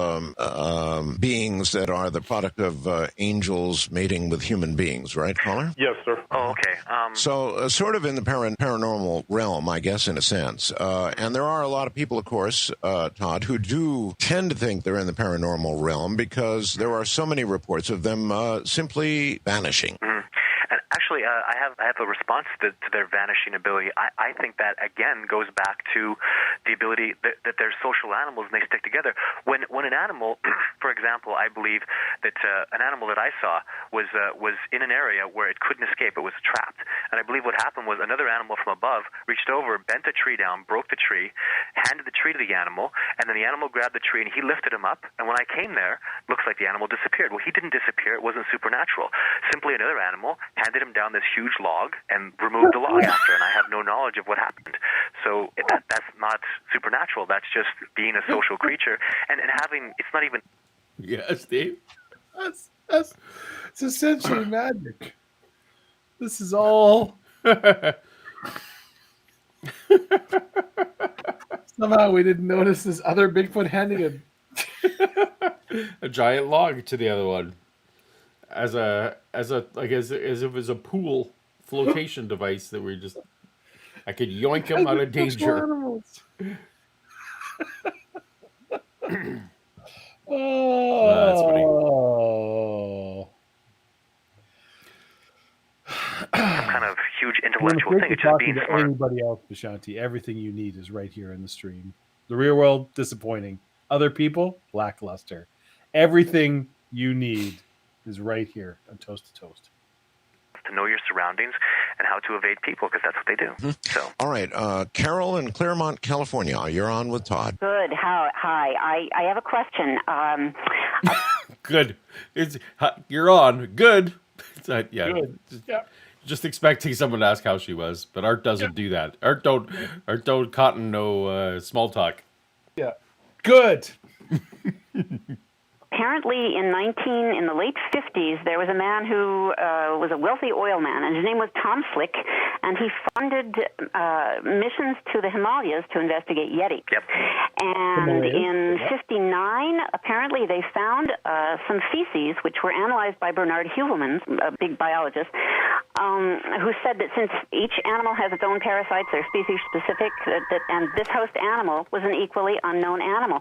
beings that are the product of angels mating with human beings, right, caller? Yes, sir. oh, okay. So, sort of in the paranormal realm, I guess, in a sense. And there are a lot of people, of course, Todd, who do tend to think they're in the paranormal realm because there are so many reports of them simply vanishing. And actually, I have a response to their vanishing ability. I think that, again, goes back to the ability that they're social animals and they stick together. When an animal, for example, I believe that an animal that I saw was in an area where it couldn't escape. It was trapped. And I believe what happened was another animal from above reached over, bent the tree down, broke the tree, handed the tree to the animal, and then the animal grabbed the tree and he lifted him up. And when I came there, looks like the animal disappeared. Well, he didn't disappear. It wasn't supernatural. Simply another animal handed him down this huge log and removed the log after, and I have no knowledge of what happened. So that's not supernatural. That's just being a social creature and having. It's not even. Yes, Dave. That's it's essentially magic. This is all somehow we didn't notice this other Bigfoot handing a giant log to the other one as if it was a pool flotation device that I could yoink him out of danger. That's funny. Some kind of huge intellectual thing. It's just being smart. Anybody else, Vishanti, everything you need is right here in the stream. The real world, disappointing. Other people, lackluster. Everything you need is right here on Toast to Toast. To know your surroundings and how to evade people, because that's what they do. So, all right, Carol in Claremont, California, you're on with Todd. Good. Hi. I have a question. Good. You're on. Good. Good. Yeah. Just expecting someone to ask how she was, but Art doesn't do that. Art don't cotton no small talk. Yeah. Good. Apparently, in the late 50s, there was a man who was a wealthy oil man, and his name was Tom Slick, and he funded missions to the Himalayas to investigate Yeti. Yep. And in 59, 1989, apparently they found some feces, which were analyzed by Bernard Heuvelmans, a big biologist, who said that since each animal has its own parasites, they're species-specific, and this host animal was an equally unknown animal.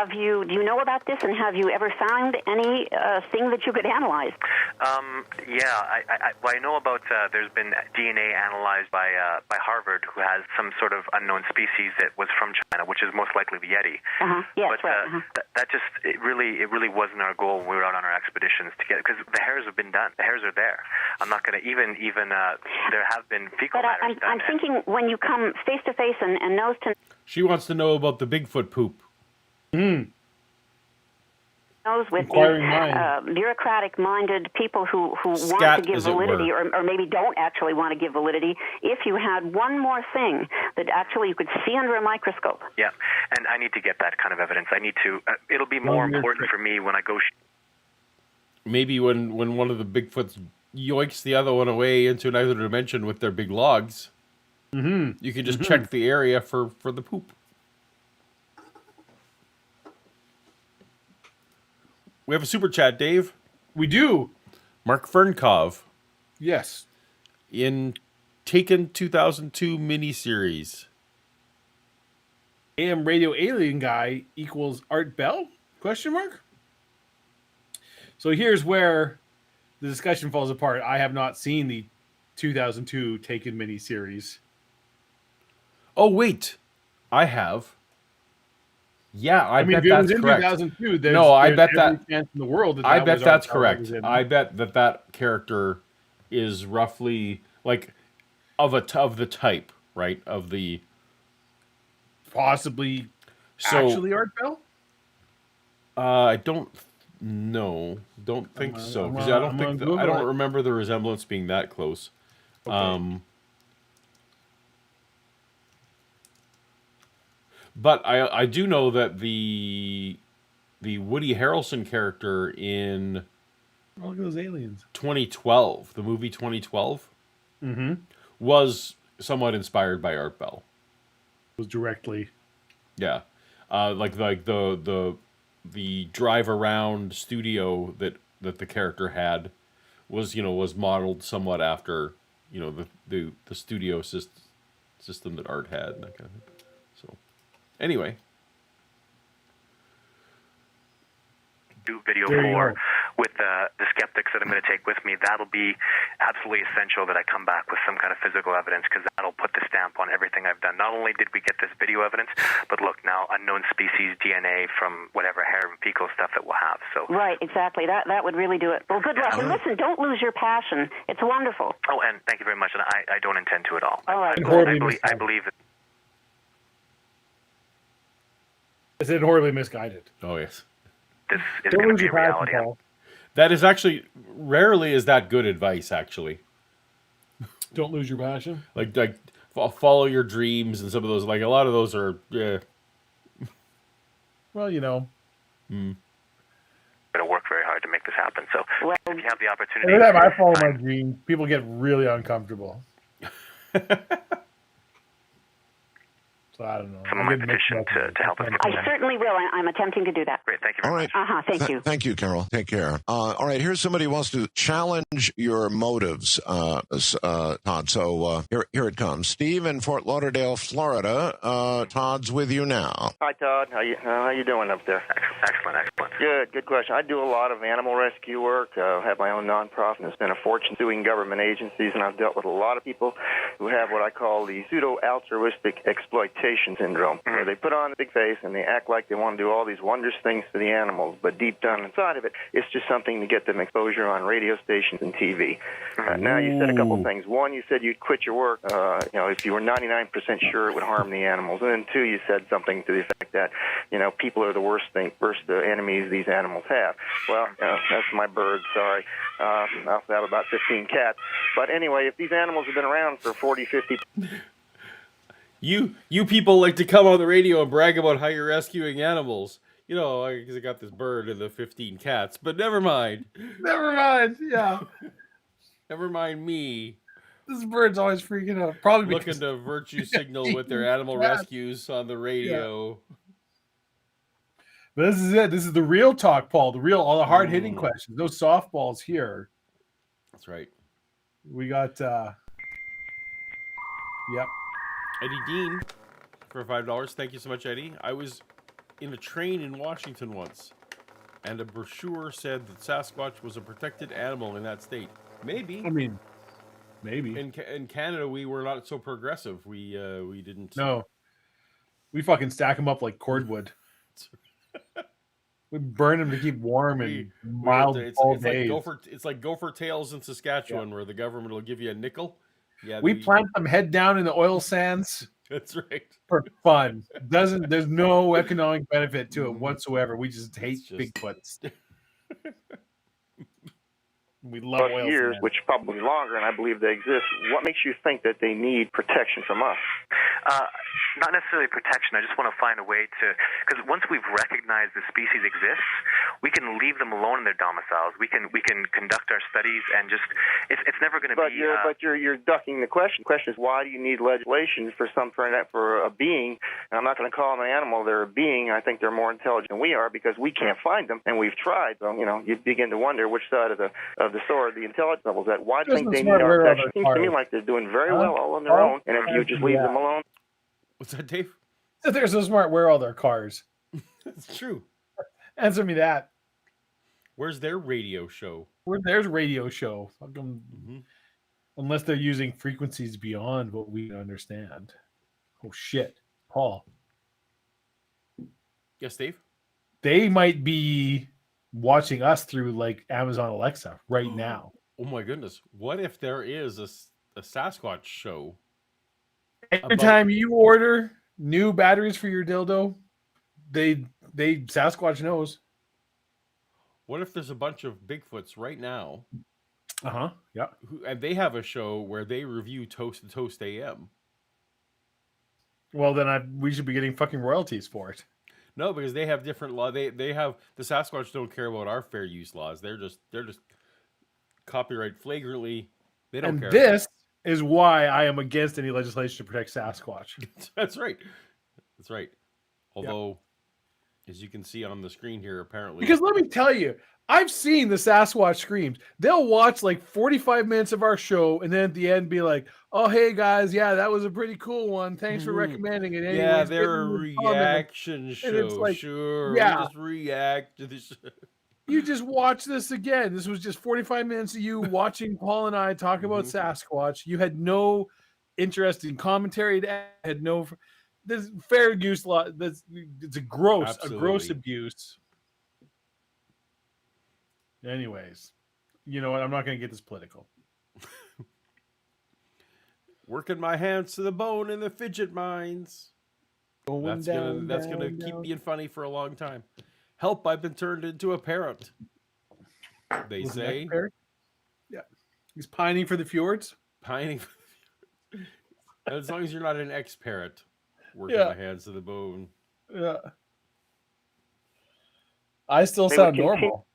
Do you know about this, and have you ever found any thing that you could analyze? I know about there's been DNA analyzed by Harvard, who has some sort of unknown species that was from China, which is most likely the Yeti. Yes, but right. that just it really wasn't our goal when we were out on our expeditions to get, because the hairs have been done. The hairs are there. I'm not going to even there have been fecal matters done. I'm thinking when you come face to face and nose to She wants to know about the Bigfoot poop. nose with these bureaucratic-minded people who want to give validity, or maybe don't actually want to give validity. If you had one more thing that actually you could see under a microscope. Yeah, and I need to get that kind of evidence. I need to. It'll be more important for me when I go. Maybe when one of the Bigfoots yoinks the other one away into another dimension with their big logs, you can just check the area for the poop. We have a super chat, Dave. We do. Mark Fernkov Yes. in Taken 2002 miniseries. AM radio alien guy equals Art Bell? Question mark? So here's where the discussion falls apart. I have not seen the 2002 Taken miniseries. Oh, wait. I have. Yeah, I bet if it that's was in correct. 2002, No, I there's bet every that. chance in the world I that bet was that's Art Bell correct. was in. I bet that character is roughly like of the type, right? Of the possibly so actually Art Bell? I don't know. Don't think so, because I don't remember the resemblance being that close. Okay. But I do know that the Woody Harrelson character in Look at those aliens. 2012, the movie 2012, was somewhat inspired by Art Bell. Was directly. Yeah, like the drive around studio that the character had was modeled somewhat after the studio system that Art had and that kind of thing. So anyway, do video for with the skeptics that I'm going to take with me. That'll be absolutely essential that I come back with some kind of physical evidence, because that'll put the stamp on everything I've done. Not only did we get this video evidence, but look, now unknown species DNA from whatever hair and fecal stuff that we'll have. So right, exactly. That would really do it. Well, good luck. And listen, don't lose your passion. It's wonderful. Oh, and thank you very much. And I don't intend to at all. All right. I believe that. Is it horribly misguided? oh yes, This is going to be a reality. that is actually rarely is that good advice. Actually, Don't lose your passion. like follow your dreams, and some of those, like a lot of those are Well, going to work very hard to make this happen. So if you have the opportunity, every time I follow my dream, people get really uncomfortable. So I don't know. some of my petition to help us. I certainly will. I'm attempting to do that. Great, thank you All very right. much. Thank you. Thank you, Carol. Take care. All right. Here's somebody who wants to challenge your motives, Todd. So here it comes. Steve in Fort Lauderdale, Florida. Todd's with you now. Hi, Todd. How you doing up there? Excellent. Good question. I do a lot of animal rescue work. I have my own nonprofit and spent a fortune suing government agencies, and I've dealt with a lot of people who have what I call the pseudo-altruistic exploitation syndrome, where they put on a big face and they act like they want to do all these wondrous things for the animals, but deep down inside of it, it's just something to get them exposure on radio stations and TV. Now, you said a couple of things. One, you said you'd quit your work, if you were 99% sure it would harm the animals. And then two, you said something to the effect that, people are the worst enemies these animals have. Well, that's my bird, sorry. I also have about 15 cats. But anyway, if these animals have been around for 40, 50... You people like to come on the radio and brag about how you're rescuing animals. Because I got this bird and the 15 cats. But never mind. Never mind. Yeah. Never mind me. This bird's always freaking out. Probably Looking to virtue signal with their animal rescues on the radio. This is it. This is the real talk, Paul. All the hard hitting questions. No softballs here. That's right. We got. Yep. Eddie Dean for $5. Thank you so much, Eddie. I was in a train in Washington once, and a brochure said that Sasquatch was a protected animal in that state. Maybe. I mean, maybe. In Canada, we were not so progressive. We didn't. No. We fucking stack them up like cordwood. We burn them to keep warm and mild all days. It's like gopher tails in Saskatchewan, where the government will give you a nickel. Yeah, we plant them head down in the oil sands. That's right. For fun. There's no economic benefit to it whatsoever. We just hate Bigfoots. We love oil years, sands. Which probably longer, and I believe they exist. What makes you think that they need protection from us? Not necessarily protection. I just want to find a way to, because once we've recognized the species exists, we can leave them alone in their domiciles. We can conduct our studies and just it's never going to be. But you're ducking the question. The question is, why do you need legislation for a being? And I'm not going to call them an animal. They're a being. I think they're more intelligent than we are because we can't find them, and we've tried. So you begin to wonder which side of the sword the intelligence level is at. Why do you think they need our protection? It seems to me like they're doing very well all on their own, and if you just leave them alone. What's that, Dave? They're so smart. Where are all their cars? That's true. Answer me that. Where's their radio show? There's radio show. Unless they're using frequencies beyond what we understand. Oh shit, Paul. Yes, Dave. They might be watching us through like Amazon Alexa right now. Oh my goodness! What if there is a Sasquatch show? Every time you order new batteries for your dildo, they Sasquatch knows. What if there's a bunch of Bigfoots right now? Yeah. And they have a show where they review Toast to Toast AM. Well, then we should be getting fucking royalties for it. No, because they have different law. They have the Sasquatch don't care about our fair use laws. They're just copyright flagrantly. They don't care. This is why I am against any legislation to protect Sasquatch. That's right. That's right. Although, as you can see on the screen here, apparently. Because let me tell you, I've seen the Sasquatch screams. They'll watch like 45 minutes of our show and then at the end be like, oh, hey guys, yeah, that was a pretty cool one. Thanks for recommending it. Anyways, yeah, they're a reaction show. It's like, sure. Yeah. We just react to this. You just watch this again. This was just 45 minutes of you watching Paul and I talk about Sasquatch. You had no interest in commentary. Had no this fair use law. It's a gross abuse. Anyways, you know what? I'm not going to get this political. Working my hands to the bone in the fidget mines. That's gonna keep being funny for a long time. Help! I've been turned into a parrot. They say. Yeah, he's pining for the fjords. Pining. As long as you're not an ex-parrot, working my hands to the bone. Yeah. I still sound normal.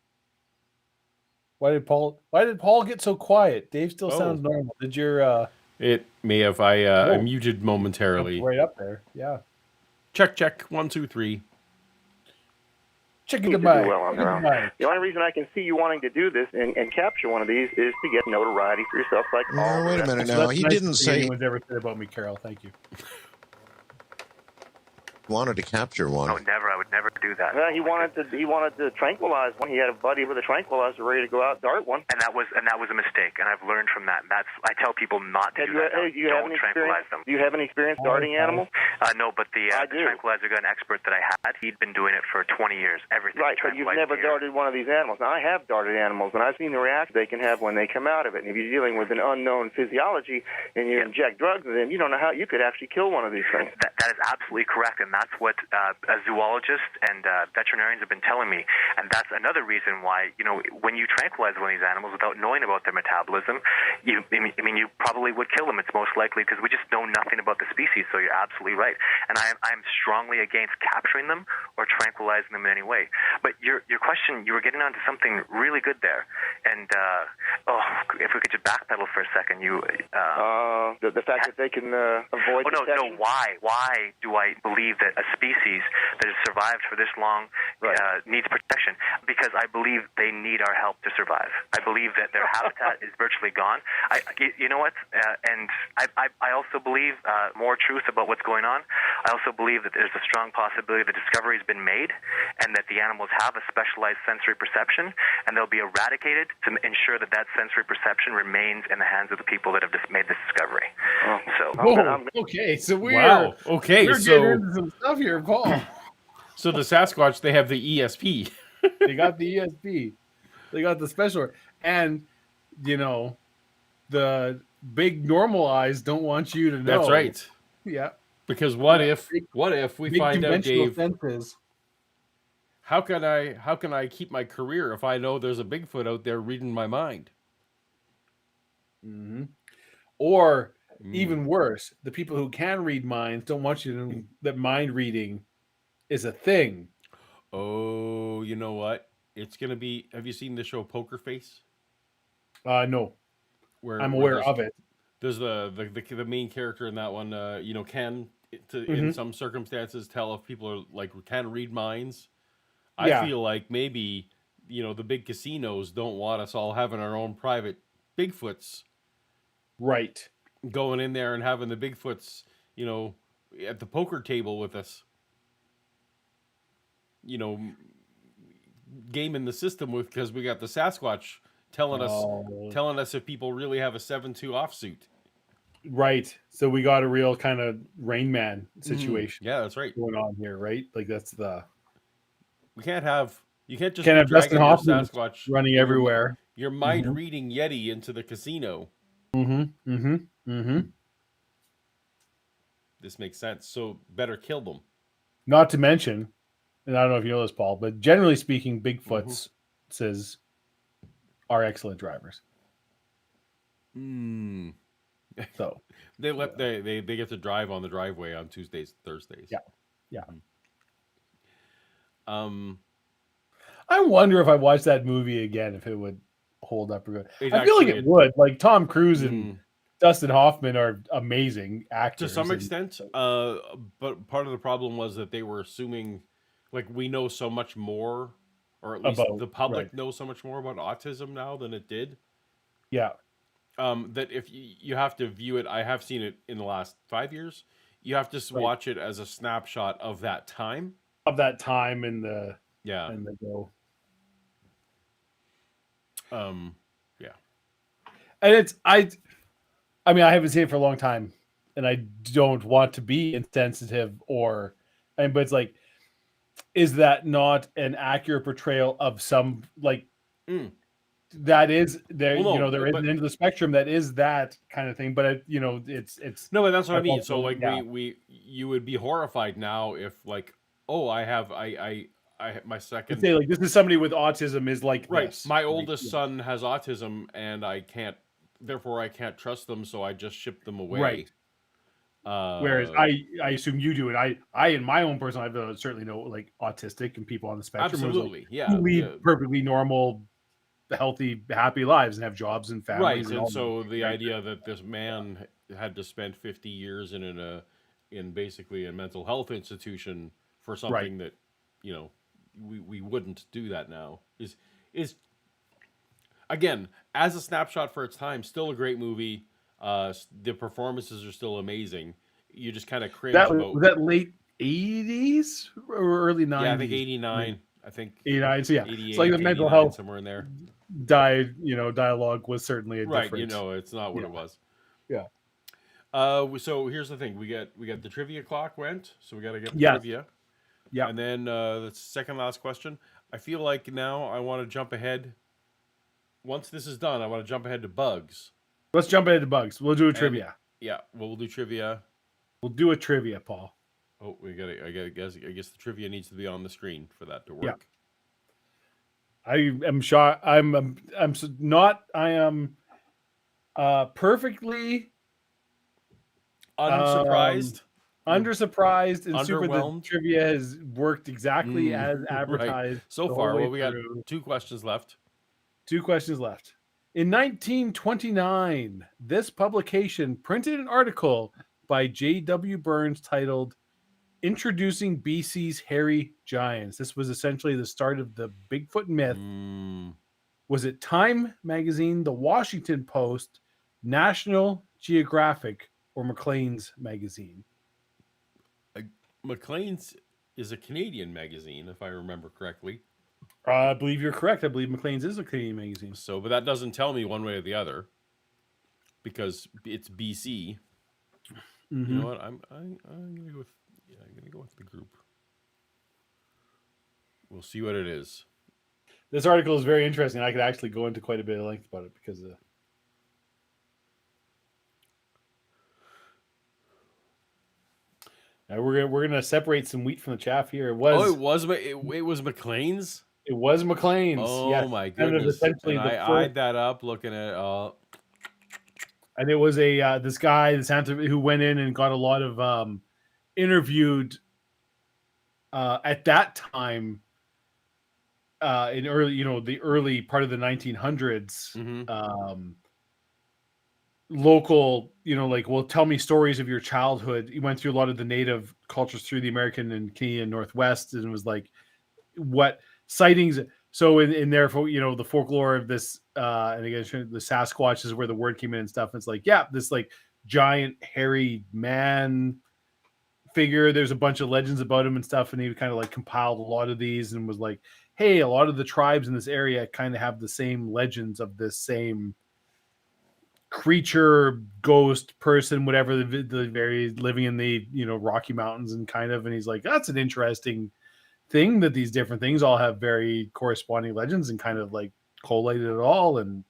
Why did Paul get so quiet? Dave still sounds normal. Did your It may have. I muted momentarily. Right up there. Yeah. Check. 1, 2, 3. Chicken to buy. Well on their own. The only reason I can see you wanting to do this and capture one of these is to get notoriety for yourself. Like, wait a minute now. He didn't say anyone's ever said about me, Carol. Thank you. Wanted to capture one. Oh, never! I would never do that. Well, he wanted to tranquilize one. He had a buddy with a tranquilizer ready to go out and dart one. And that was a mistake. And I've learned from that. I tell people not to do that. Don't tranquilize them. Do you have any experience darting animals? No, but the tranquilizer gun expert that I had, he'd been doing it for 20 years. Everything. Right, but you've never darted one of these animals. Now, I have darted animals, and I've seen the reaction they can have when they come out of it. And if you're dealing with an unknown physiology and you inject drugs in them, you don't know how you could actually kill one of these things. That is absolutely correct, and that's what zoologists and veterinarians have been telling me. And that's another reason why, when you tranquilize one of these animals without knowing about their metabolism, you probably would kill them. It's most likely because we just know nothing about the species. So you're absolutely right. And I'm strongly against capturing them or tranquilizing them in any way. But your question, you were getting onto something really good there. And if we could just backpedal for a second, the fact that they can avoid. Why do I believe that a species that has survived for this long needs protection, because I believe they need our help to survive. I believe that their habitat is virtually gone. You know what? And I also believe more truth about what's going on. I also believe that there's a strong possibility the discovery has been made, and that the animals have a specialized sensory perception, and they'll be eradicated to ensure that that sensory perception remains in the hands of the people that have just made this discovery. Okay, so we're Okay, we're so getting into some stuff here, Paul. so the Sasquatch, they have the ESP. They got the ESP, they got the special, and the big normal eyes don't want you to know. That's right. Yeah. Because what if we Big find out, dimensional Dave? senses. How can I keep my career if I know there's a Bigfoot out there reading my mind? Mm-hmm. Or even worse, the people who can read minds don't want you to know that mind reading is a thing. Oh, you know what? It's gonna be. Have you seen the show Poker Face? No, Where I'm aware of it. There's the main character in that one. Can in some circumstances tell if people are can read minds. Yeah. I feel like maybe the big casinos don't want us all having our own private Bigfoots. Right. Going in there and having the Bigfoots, at the poker table with us. Gaming the system with, because we got the Sasquatch telling us if people really have a 7-2 offsuit. Right. So we got a real kind of Rain Man situation. Yeah, that's right. Going on here, right? Like that's the. You can't have just have dragging Dustin your Hoffman Sasquatch running everywhere. Your mind reading Yeti into the casino. This makes sense. So better kill them. Not to mention, and I don't know if you know this, Paul, but generally speaking, Bigfoots are excellent drivers. So they get to drive on the driveway on Tuesdays, Thursdays. Yeah. I wonder if I watched that movie again, if it would hold up. I feel like it would. Like Tom Cruise and Dustin Hoffman are amazing actors to some extent. But part of the problem was that they were assuming, we know so much more, or at least the public knows so much more about autism now than it did. Yeah. That if you have to view it, I have seen it in the last 5 years. You have to watch it as a snapshot of that time. Of that time and the and the go. Yeah. And it's I mean I haven't seen it for a long time, and I don't want to be insensitive but it's like, is that not an accurate portrayal of some that is there? Well, no, there is an end of the spectrum that is that kind of thing, but it's no, but that's what I mean. So you would be horrified now if I my second say this is somebody with autism is like right. This. My oldest son has autism, and I can't trust them, so I just ship them away. Right. Whereas I assume you do it. I in my own personal life certainly know autistic and people on the spectrum. Absolutely, who lead perfectly normal, healthy, happy lives and have jobs and families. Right, and so the idea that this man had to spend 50 years in basically a mental health institution for something that we wouldn't do that now is again, as a snapshot for its time, still a great movie. The performances are still amazing. You just kind of cringe. Was that late 80s or early 90s? Yeah, I think 89. I think 89. So yeah, 88, it's like the mental health somewhere in there. Dialogue was certainly a right. difference. It's not what it was. Yeah. So here's the thing: we got the trivia clock went, so we got to get the trivia. Yeah. And then the second last question. I feel like now I want to jump ahead. Once this is done, I want to jump ahead to bugs. Let's jump ahead to bugs. We'll do a trivia. Yeah, we'll do trivia. We'll do a trivia, Paul. Oh, we got it. I guess the trivia needs to be on the screen for that to work. Yeah. I am shocked. I am perfectly unsurprised. Undersurprised and super. The Underwhelmed. Trivia has worked exactly as advertised. Right. So far, we got 2 questions left. 2 questions left. In 1929, this publication printed an article by J.W. Burns titled Introducing BC's hairy giants. This was essentially the start of the Bigfoot myth. Was it Time Magazine, The Washington Post, National Geographic, or Maclean's Magazine? Maclean's is a Canadian magazine, if I remember correctly. I believe you're correct. I believe Maclean's is a Canadian magazine. So, but that doesn't tell me one way or the other because it's BC. You know what? I'm gonna go with I'm gonna go with the group. We'll see what it is. This article is very interesting. I could actually go into quite a bit of length about it because now we're gonna separate some wheat from the chaff here. It was Maclean's. It was Maclean's. Oh yes. my Kind of goodness! essentially And I eyed that up, looking at and it was a this guy, who went in and got a lot of interviewed at that time in the early part of the 1900s. Local, tell me stories of your childhood. He went through a lot of the native cultures through the American and Canadian Northwest, and was like, what sightings. So in there, the folklore of this, and again, the Sasquatch is where the word came in and stuff. And it's like, yeah, this like giant hairy man figure. There's a bunch of legends about him and stuff, and he kind of like compiled a lot of these and was like, hey, a lot of the tribes in this area kind of have the same legends of this same creature, ghost, person, whatever, the very living in the Rocky Mountains and kind of. And he's like, that's an interesting thing that these different things all have very corresponding legends, and kind of like collated it all and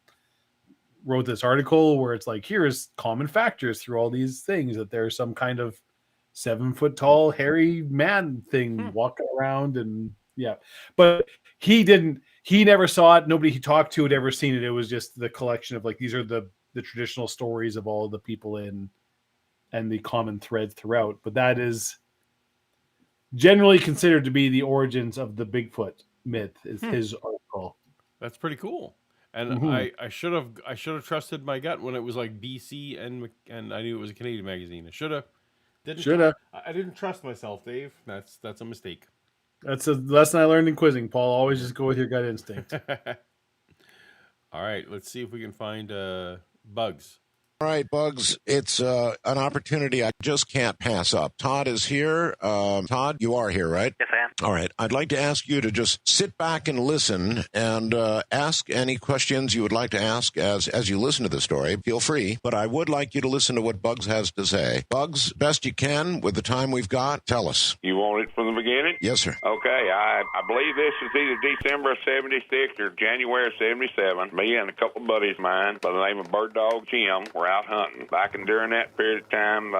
wrote this article where it's like, here's common factors through all these things, that there's some kind of 7 foot tall hairy man thing walking around. And yeah, but he never saw it. Nobody he talked to had ever seen it. It was just the collection of like, these are the traditional stories of all the people in, and the common threads throughout. But that is generally considered to be the origins of the Bigfoot myth, is his article. That's pretty cool. And I should have trusted my gut when it was like BC and I knew it was a Canadian magazine. I should have. I didn't trust myself, Dave. That's a mistake. That's a lesson I learned in quizzing, Paul. Always just go with your gut instinct. All right, let's see if we can find Bugs. All right, Bugs, it's an opportunity I just can't pass up. Todd is here. Todd, you are here, right? Yes, I am. All right. I'd like to ask you to just sit back and listen and ask any questions you would like to ask as you listen to the story. Feel free, but I would like you to listen to what Bugs has to say. Bugs, best you can with the time we've got, tell us. You want it from the beginning? Yes, sir. Okay, I believe this is either December of 76 or January of 77. Me and a couple of buddies of mine by the name of Bird Dog Jim were out hunting. Back and during that period of time,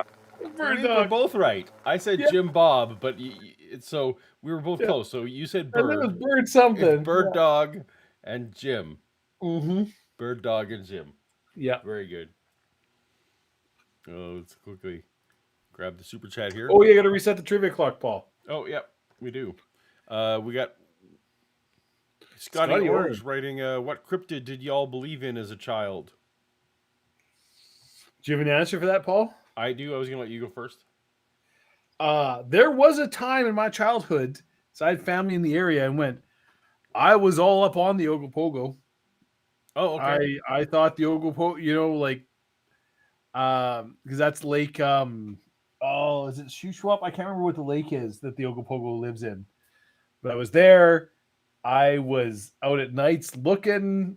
We're both right. I said Jim Bob, but so we were both close. So you said Bird. And it was Bird something. It's Bird Dog and Jim. Mm-hmm. Bird Dog and Jim. Yeah. Very good. Oh, let's quickly grab the super chat here. Oh, you got to reset the trivia clock, Paul. Oh, yeah, we do. We got Scotty Orange writing, what cryptid did y'all believe in as a child? Do you have an answer for that, Paul? I do. I was going to let you go first. There was a time in my childhood, so I had family in the area, and I was all up on the Ogopogo. Oh, okay. I thought the Ogopogo, because that's Lake, is it Shuswap? I can't remember what the lake is that the Ogopogo lives in. But I was there. I was out at nights looking.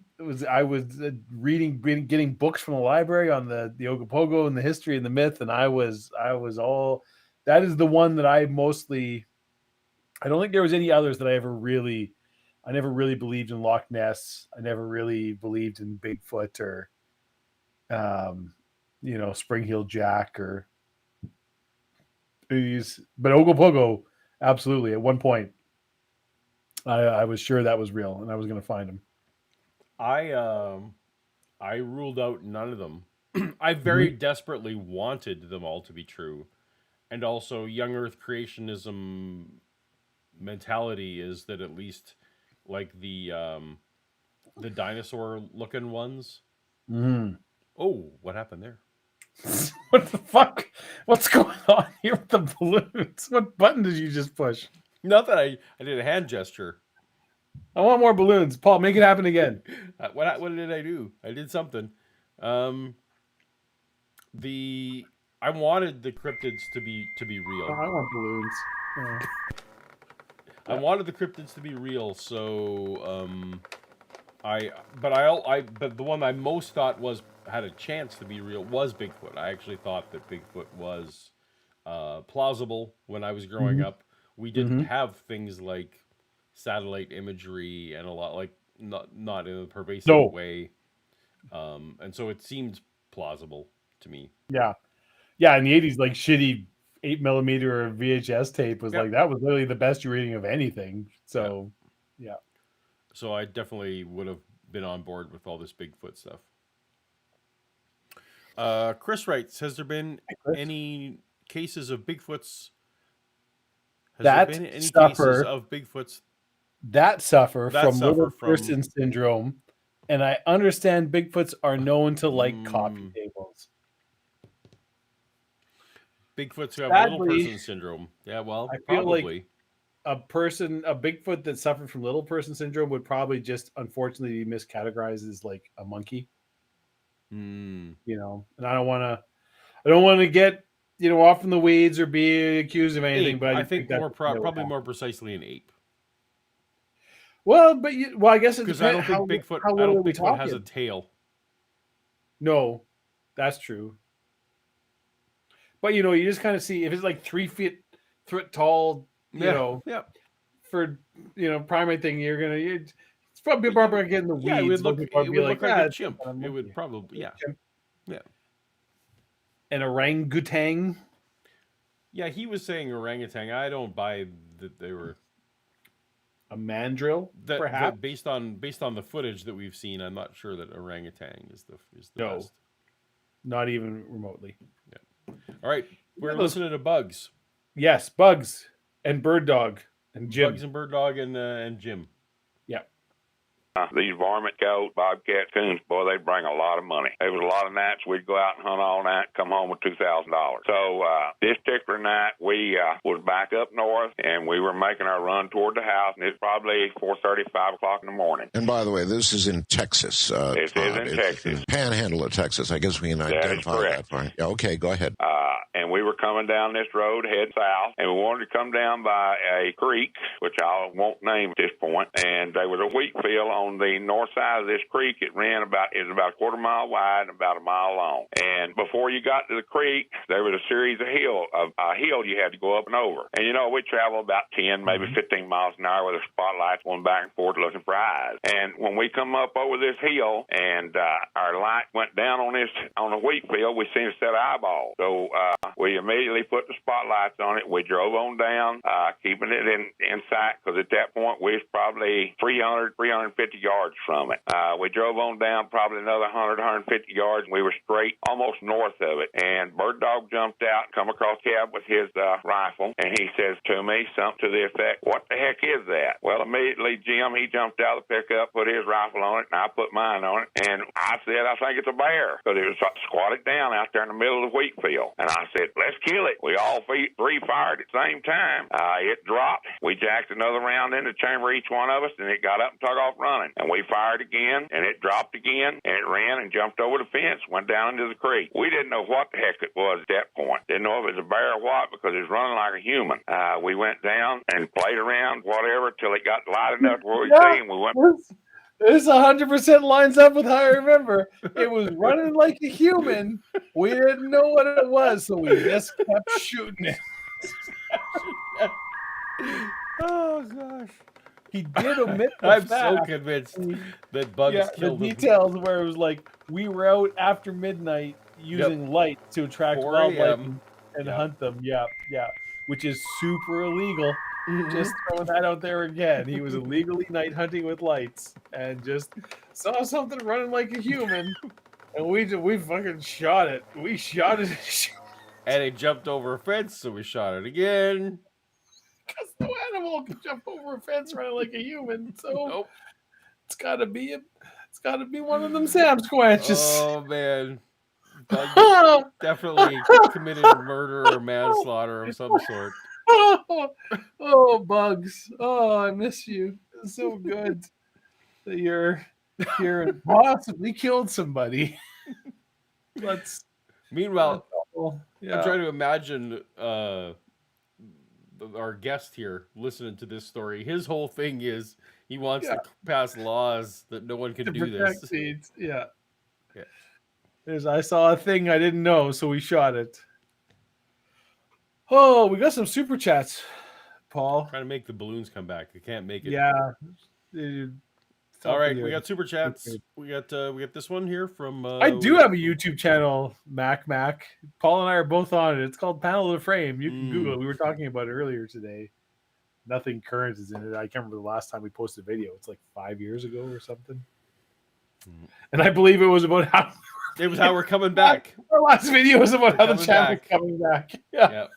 I was reading, getting books from the library on the Ogopogo and the history and the myth, and I was all. That is the one that I mostly. I don't think there was any others that I never really believed in Loch Ness. I never really believed in Bigfoot or, Spring-Heeled Jack or these. But Ogopogo, absolutely. At one point, I was sure that was real, and I was going to find him. I ruled out none of them. I very desperately wanted them all to be true, and also young Earth creationism mentality is that at least like the dinosaur looking ones. Mm. Oh, what happened there? What the fuck? What's going on here with the balloons? What button did you just push? Not that I did a hand gesture. I want more balloons. Paul, make it happen again. What did I do? I did something. I wanted the cryptids to be real. Oh, I want balloons. Oh. I wanted the cryptids to be real, so but the one I most thought had a chance to be real was Bigfoot. I actually thought that Bigfoot was plausible when I was growing up. We didn't have things like satellite imagery and a lot like not in a pervasive way, and so it seemed plausible to me. Yeah, in the 80s, like shitty 8mm or VHS tape was like that was literally the best reading of anything. So, yeah. So I definitely would have been on board with all this Bigfoot stuff. Chris writes, has there been any cases of Bigfoots? Cases of Bigfoots that suffer from little person syndrome? And I understand Bigfoots are known to like coffee tables. Bigfoots who have little person syndrome. Yeah, well, I feel like a Bigfoot that suffered from little person syndrome would probably just unfortunately be miscategorized as like a monkey. You know, and I don't want to get, you know, off in the weeds or be accused of anything. Ape. But I think probably more precisely an ape. Well, I guess because I don't think Bigfoot has a tail. No, that's true. But you know, you just kind of see if it's like 3 feet tall, for primate thing, it's probably Barbara getting the weeds. Yeah, it would look like a chimp. It would probably, yeah. An orangutan. Yeah, he was saying orangutan. I don't buy that they were a mandrill. Perhaps based on the footage that we've seen, I'm not sure that orangutan is the best. Not even remotely. Yeah. All right, we're listening to Bugs. Yes, Bugs and Bird Dog and Jim. Bugs and Bird Dog and Jim. Yeah. These varmint goats, bobcat coons, boy, they bring a lot of money. There was a lot of nights we'd go out and hunt all night, come home with $2,000. So this particular night, we was back up north, and we were making our run toward the house, and it's probably 4:30, 5 o'clock in the morning. And by the way, this is in Texas. This is in Texas. Panhandle of Texas. I guess we can identify that. Right. Yeah, okay, go ahead. And we were coming down this road, heading south, and we wanted to come down by a creek, which I won't name at this point, and there was a wheat field on the north side of this creek. It was about a quarter mile wide and about a mile long. And before you got to the creek, there was a series of hill you had to go up and over. And, you know, we traveled about 10, maybe 15 miles an hour with the spotlights going back and forth looking for eyes. And when we come up over this hill and our light went down on the wheat field, we seen a set of eyeballs. So we immediately put the spotlights on it. We drove on down, keeping it in sight, because at that point we was probably 350 yards from it. We drove on down probably another 150 yards, and we were straight almost north of it. And Bird Dog jumped out and come across cab with his rifle, and he says to me something to the effect, "What the heck is that?" Well, immediately Jim, he jumped out of the pickup, put his rifle on it, and I put mine on it. And I said, "I think it's a bear," because it was squatted down out there in the middle of the wheat field. And I said, "Let's kill it." We all three fired at the same time. It dropped. We jacked another round in the chamber, each one of us, and it got up and took off running. And we fired again, and it dropped again, and it ran and jumped over the fence, went down into the creek. We didn't know what the heck it was at that point. Didn't know if it was a bear or what, because it was running like a human. We went down and played around, whatever, till it got light enough where we see, and we went. This 100% lines up with how I remember. It was running like a human. We didn't know what it was, so we just kept shooting it. Oh, gosh. He did omit the I'm fact. so convinced that Bugs killed the details where it was like, we were out after midnight using light to attract wildlife and hunt them. Yeah. Which is super illegal. Just throwing that out there again. He was illegally night hunting with lights and just saw something running like a human, and we fucking shot it. We shot it, and it jumped over a fence, so we shot it again. Because no animal can jump over a fence running like a human, so it's gotta be one of them Sam Squatches. Oh man, definitely committed murder or manslaughter of some sort. Oh, Bugs. Oh, I miss you. It's so good that you're here and possibly killed somebody. Meanwhile, Yeah. I'm trying to imagine our guest here listening to this story. His whole thing is he wants to pass laws that no one can to do protect this. seeds. Yeah. Yeah. I saw a thing I didn't know, so we shot it. Oh, we got some super chats, Paul. Trying to make the balloons come back. They can't make it. Yeah. All right, we got super chats. We got this one here from. I do have a YouTube channel, Mac. Paul and I are both on it. It's called Panel of the Frame. You can Google it. We were talking about it earlier today. Nothing current is in it. I can't remember the last time we posted a video. It's like 5 years ago or something. And I believe it was about how we're coming back. Our last video was about how the channel's coming back. Yeah.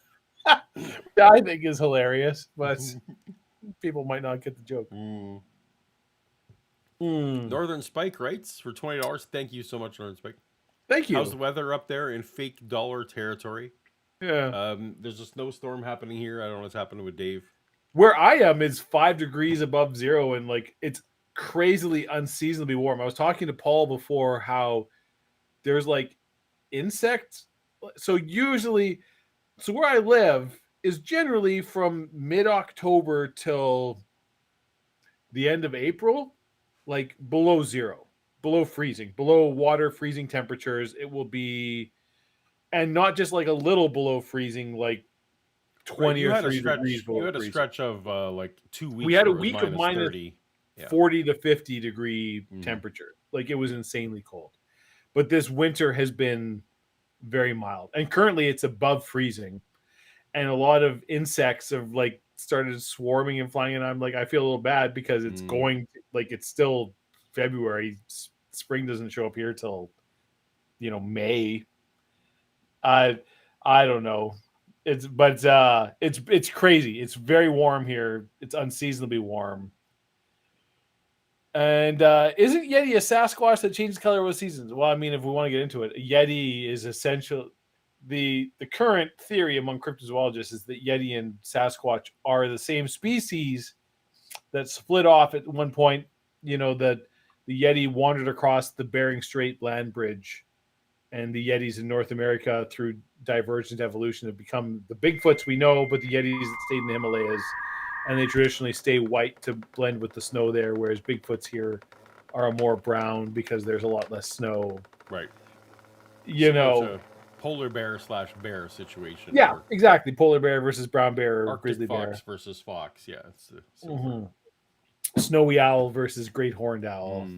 I think is hilarious, but people might not get the joke. Northern Spike writes for $20. Thank you so much, Northern Spike. Thank you. How's the weather up there in fake dollar territory? Yeah. There's a snowstorm happening here. I don't know what's happening with Dave. Where I am is 5 degrees above zero, and like it's crazily unseasonably warm. I was talking to Paul before how there's like insects. So where I live is generally from mid-October till the end of April, like below zero, below freezing, below water freezing temperatures. It will be, and not just like a little below freezing, like 20 or 30 degrees below freezing. You had a stretch of like 2 weeks. We had a week of minus 30. 40 to 50 degree temperature. Like it was insanely cold. But this winter has been very mild. And currently it's above freezing. And a lot of insects have like started swarming and flying. And I'm like, I feel a little bad because it's going like it's still February. Spring doesn't show up here till May. I don't know. It's crazy. It's very warm here. It's unseasonably warm. And isn't Yeti a Sasquatch that changes color with seasons? Well, I mean, if we want to get into it, Yeti is essential. The current theory among cryptozoologists is that Yeti and Sasquatch are the same species that split off at one point. That the Yeti wandered across the Bering Strait land bridge, and the Yetis in North America, through divergent evolution, have become the Bigfoots we know, but the Yetis that stayed in the Himalayas. And they traditionally stay white to blend with the snow there, whereas Bigfoots here are more brown because there's a lot less snow. Right. It's a polar bear / bear situation. Yeah, exactly. Polar bear versus brown bear or Arctic grizzly fox bear versus fox. Yeah. It's snowy owl versus great horned owl.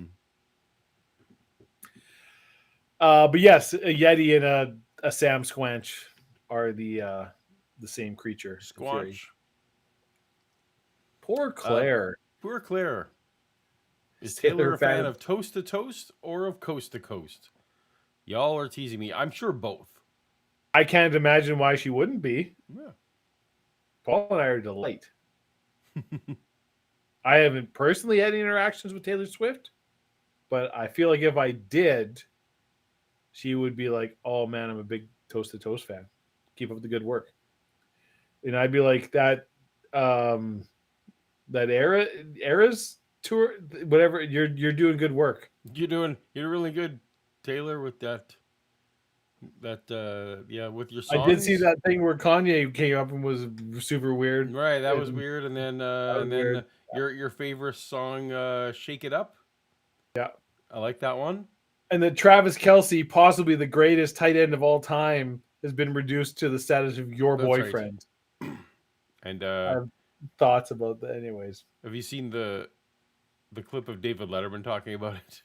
But yes, a Yeti and a Sam Squanch are the same creature. Squanch. Poor Claire. Poor Claire. Is Taylor a fan of Toast to Toast or of Coast to Coast? Y'all are teasing me. I'm sure both. I can't imagine why she wouldn't be. Yeah. Paul and I are a delight. I haven't personally had any interactions with Taylor Swift, but I feel like if I did, she would be like, "Oh man, I'm a big Toast to Toast fan. Keep up the good work." And I'd be like, that Era's tour, whatever, you're doing good work. You're really good, Taylor, with that with your songs. I did see that thing where Kanye came up and was super weird. Right, that was weird. And then your favorite song, Shake It Up. Yeah. I like that one. And that Travis Kelce, possibly the greatest tight end of all time, has been reduced to the status of your boyfriend. Right. And I have thoughts about that anyways. Have you seen the clip of David Letterman talking about it?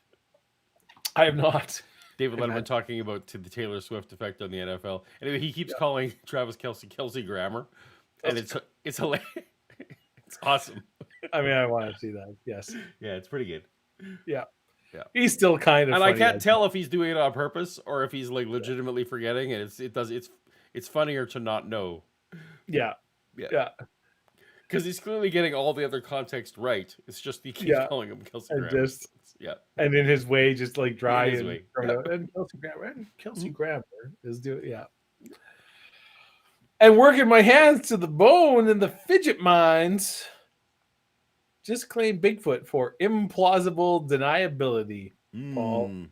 I have not. David Letterman talking about the Taylor Swift effect on the NFL. Anyway, he keeps calling Travis Kelce Grammer, and it's hilarious. It's awesome. I mean, I want to see that. Yes. Yeah, it's pretty good. Yeah. Yeah. He's still kind of and funny, I can't tell if he's doing it on purpose or if he's like legitimately forgetting, and it's funnier to not know. Yeah. Because he's clearly getting all the other context right. It's just he keeps calling him Kelsey and Grammer. just Yeah. and in his way, just like dry In his and way. and Kelsey Grammer is doing and working my hands to the bone in the fidget mines. Just claim Bigfoot for implausible deniability, Paul.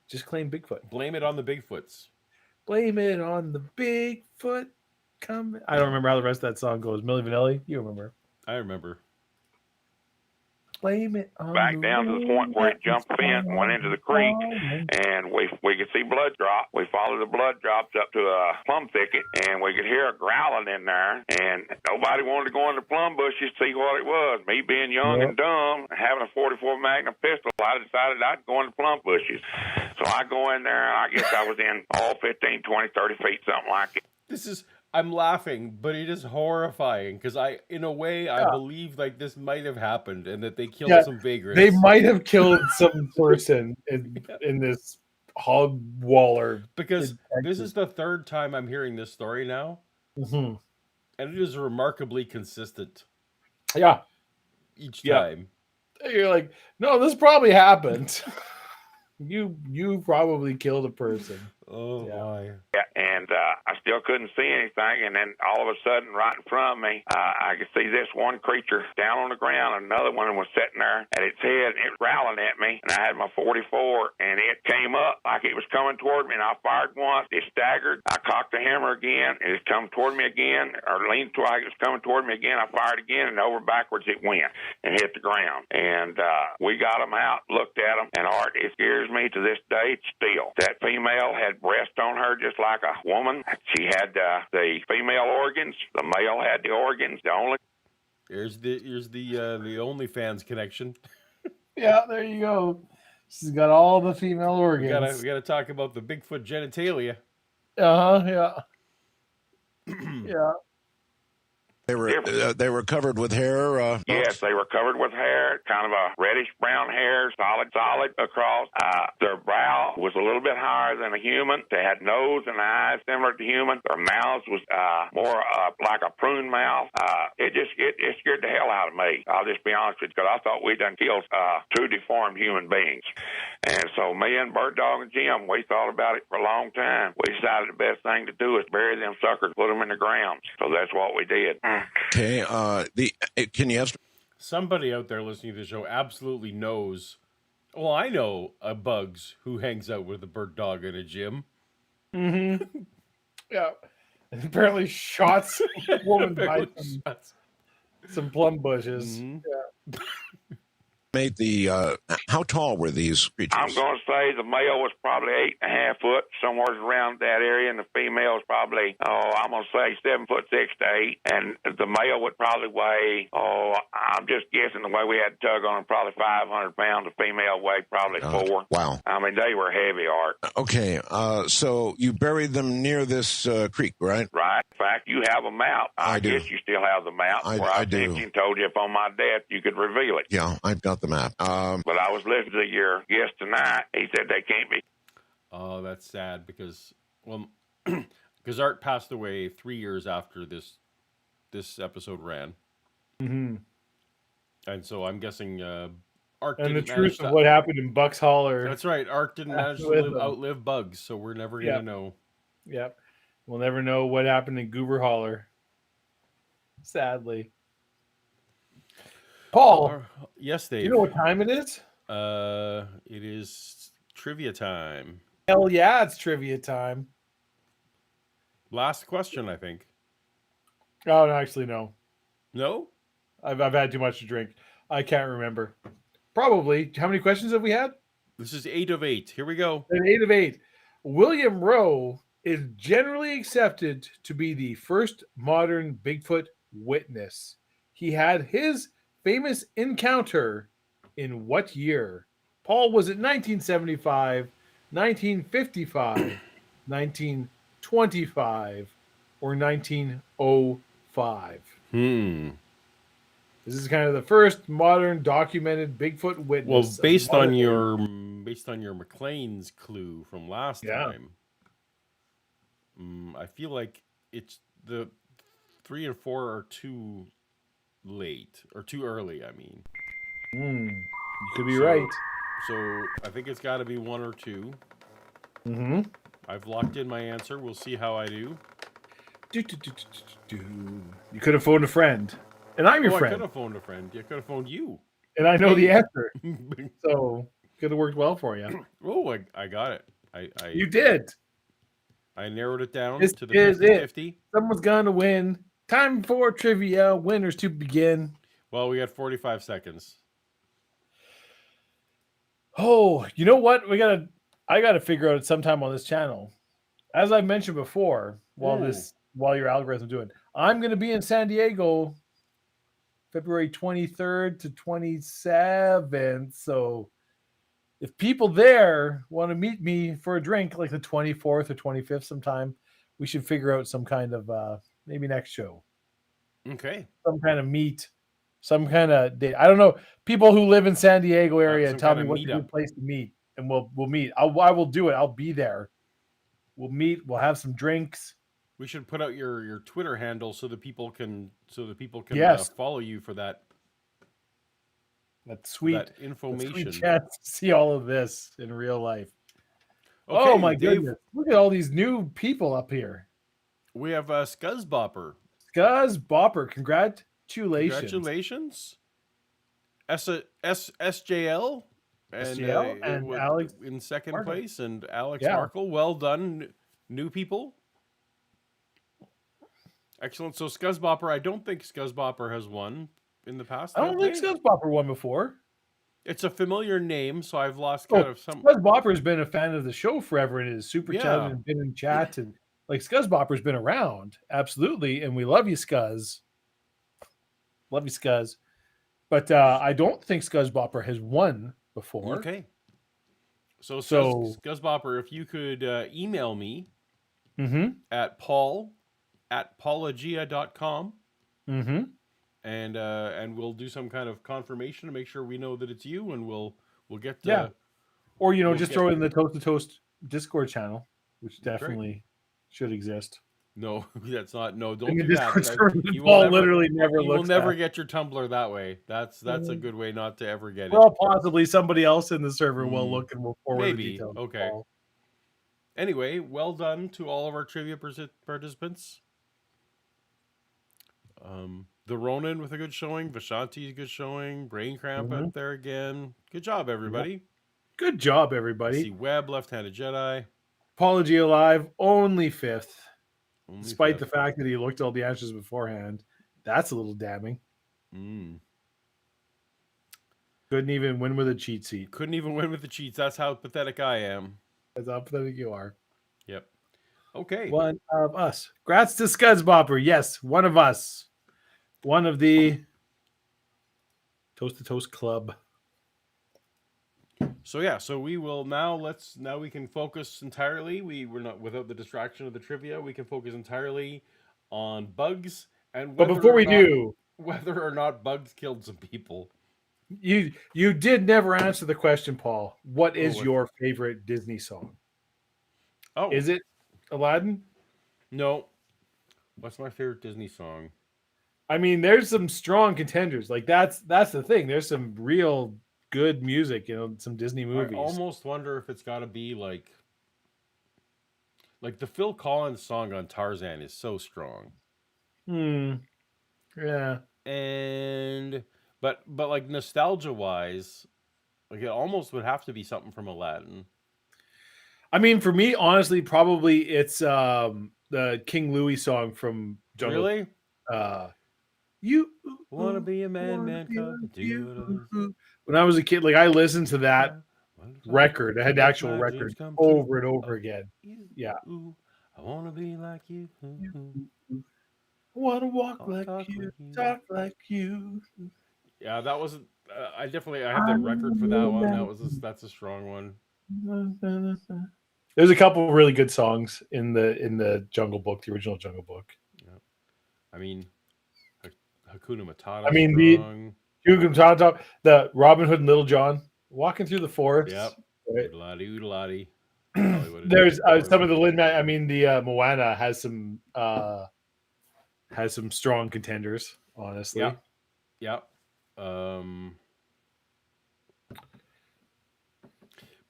Just claim Bigfoot. Blame it on the Bigfoots. Blame it on the Bigfoot. Come. I don't remember how the rest of that song goes. Milli Vanilli, you remember? I remember. Blame it on Back down to the point where it jumped the fence and went into the creek, and we could see blood drop. We followed the blood drops up to a plum thicket, and we could hear it growling in there, and nobody wanted to go in the plum bushes to see what it was. Me being young and dumb, having a 44 Magnum pistol, I decided I'd go in the plum bushes. So I go in there, and I guess I was in all 15, 20, 30 feet, something like it. I'm laughing, but it is horrifying because in a way, I believe like this might have happened and that they killed some vagrants. They might have killed some person in this hog waller. Because this is the third time I'm hearing this story now. Mm-hmm. And it is remarkably consistent. Yeah. Each time. You're like, no, this probably happened. You probably killed a person. Oh, my. Yeah, and I still couldn't see anything, and then all of a sudden, right in front of me, I could see this one creature down on the ground, another one was sitting there at its head, and it was growling at me, and I had my 44, and it came up like it was coming toward me, and I fired once, it staggered, I cocked the hammer again, and it come toward me again, or leaned like it was coming toward me again, I fired again, and over backwards it went, and hit the ground, and we got them out, looked at them, and Art, it scares me to this day still. That female had breast on her just like a woman. She had the female organs. The male had the organs. The only here's the OnlyFans connection. Yeah, there you go. She's got all the female organs. We gotta talk about the Bigfoot genitalia. Yeah. Yeah. They were covered with hair. Yes, they were covered with hair, kind of a reddish brown hair, solid across. Their brow was a little bit higher than a human. They had nose and eyes similar to human. Their mouths was more like a prune mouth. It scared the hell out of me. I'll just be honest with you, because I thought we done killed two deformed human beings. And so me and Bird Dog and Jim, we thought about it for a long time. We decided the best thing to do is bury them suckers, put them in the ground. So that's what we did. Okay. Can you estimate? Somebody out there listening to the show absolutely knows. Well, I know a Bugs who hangs out with a bird dog in a gym. Mm-hmm. Yeah. And apparently shot a woman by some plum bushes. Mm-hmm. Yeah. How tall were these creatures? I'm going to say the male was probably 8.5 foot, somewhere around that area, and the female was probably, I'm going to say 7 foot 6 to 8, and the male would probably weigh, I'm just guessing the way we had to tug on them, probably 500 pounds. The female weighed probably 4. Wow. I mean, they were heavy, Art. Okay, so you buried them near this creek, right? Right. In fact, you have a map. I do. guess you still have the map. I do. I told you upon my death you could reveal it. Yeah, I've got the map. But I was listening to your guest tonight. He said they can't be. Oh, that's sad because Art passed away 3 years after this episode ran. Mm-hmm. And so I'm guessing Art and didn't the truth manage of what happened in Bucks Holler. That's right. Art didn't manage to outlive Bugs, so we're never going to know. Yep. We'll never know what happened in Goober Holler. Sadly. Paul. Yes, Dave. Do you know what time it is? It is trivia time. Hell yeah, it's trivia time. Last question, I think. Oh, no, actually, no. No? I've had too much to drink. I can't remember. Probably. How many questions have we had? This is 8 of 8. Here we go. 8 of 8. William Rowe is generally accepted to be the first modern Bigfoot witness. He had his famous encounter in what year? Paul, was it 1975, 1955, 1925, or 1905? This is kind of the first modern documented Bigfoot witness. Well, based on your McLean's clue from last time, I feel like it's the 3 and 4 are too late or too early. I mean, You could be So- right. so I think it's got to be one or two. Mm-hmm. I've locked in my answer. We'll see how I do. You could have phoned a friend, and I'm your I could friend, have phoned a friend. I could have phoned you. and I know the Hey. answer, so could have worked well for you. Oh, I got it. I You did. I narrowed it down This to the is it. 50-50. Someone's gonna win. Time for trivia. Winners to begin. Well, we got 45 seconds. Oh, you know what? I gotta figure out sometime on this channel. As I mentioned before, while your algorithm's doing, I'm gonna be in San Diego February 23rd to 27th. So if people there want to meet me for a drink, like the 24th or 25th sometime, we should figure out some kind of maybe next show. Okay. Some kind of meet, some kind of date. I don't know. People who live in San Diego area, some tell kind me of what's a good meetup. place to meet, and we'll meet. I will do it. I'll be there. We'll meet. We'll have some drinks. We should put out your Twitter handle so that people can Yes. follow you for that That's sweet. that information. Sweet chance to see all of this in real life. Okay, Oh my Dave, goodness! Look at all these new people up here. we have Scuzzbopper. Scuzz Bopper, congratulations. Congratulations. SJL SJL and what- Alex in second Markle. place, and Alex Yeah. Markle. Well done, new people. Excellent. So Scuzzbopper, I don't think Scuzzbopper has won in the past. I don't think Scuzz Bopper won before. It's a familiar name, so I've lost kind of some. Scuzz Bopper's been a fan of the show forever and is super Yeah. chatted and been in chat, and like Scuzz Bopper's been around, absolutely, and we love you, Scuzz. Love you, Scuzz. But I don't think Scuzz Bopper has won before. Okay. So Scuzzbopper, if you could email me at paul@paulogia.com, and we'll do some kind of confirmation to make sure we know that it's you, and we'll get to, Yeah. Or we'll just get- throw it in the Toast to Toast Discord channel, which definitely should exist. No, that's not. No, In don't the do that. Discord That- server, you Paul will never, literally never you will looks never at. get your Tumblr that way. That's a good way not to ever get it. Well, possibly somebody else in the server will Mm. look and will forward the Maybe. details. to Okay. Paul. Anyway, well done to all of our trivia participants. The Ronin with a good showing, Vishanti's good showing, Brain Cramp out there again. Good job, everybody. Good job, I everybody. see Webb, Left-Handed Jedi. Paulogia Live, only fifth, Only despite fifth. the fact that he looked at all the answers beforehand. That's a little damning. Couldn't even win with a cheat sheet. Couldn't even win with the cheats. That's how pathetic I am. That's how pathetic you are. Yep. Okay. One of us. Grats to Scuzz Bopper. Yes, one of us. One of the Toast to Toast Club. So yeah, so we will now we can focus entirely. We're not without the distraction of the trivia. We can focus entirely on bugs and But before we do, whether or not bugs killed some people. you did never answer the question, Paul. What is what? your favorite Disney song? Oh, Is it Aladdin? No. What's my favorite Disney song? I mean, there's some strong contenders. Like that's the thing. There's some real good music, some Disney movies. I almost wonder if it's got to be like the Phil Collins song on Tarzan is so strong. Yeah. And but like nostalgia wise, like it almost would have to be something from Aladdin. I mean, for me, honestly, probably it's the King Louis song from Jungle. Really? You Wanna be a man, come do When I was a kid, like I listened to that record. I had the actual record over and over again. Yeah. I wanna be like you. I want to walk like you, talk like you. Yeah, that was. I have the record for that one. That's a strong one. There's a couple of really good songs in the Jungle Book, the original Jungle Book. Yeah. I mean, Hakuna Matata. I mean, the Robin Hood and Little John walking through the forest. Yep. Right? Oodalati. There's some of the Lin-Manuel. I mean, the Moana has some strong contenders. Honestly, Yeah. Yeah.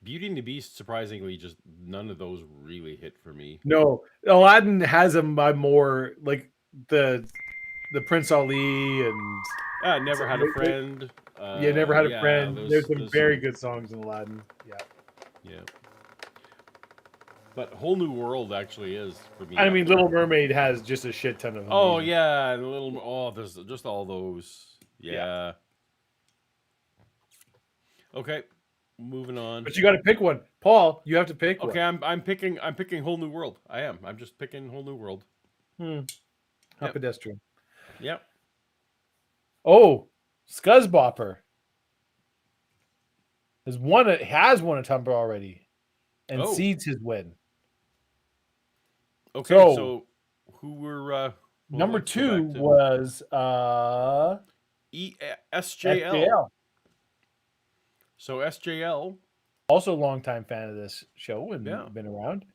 Beauty and the Beast, surprisingly, just none of those really hit for me. No, Aladdin has them by more like the Prince Ali and Never Had a Friend. yeah, Never Had a Yeah, Friend. There's some those very good songs in Aladdin. Yeah. Yeah. But Whole New World actually is for me. I mean, Little Mermaid has just a shit ton of them. Oh yeah, and there's just all those. Yeah. Yeah. Okay, moving on. But you got to pick one, Paul. You have to pick one. Okay, I'm picking Whole New World. I'm just picking Whole New World. How Yep. pedestrian. Yep. Oh, Scuzzbopper has won a tumbler already, and Oh. seeds his win. Okay, So- so who were Number let's go 2 back to was SJL. SJL. So SJL. Also a longtime fan of this show and Yeah. been around.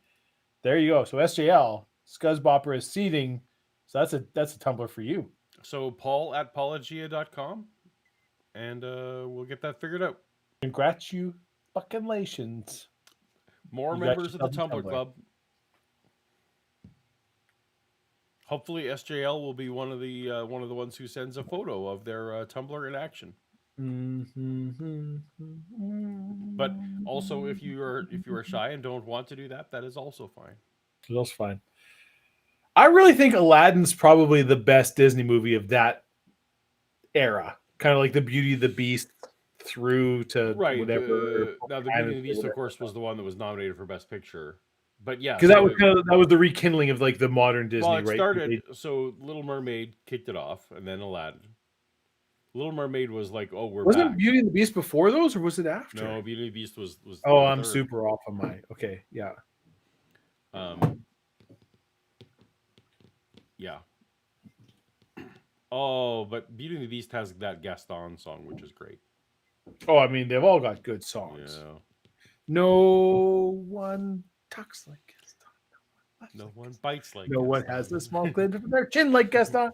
There you go. So SJL, Scuzzbopper is seeding. So that's a tumbler for you. So Paul at Paulogia.com, and we'll get that figured out. Congratulations. More You got members of the yourself a Tumblr Tumblr. Club. Hopefully, SJL will be one of the ones who sends a photo of their Tumblr in action. But also, if you are shy and don't want to do that, that is also fine. That's fine. I really think Aladdin's probably the best Disney movie of that era. Kind of like the Beauty of the Beast through to Right. whatever. Now, the Beauty and the Beast, of course, was the one that was nominated for Best Picture. But yeah, because that was the rekindling of like the modern Disney, well, it right? started. So Little Mermaid kicked it off, and then Aladdin. Little Mermaid was like, oh, we're Wasn't back. Beauty and the Beast before those, or was it after? No, Beauty and the Beast was. Oh, the I'm third. super off on my. Okay, yeah. Yeah. Oh, but Beauty and the Beast has that Gaston song, which is great. Oh, I mean, they've all got good songs. Yeah. No one talks like Gaston. No one bites like No one Gaston. has a small glint from their chin like Gaston.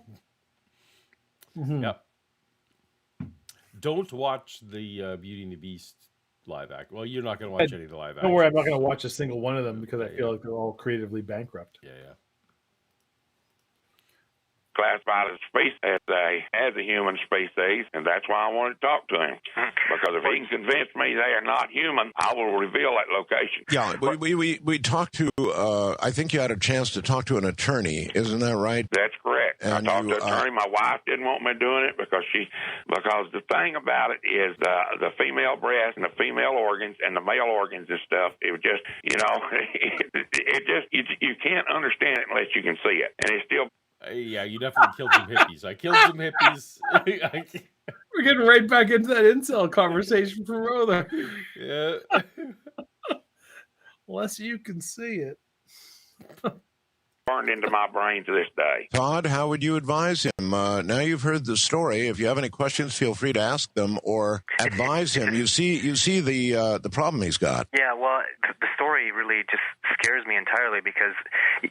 Mhm. Yep. Don't watch the Beauty and the Beast live act. Well, you're not going to watch any of the live action. Don't worry, I'm not going to watch a single one of them because I Yeah, feel like they're all creatively bankrupt. Yeah. Classified as space as a human species, and that's why I wanted to talk to him. Because if he can convince me they are not human, I will reveal that location. Yeah, we talked to, I think you had a chance to talk to an attorney, isn't that right? That's correct. And I talked to an attorney. My wife didn't want me doing it because the thing about it is the female breast and the female organs and the male organs and stuff. It was just, you can't understand it unless you can see it, and it's still. Yeah, you definitely killed some hippies. I killed some hippies. We're getting right back into that incel conversation from earlier. Yeah. Unless you can see it. Burned into my brain to this day. Todd, how would you advise him? Now you've heard the story. If you have any questions, feel free to ask them or advise him. You see the problem he's got. Yeah, well, the story really just scares me entirely because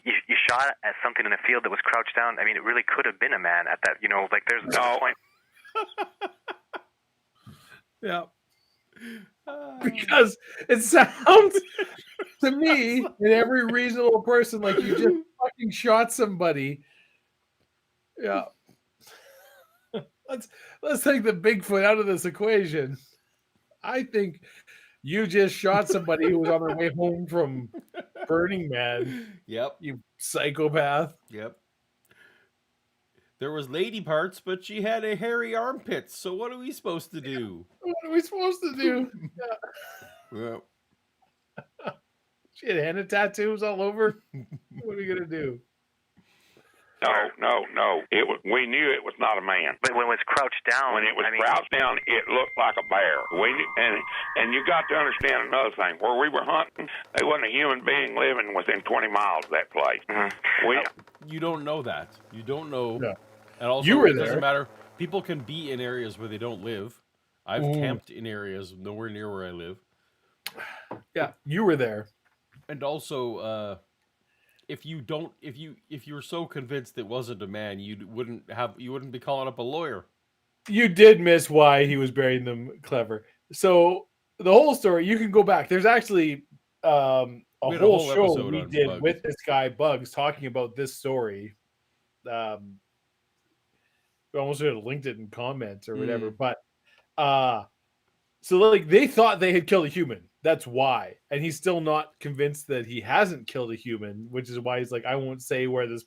you shot at something in a field that was crouched down. I mean, it really could have been a man at that, like there's no point. Yeah. Because it sounds to me, and every reasonable person, like you just fucking shot somebody. Yeah. Let's take the Bigfoot out of this equation. I think you just shot somebody who was on their way home from Burning Man. Yep. You psychopath. Yep. There was lady parts, but she had a hairy armpits. So what are we supposed to do? What are we supposed to do? Yeah. She had henna tattoos all over. What are we gonna do? No. We knew it was not a man. But when it was crouched down, When it was crouched down, it looked like a bear. And you got to understand another thing. Where we were hunting, there wasn't a human being living within 20 miles of that place. Mm-hmm. You don't know that. You don't know. Yeah. And also, You were it doesn't there. matter. People can be in areas where they don't live. I've camped in areas nowhere near where I live. Yeah, you were there. And also, if you're so convinced it wasn't a man, you wouldn't be calling up a lawyer. You did miss why he was burying them clever. So the whole story, you can go back. There's actually a We had a whole whole show episode we on did bugs. with this guy Bugs talking about this story. We almost should have linked it in comments or whatever. But so like they thought they had killed a human. That's why. And he's still not convinced that he hasn't killed a human, which is why he's like, I won't say where this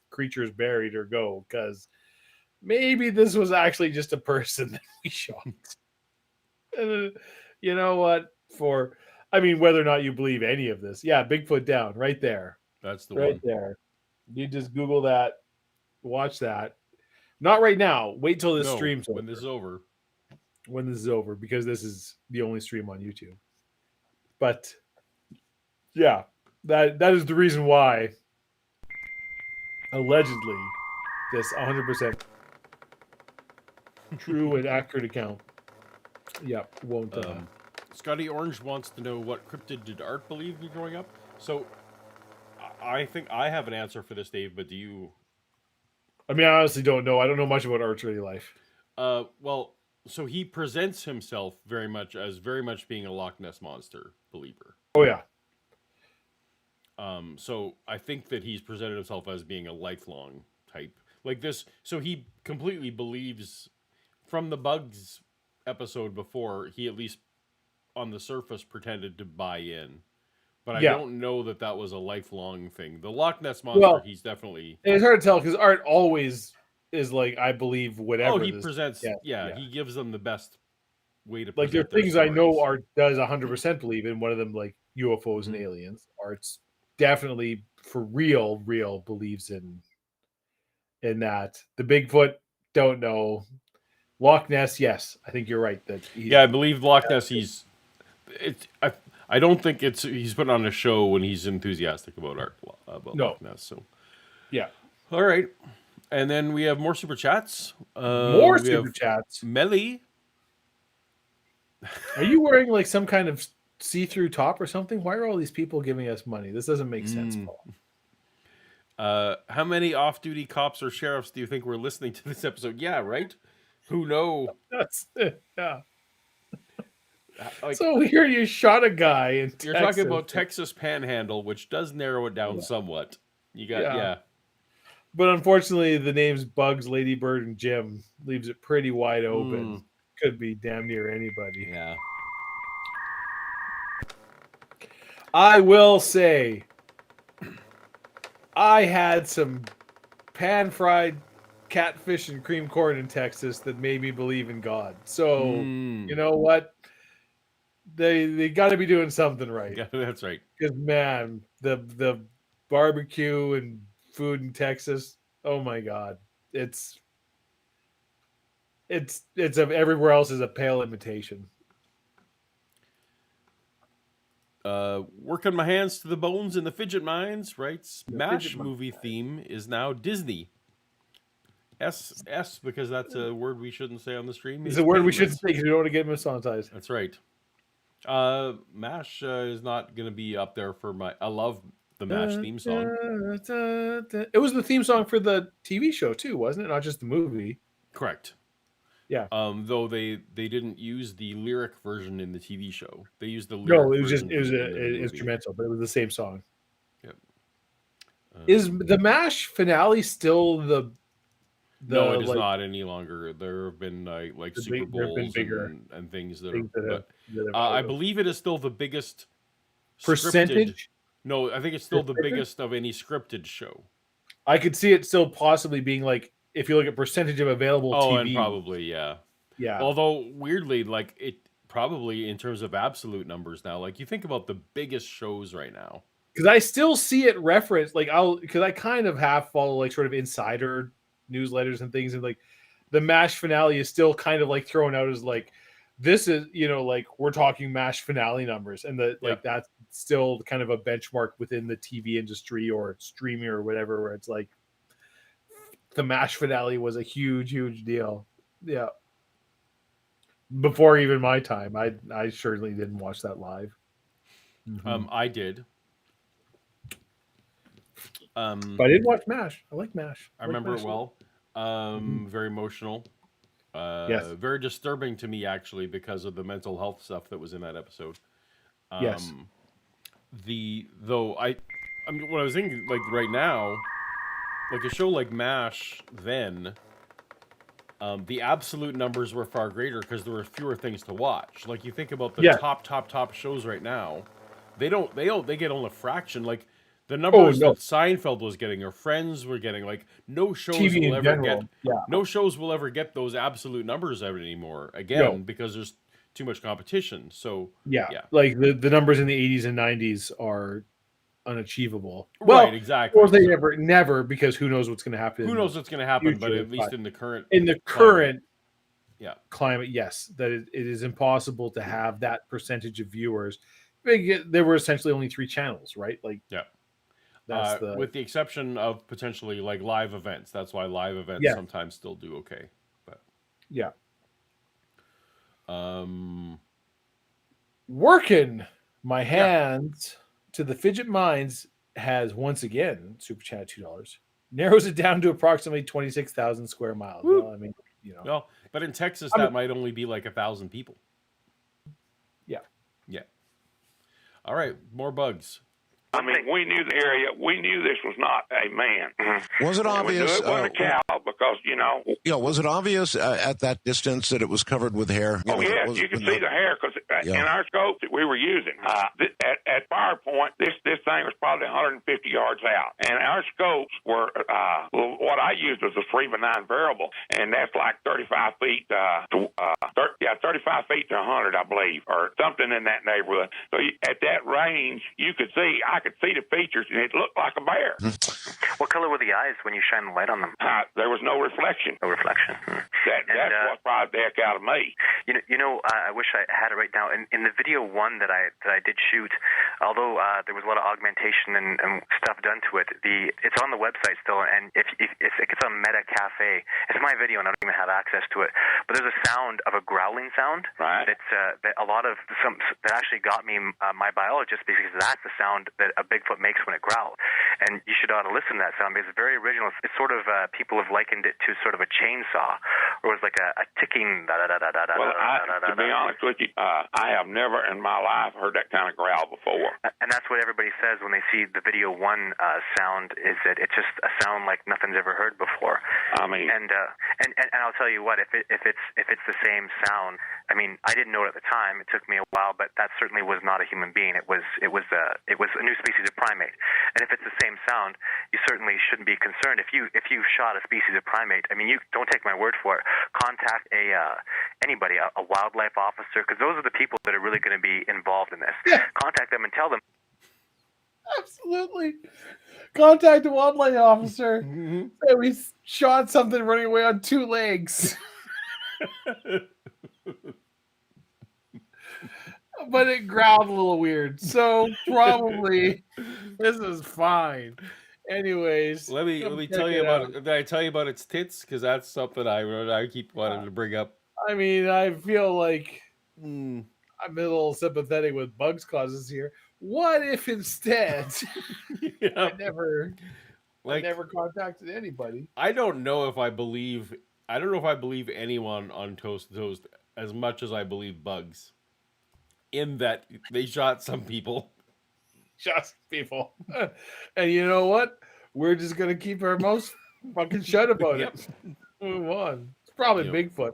creature is buried or go, because maybe this was actually just a person that we shot. And, you know what? Whether or not you believe any of this, yeah, Bigfoot down right there. That's the right one. there. You just Google that, watch that. Not right now. Wait till this stream's over. When this is over. When this is over, because this is the only stream on YouTube. But yeah, that is the reason why allegedly this 100% true and accurate account. Yeah, won't. Scotty Orange wants to know, what cryptid did Art believe in growing up? So I think I have an answer for this, Dave, but do you? I mean, I honestly don't know. I don't know much about Art's early life. Well, so he presents himself very much being a Loch Ness Monster believer. Oh yeah. So I think that he's presented himself as being a lifelong type like this. So he completely believes, from the Bugs episode before, he at least on the surface pretended to buy in. But I don't know that was a lifelong thing. The Loch Ness Monster, he's definitely... It's hard to tell because Art always is like, I believe whatever. Oh, he presents... Yeah, he gives them the best way to present. Like, there are things I know Art does 100% believe in. One of them, like UFOs and aliens. Art's definitely, for real, believes in that. The Bigfoot, don't know. Loch Ness, yes. I think you're right. I believe Loch Ness, I don't think he's putting on a show when he's enthusiastic about Loch Ness. So yeah. All right. And then we have more super chats. More super chats. Melly. Are you wearing like some kind of see-through top or something? Why are all these people giving us money? This doesn't make sense, Paul. How many off-duty cops or sheriffs do you think were listening to this episode? Yeah, right? Who know? That's it. Yeah. So weird you shot a guy in Texas. You're talking about Texas Panhandle, which does narrow it down somewhat. You got But unfortunately, the names Bugs, Ladybird, and Jim leaves it pretty wide open. Could be damn near anybody. Yeah. I will say, I had some pan-fried catfish and cream corn in Texas that made me believe in God. So, you know what? They got to be doing something right. Yeah, that's right. Because, man, the barbecue and food in Texas, oh my God. It's everywhere else is a pale imitation. Working my hands to the bones in the fidget mines, right? Smash movie theme is now Disney. S because that's a word we shouldn't say on the stream. It's a word we shouldn't say because we don't want to get monetized. That's right. MASH is not going to be up there for my... I love the MASH theme song. It was the theme song for the TV show too, wasn't it? Not just the movie. Correct. Yeah. Though they didn't use the lyric version in the TV show. They used the lyric No, it was version an instrumental, but it was the same song. Yep. Is the MASH finale still the no, it is not any longer. There have been like Super Bowls and things that I believe it is still the biggest percentage. No, I think it's still the biggest of any scripted show. I could see it still possibly being like, if you look at percentage of available TV. And probably, yeah. Although weirdly, like it probably in terms of absolute numbers now, like you think about the biggest shows right now. Because I still see it referenced, like because I kind of half follow like sort of insider newsletters and things, and like the MASH finale is still kind of like thrown out as like, this is, like we're talking MASH finale numbers, and that's still kind of a benchmark within the TV industry or streaming or whatever, where it's like the MASH finale was a huge deal. Yeah. Before even my time, I certainly didn't watch that live. I did. But I did watch MASH. I like MASH. I remember it well. Very emotional. Yes. Very disturbing to me, actually, because of the mental health stuff that was in that episode. Yes. Though I mean, what I was thinking, like right now, like a show like MASH, then the absolute numbers were far greater because there were fewer things to watch. Like you think about the Yeah. top shows right now, they get only a fraction. Like the numbers no. that Seinfeld was getting or Friends were getting, like no shows TV will in ever general. get Yeah. no shows will ever get those absolute numbers anymore again because there's too much competition. So Yeah. yeah. Like the numbers in the 80s and 90s are unachievable. Right, Well, exactly. Or they never, because who knows what's going to happen. Who knows what's going to happen, but future, at least in the current current climate, yes, that it is impossible to have that percentage of viewers. There were essentially only 3 channels, right? Like that's with the exception of potentially like live events. That's why live events sometimes still do okay. But working my hands to the Fidget Minds has once again super chat $2, narrows it down to approximately 26,000 square miles. Woo. Well, I mean, well, but in Texas that might only be like 1,000 people. Yeah. All right, more bugs. I mean, we knew the area. We knew this was not a man. Was it obvious? We knew it wasn't a cow because, was it obvious at that distance that it was covered with hair? You could see the hair because in our scopes that we were using, at fire point, this thing was probably 150 yards out. And our scopes were, what I used was a 3x9 variable, and that's like 35 feet 35 feet to 100, I believe, or something in that neighborhood. So at that range, I could see the features, and it looked like a bear. What color were the eyes when you shine the light on them? There was no reflection. No reflection. That's what fried the heck out of me. I wish I had it right now. In the video one that I did shoot, although there was a lot of augmentation and stuff done to it, it's on the website still. And if it's on Meta Cafe, it's my video, and I don't even have access to it. But there's a sound of a growling sound. Right. It's that a lot of that actually got me my biologist, because that's the sound that a Bigfoot makes when it growls. And you should ought to listen to that sound because it's very original. It's sort of people have likened it to sort of a chainsaw, or it's like a ticking. Well, to be honest with you, I have never in my life heard that kind of growl before. And that's what everybody says when they see the video one sound, is that it's just a sound like nothing's ever heard before. I mean, and I'll tell you what, if it's the same sound, I mean, I didn't know it at the time. It took me a while, but that certainly was not a human being. It was a new species of primate. And if it's the same sound, you certainly shouldn't be concerned. If you shot a species of primate, I mean, you don't take my word for it. Contact anybody, a wildlife officer, because those are the people that are really going to be involved in this. Yeah. Contact them and tell them. Absolutely. Contact a wildlife officer. Say we shot something running away on 2 legs. But it growled a little weird. So probably this is fine. Anyways, let me tell you about it. Did I tell you about its tits? Because that's something I keep wanting to bring up. I mean, I feel like I'm a little sympathetic with bugs causes here. What if instead I never contacted anybody? I don't know if I believe anyone on Toast as much as I believe bugs. In that they shot some people. And you know what? We're just gonna keep our mouths fucking shut about it. Move on. It's probably Bigfoot.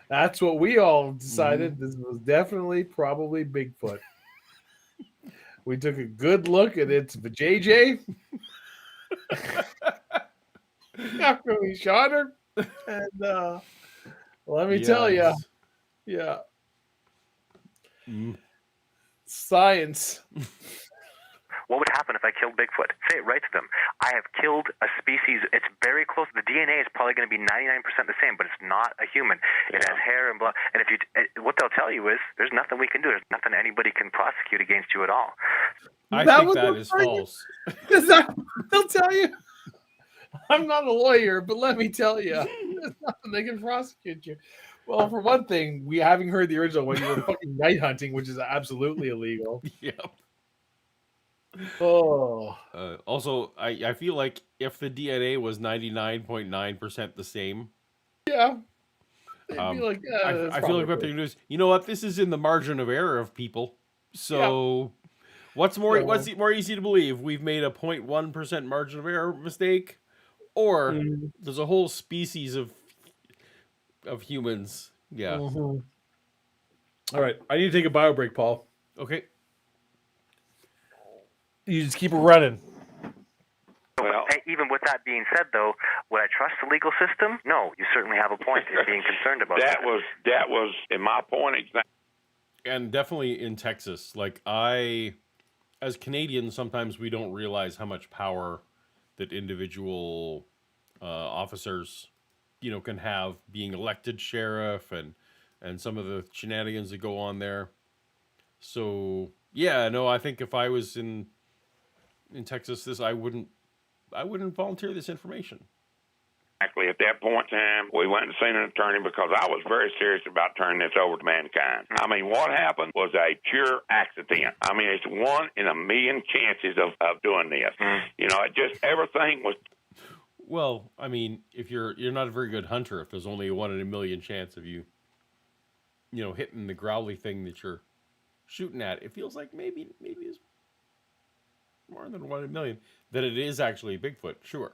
That's what we all decided. This was definitely probably Bigfoot. We took a good look at its vajayjay after we shot her, and let me tell you, science. What would happen if I killed Bigfoot? Say it right to them. I have killed a species. It's very close. The DNA is probably going to be 99% the same, but it's not a human. It has hair and blood. And what they'll tell you is there's nothing we can do. There's nothing anybody can prosecute against you at all. I think that is false. They'll tell you. I'm not a lawyer, but let me tell you, there's nothing they can prosecute you. Well, for one thing, we having heard the original when you were fucking night hunting, which is absolutely illegal. Yep. Oh. Also, I feel like if the DNA was 99.9% the same, They'd be like, I feel like what they're going to do is, you know what? This is in the margin of error of people. So what's more easy to believe? We've made a 0.1% margin of error mistake, or there's a whole species of humans. Yeah. All right. I need to take a bio break, Paul. Okay. You just keep it running. Well, even with that being said, though, would I trust the legal system? No, you certainly have a point in being concerned about that. That was in my point exactly. And definitely in Texas, like as Canadians, sometimes we don't realize how much power that individual officers, can have being elected sheriff and some of the shenanigans that go on there. So yeah, no, I think if I was in Texas, I wouldn't volunteer this information. Exactly. At that point in time, we went and seen an attorney because I was very serious about turning this over to mankind. I mean, what happened was a pure accident. I mean, it's 1 in a million chances of doing this. Everything was. Well, I mean, if you're not a very good hunter, if there's only a 1 in a million chance of you, hitting the growly thing that you're shooting at, it feels like maybe it's more than 1 in a million that it is actually Bigfoot. Sure.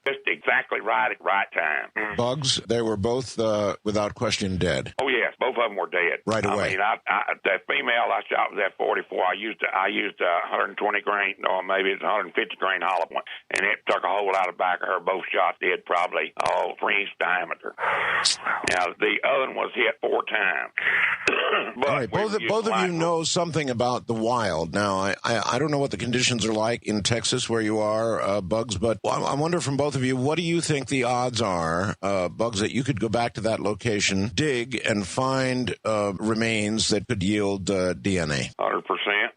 Just exactly right at right time. Bugs, they were both, without question, dead. Oh yes, both of them were dead right away. I mean, the female I shot was at 44. I used 120 grain, or maybe it's 150 grain hollow point, and it took a hole out of the back of her. Both shots did probably 3 inch diameter. Now the other one was hit 4 times. But all right, both of you know something about the wild. Now, I don't know what the conditions are like in Texas where you are, Bugs, but I wonder from both of you, what do you think the odds are, Bugs, that you could go back to that location, dig, and find remains that could yield DNA? 100%.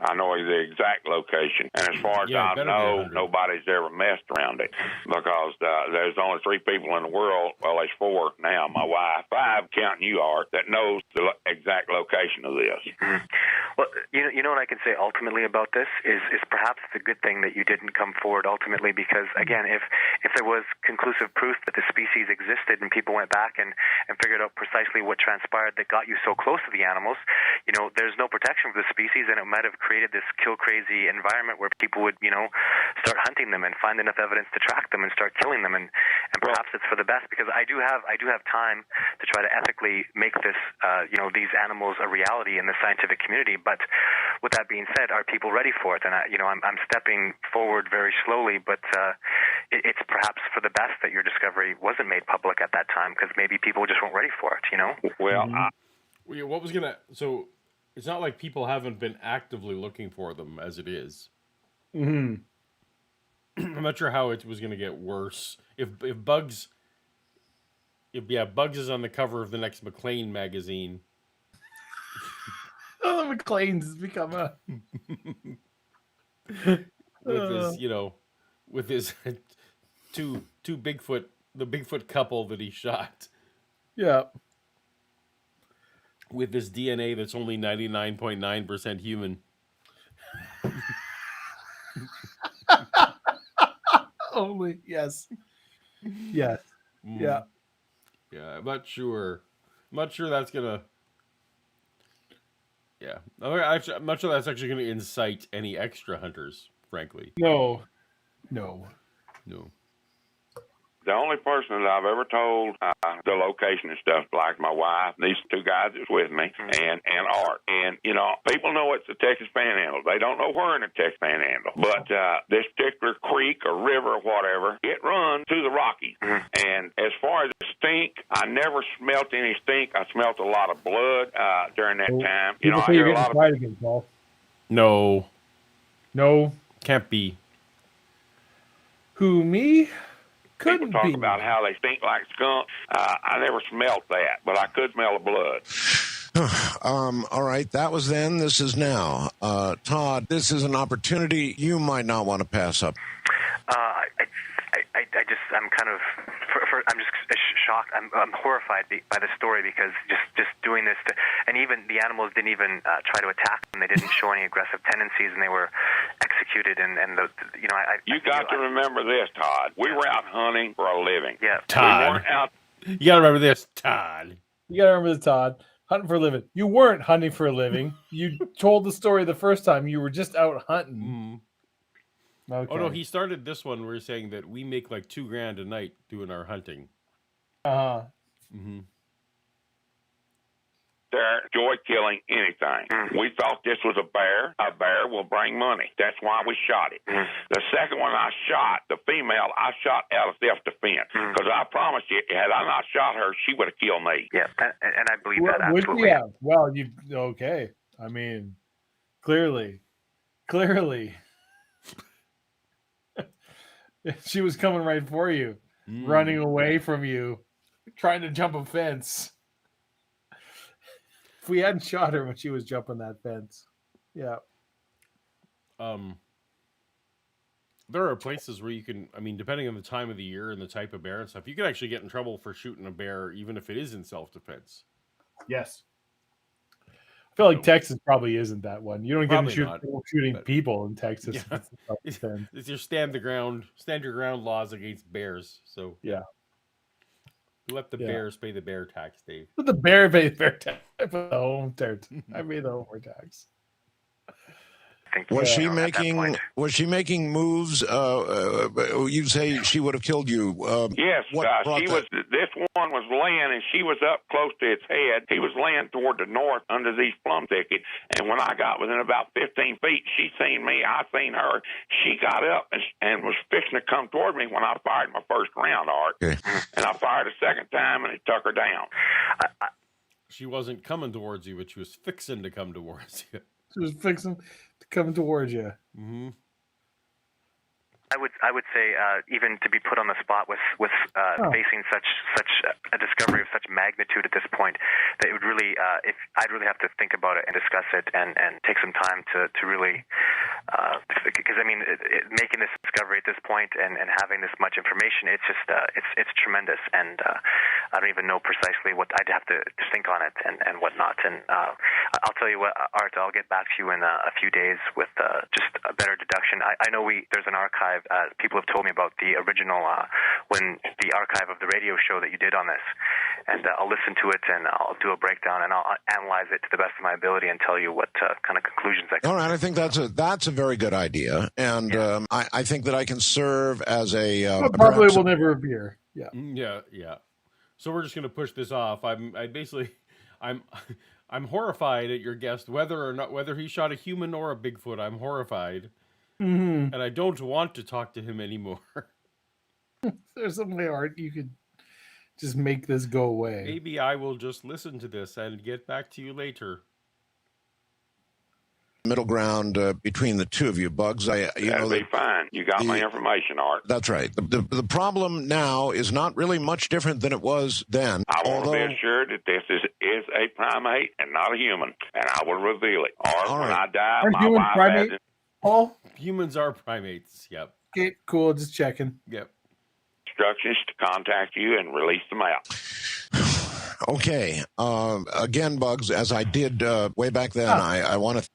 I know the exact location. And as far as I know, nobody's ever messed around it because there's only 3 people in the world, well, there's 4 now, my wife, 5 counting you are, that knows the exact location of this. Well, you know what I can say ultimately about this is perhaps it's a good thing that you didn't come forward ultimately because, again, if there was conclusive proof that the species existed and people went back and figured out precisely what transpired that got you so close to the animals, there's no protection for the species, and it might have created this kill-crazy environment where people would, start hunting them and find enough evidence to track them and start killing them, and perhaps it's for the best because I do have time to try to ethically make this, these animals a reality in the scientific community. But with that being said, are people ready for it? And I'm stepping forward very slowly, but it's perhaps for the best that your discovery wasn't made public at that time because maybe people just weren't ready for it. Well, so it's not like people haven't been actively looking for them as it is. Mm-hmm. I'm not sure how it was going to get worse. If Bugs is on the cover of the next McLean magazine. Oh, McLean's has become a with his two Bigfoot, the Bigfoot couple that he shot. Yeah. With this DNA that's only 99.9% human. Only, yes. Yes. Yeah. Yeah, I'm not sure that's gonna. Yeah, I'm not sure that's actually gonna incite any extra hunters. Frankly, no. The only person that I've ever told the location and stuff, like my wife, these 2 guys that's with me, and Art. And, people know it's the Texas Panhandle. They don't know where in the Texas Panhandle. But this particular creek or river or whatever, it runs through the Rockies. And as far as the stink, I never smelt any stink. I smelt a lot of blood during that time. I hear a lot of... Again, Paul. No. Can't be. Who, me? Couldn't People talk be. about how they stink like skunk. I never smelt that, but I could smell the blood. All right, that was then. This is now. Todd, this is an opportunity you might not want to pass up. I'm kind of, I'm just shocked. I'm horrified by the story because just doing this, and even the animals didn't even try to attack them. They didn't show any aggressive tendencies, and they were executed. You got to remember this, Todd. We were out hunting for a living. Yeah, Todd. We weren't out. You gotta remember this, Todd. You gotta remember the Todd. Hunting for a living. You weren't hunting for a living. You told the story the first time. You were just out hunting. Okay. Oh no, he started this one where he's saying that we make like $2,000 a night doing our hunting. They're joy killing anything. We thought this was a bear. A bear will bring money. That's why we shot it. The second one I shot, the female, I shot out of self-defense. Because I promise you, had I not shot her, she would have killed me. Yeah, and I believe that Would absolutely. you have? Well, okay. I mean, clearly. She was coming right for you, running away from you, trying to jump a fence. If we hadn't shot her when she was jumping that fence. Yeah. There are places where you can, I mean, depending on the time of the year and the type of bear and stuff, you can actually get in trouble for shooting a bear, even if it is in self-defense. Yes. I feel like Texas probably isn't that one. You don't get to shooting people in Texas. Yeah. It's your stand your ground laws against bears. So yeah. Let the bears pay the bear tax, Dave. Let the bear pay the bear tax. I pay the home tax. I pay the home tax. Was she making moves? You say she would have killed you. Yes, she was. This one was laying, and she was up close to its head. He was laying toward the north under these plum thickets. And when I got within about 15 feet, she seen me. I seen her. She got up and was fixing to come toward me when I fired my first round, Art. Okay. And I fired a second time, and it took her down. She wasn't coming towards you, but she was fixing to come towards you. She was fixing to come towards you. Mm-hmm. I would say even to be put on the spot with facing such a discovery of such magnitude at this point, that it would really I'd really have to think about it and discuss it and take some time to really because I mean making this discovery at this point and having this much information, it's just it's tremendous, and I don't even know precisely what I'd have to think on it and whatnot. And I'll tell you what, Art, I'll get back to you in a few days with just a better deduction. I know there's an archive. People have told me about the original when the archive of the radio show that you did on this, and I'll listen to it and I'll do a breakdown and I'll analyze it to the best of my ability and tell you what kind of conclusions I can. All right, I think that's a very good idea, and I think that I can serve as a probably will never appear. Yeah. So we're just gonna push this off. I'm horrified at your guess whether he shot a human or a Bigfoot. I'm horrified. Mm-hmm. And I don't want to talk to him anymore. There's some way, Art, you could just make this go away. Maybe I will just listen to this and get back to you later. Middle ground between the two of you, Bugs. That'll be fine. You got my information, Art. That's right. The problem now is not really much different than it was then. I want to be assured that this is a primate and not a human, and I will reveal it. Or when I die, my wife has it. Paul? Humans are primates. Yep. Okay, cool. Just checking. Yep. Instructions to contact you and release them out. Okay. Again, Bugs, as I did way back then, I want to.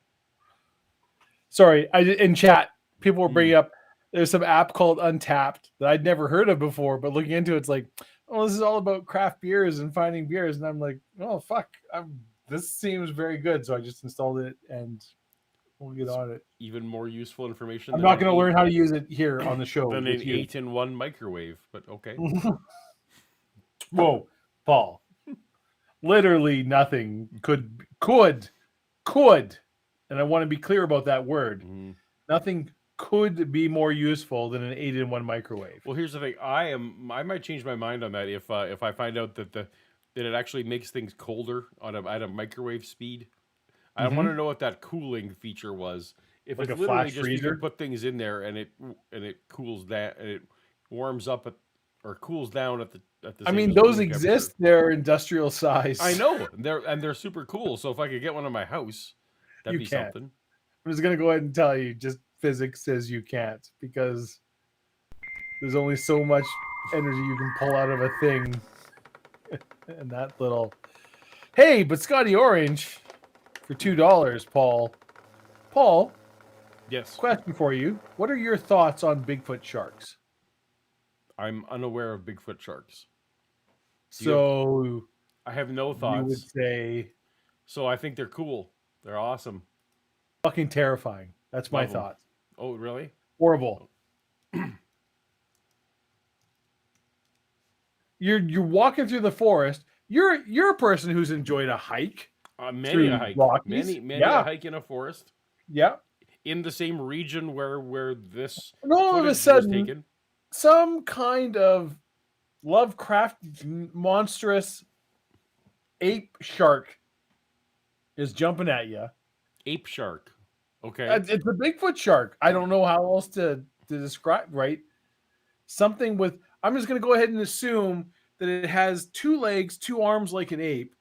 Sorry, in chat, people were bringing up there's some app called Untapped that I'd never heard of before, but looking into it's like, oh, this is all about craft beers and finding beers, and I'm like, oh fuck, this seems very good, so I just installed it and we'll get on it. Even more useful information. I'm not going to learn how to use it here on the show. Than an 8-in-1 microwave, but okay. Whoa, Paul. Literally nothing could, and I want to be clear about that word. Mm-hmm. Nothing could be more useful than an 8-in-1 microwave. Well, here's the thing. I might change my mind on that if I find out that it actually makes things colder at a microwave speed. I want to know what that cooling feature was. If like it's a literally flash just freezer? you can put things in there and it cools that and it warms up or cools down at the I same mean, as those room exist. temperature. They're industrial size. I know. They're super cool. So if I could get one in my house, that'd be something. I'm just gonna go ahead and tell you, just physics says you can't, because there's only so much energy you can pull out of a thing. And that little. Hey, but Scotty Orange for $2, Paul. Paul. Yes. Question for you. What are your thoughts on Bigfoot sharks? I'm unaware of Bigfoot sharks. So I have no you would thoughts. say So I think they're cool. They're awesome. fucking terrifying. That's my Love 'em. thoughts. Oh, really? Horrible. You're walking through the forest. You're a person who's enjoyed a hike. Many Through a hike. Rockies? Many Yeah. a hike in a forest Yeah. in the same region where this And all of a footage was sudden, taken. some kind of Lovecraft monstrous ape shark is jumping at you. Ape shark. Okay. It's a Bigfoot shark. I don't know how else to describe, right? Something with, I'm just going to go ahead and assume that it has 2 legs, 2 arms like an ape,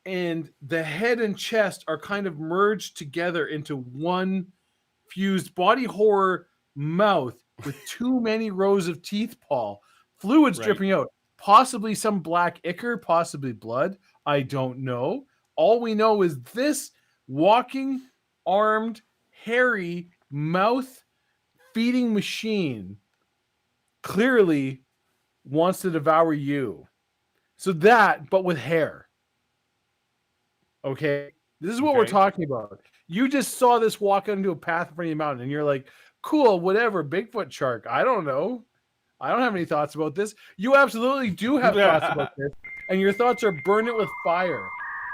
and the head and chest are kind of merged together into one fused body horror mouth with too many rows of teeth, Paul. Fluids Right. dripping out. Possibly some black ichor, possibly blood. I don't know. All we know is this walking, armed, hairy, mouth feeding machine clearly wants to devour you. So that, but with hair. Okay? This is what we're Okay. talking about. You just saw this walk into a path in front of your mountain, and you're like, cool, whatever, Bigfoot shark. I don't know. I don't have any thoughts about this. You absolutely do have thoughts about this. And your thoughts are burn it with fire,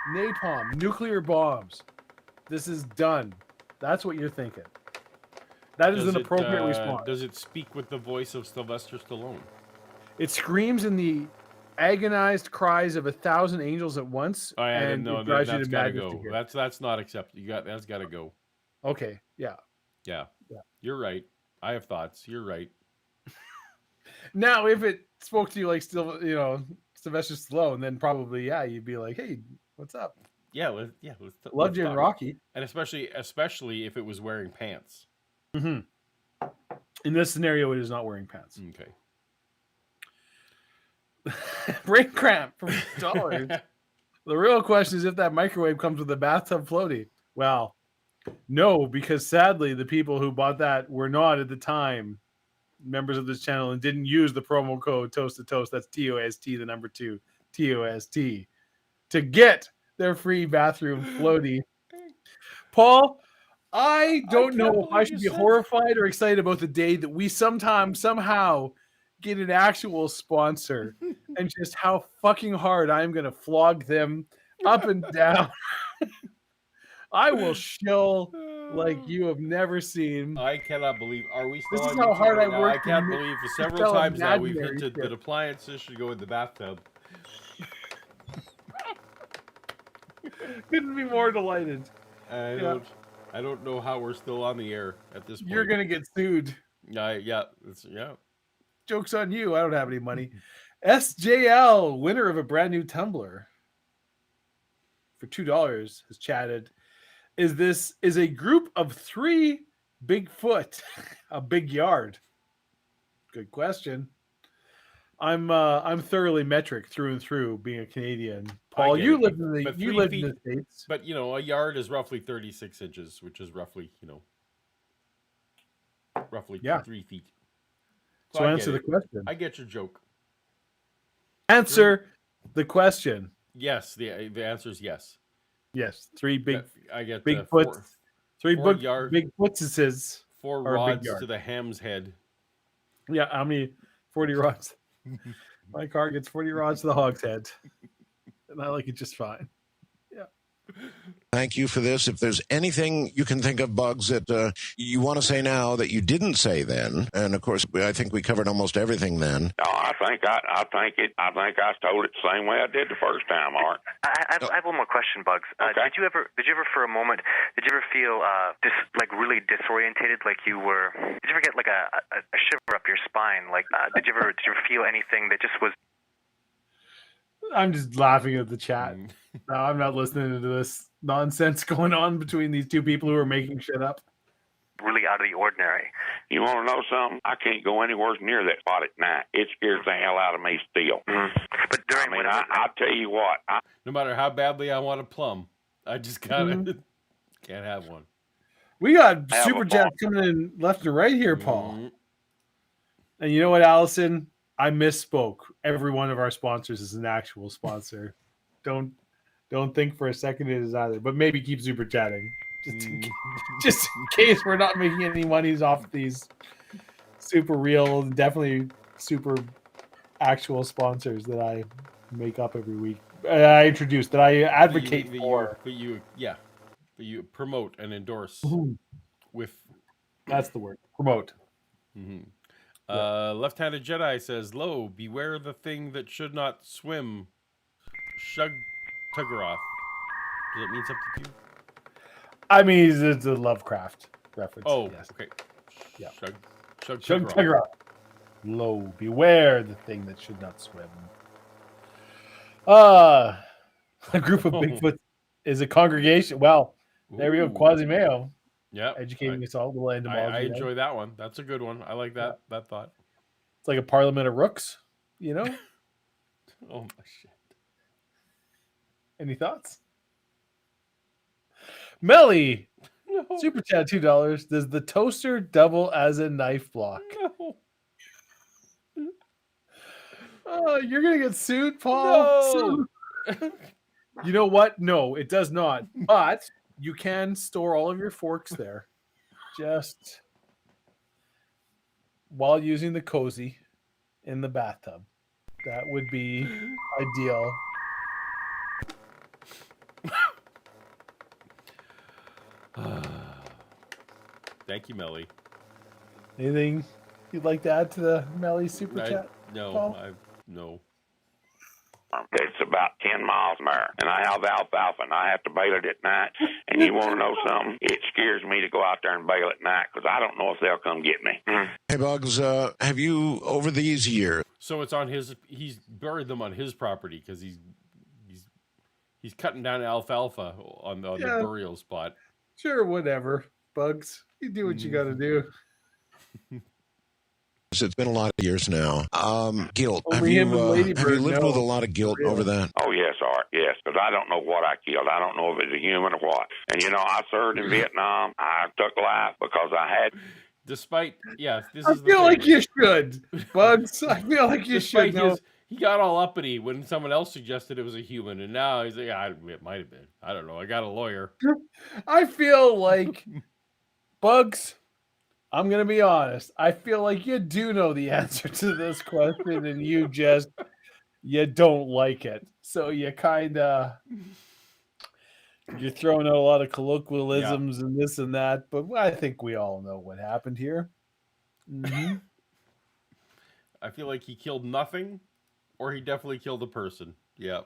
napalm, nuclear bombs. This is done. That's what you're thinking. That is Does an it, appropriate response. Does it speak with the voice of Sylvester Stallone? It screams in the agonized cries of 1,000 angels at once. Oh, yeah, and no, it drives you that's to got to madness go. to hear. That's not acceptable. That's got to go. Okay, yeah. Yeah. Yeah. You're right. I have thoughts. You're right. Now, if it spoke to you like still, Sylvester Stallone, then probably, yeah, you'd be like, hey, what's up? Yeah. Let's Loved you in talk. Rocky. And especially if it was wearing pants. Mm-hmm. In this scenario, it is not wearing pants. Okay. Brain cramp for $2. The real question is if that microwave comes with a bathtub floaty. Well, no, because sadly, the people who bought that were not at the time members of this channel and didn't use the promo code Toast to Toast. That's TOST, the number 2, TOST, to get their free bathroom floaty. Paul, I don't know if I should be horrified or excited about the day that we somehow get an actual sponsor and just how fucking hard I'm going to flog them up and down. I will shill like you have never seen. I cannot believe. Are we still This is on how YouTube hard right I now? work I can't to believe for several tell times now we've imaginary hinted shit. that appliances should go in the bathtub. Couldn't be more delighted. I don't know how we're still on the air at this point. You're going to get sued. Yeah. Joke's on you. I don't have any money. SJL, winner of a brand new tumbler for $2, has chatted. Is a group of 3 Bigfoot a big yard? Good question. I'm thoroughly metric through and through, being a Canadian. Paul, get you it, live but- in the but you 3 live feet- in the States. But a yard is roughly 36 inches, which is roughly Yeah. 3 feet. So I answer get the it. question. I get your joke. Answer the question. Yes, the answer is yes. Yes, 3 big I get Bigfoot. 3 4 big yard- Bigfootses. 4 or a big rods yard. to the ham's head. Yeah, how many? 40 rods. My car gets 40 rods to the hog's head. And I like it just fine. Thank you for this. If there's anything you can think of, Bugs, that you want to say now that you didn't say then, and of course, I think we covered almost everything then. No, I think I told it the same way I did the first time, Art. I have one more question, Bugs. Okay. Did you ever for a moment, feel really disorientated, like you were? Did you ever get like a shiver up your spine? Like, did you ever feel anything that just was? I'm just laughing at the chat. No, I'm not listening to this nonsense going on between these 2 people who are making shit up. Really out of the ordinary. You want to know something? I can't go anywhere near that spot at night. It scares the hell out of me still. Mm-hmm. But during I'll tell you what. No matter how badly I want a plum, I just gotta can't have one. We got Have super a chats coming in left and right here, Paul. Mm. And you know what, Allison? I misspoke. Every one of our sponsors is an actual sponsor. Don't think for a second it is either. But maybe keep super chatting just in case we're not making any monies off these super real, definitely super actual sponsors that I make up every week. I introduce that I advocate for. But you promote and endorse with. That's the word. Promote. Left-handed Jedi says, "Lo, beware the thing that should not swim." Shug Tuggeroth. Does it mean something to you? I mean, it's a Lovecraft reference. Oh, yes. okay. Yeah. Shug Shug Tuggeroth. Tuggeroth. Lo, beware the thing that should not swim. A group of Bigfoot is a congregation. Well, there we go. Ooh. Quasi-Mayo. Yeah. Educating us all, a little entomology. I enjoy that one. That's a good one. I like that thought. It's like a parliament of rooks, you know? Oh, my shit. Any thoughts? Melly, No. super chat $2. Does the toaster double as a knife block? No. Oh, you're gonna get sued, Paul. No. You know what? No, it does not. But you can store all of your forks there, just while using the cozy in the bathtub. That would be ideal. Thank you, Melly. Anything you'd like to add to the Melly super chat? No. It's about 10 miles from there, and I have alfalfa, and I have to bale it at night. And you want to know something? It scares me to go out there and bale at night because I don't know if they'll come get me. Hey, Bugs, have you, over these years... So it's on his... He's buried them on his property because he's cutting down alfalfa on the burial spot. Sure, whatever. Bugs, you do what you got to do. It's been a lot of years now. Guilt. Only Have you him and Lady lived Bird with know. a lot of guilt over that? Oh, yes, Art, yes, because I don't know what I killed. I don't know if it's a human or what. And, I served in Vietnam. I took life because I had... Despite, this I is the feel thing. like you should, Bugs. I feel like you should Despite know. he got all uppity when someone else suggested it was a human, and now he's like, it might have been. I don't know. I got a lawyer. I feel like, Bugs, I'm going to be honest. I feel like you do know the answer to this question, and you don't like it. So you kind of, you're throwing out a lot of colloquialisms and this and that, but I think we all know what happened here. Mm-hmm. I feel like he killed nothing, or he definitely killed a person. Yeah.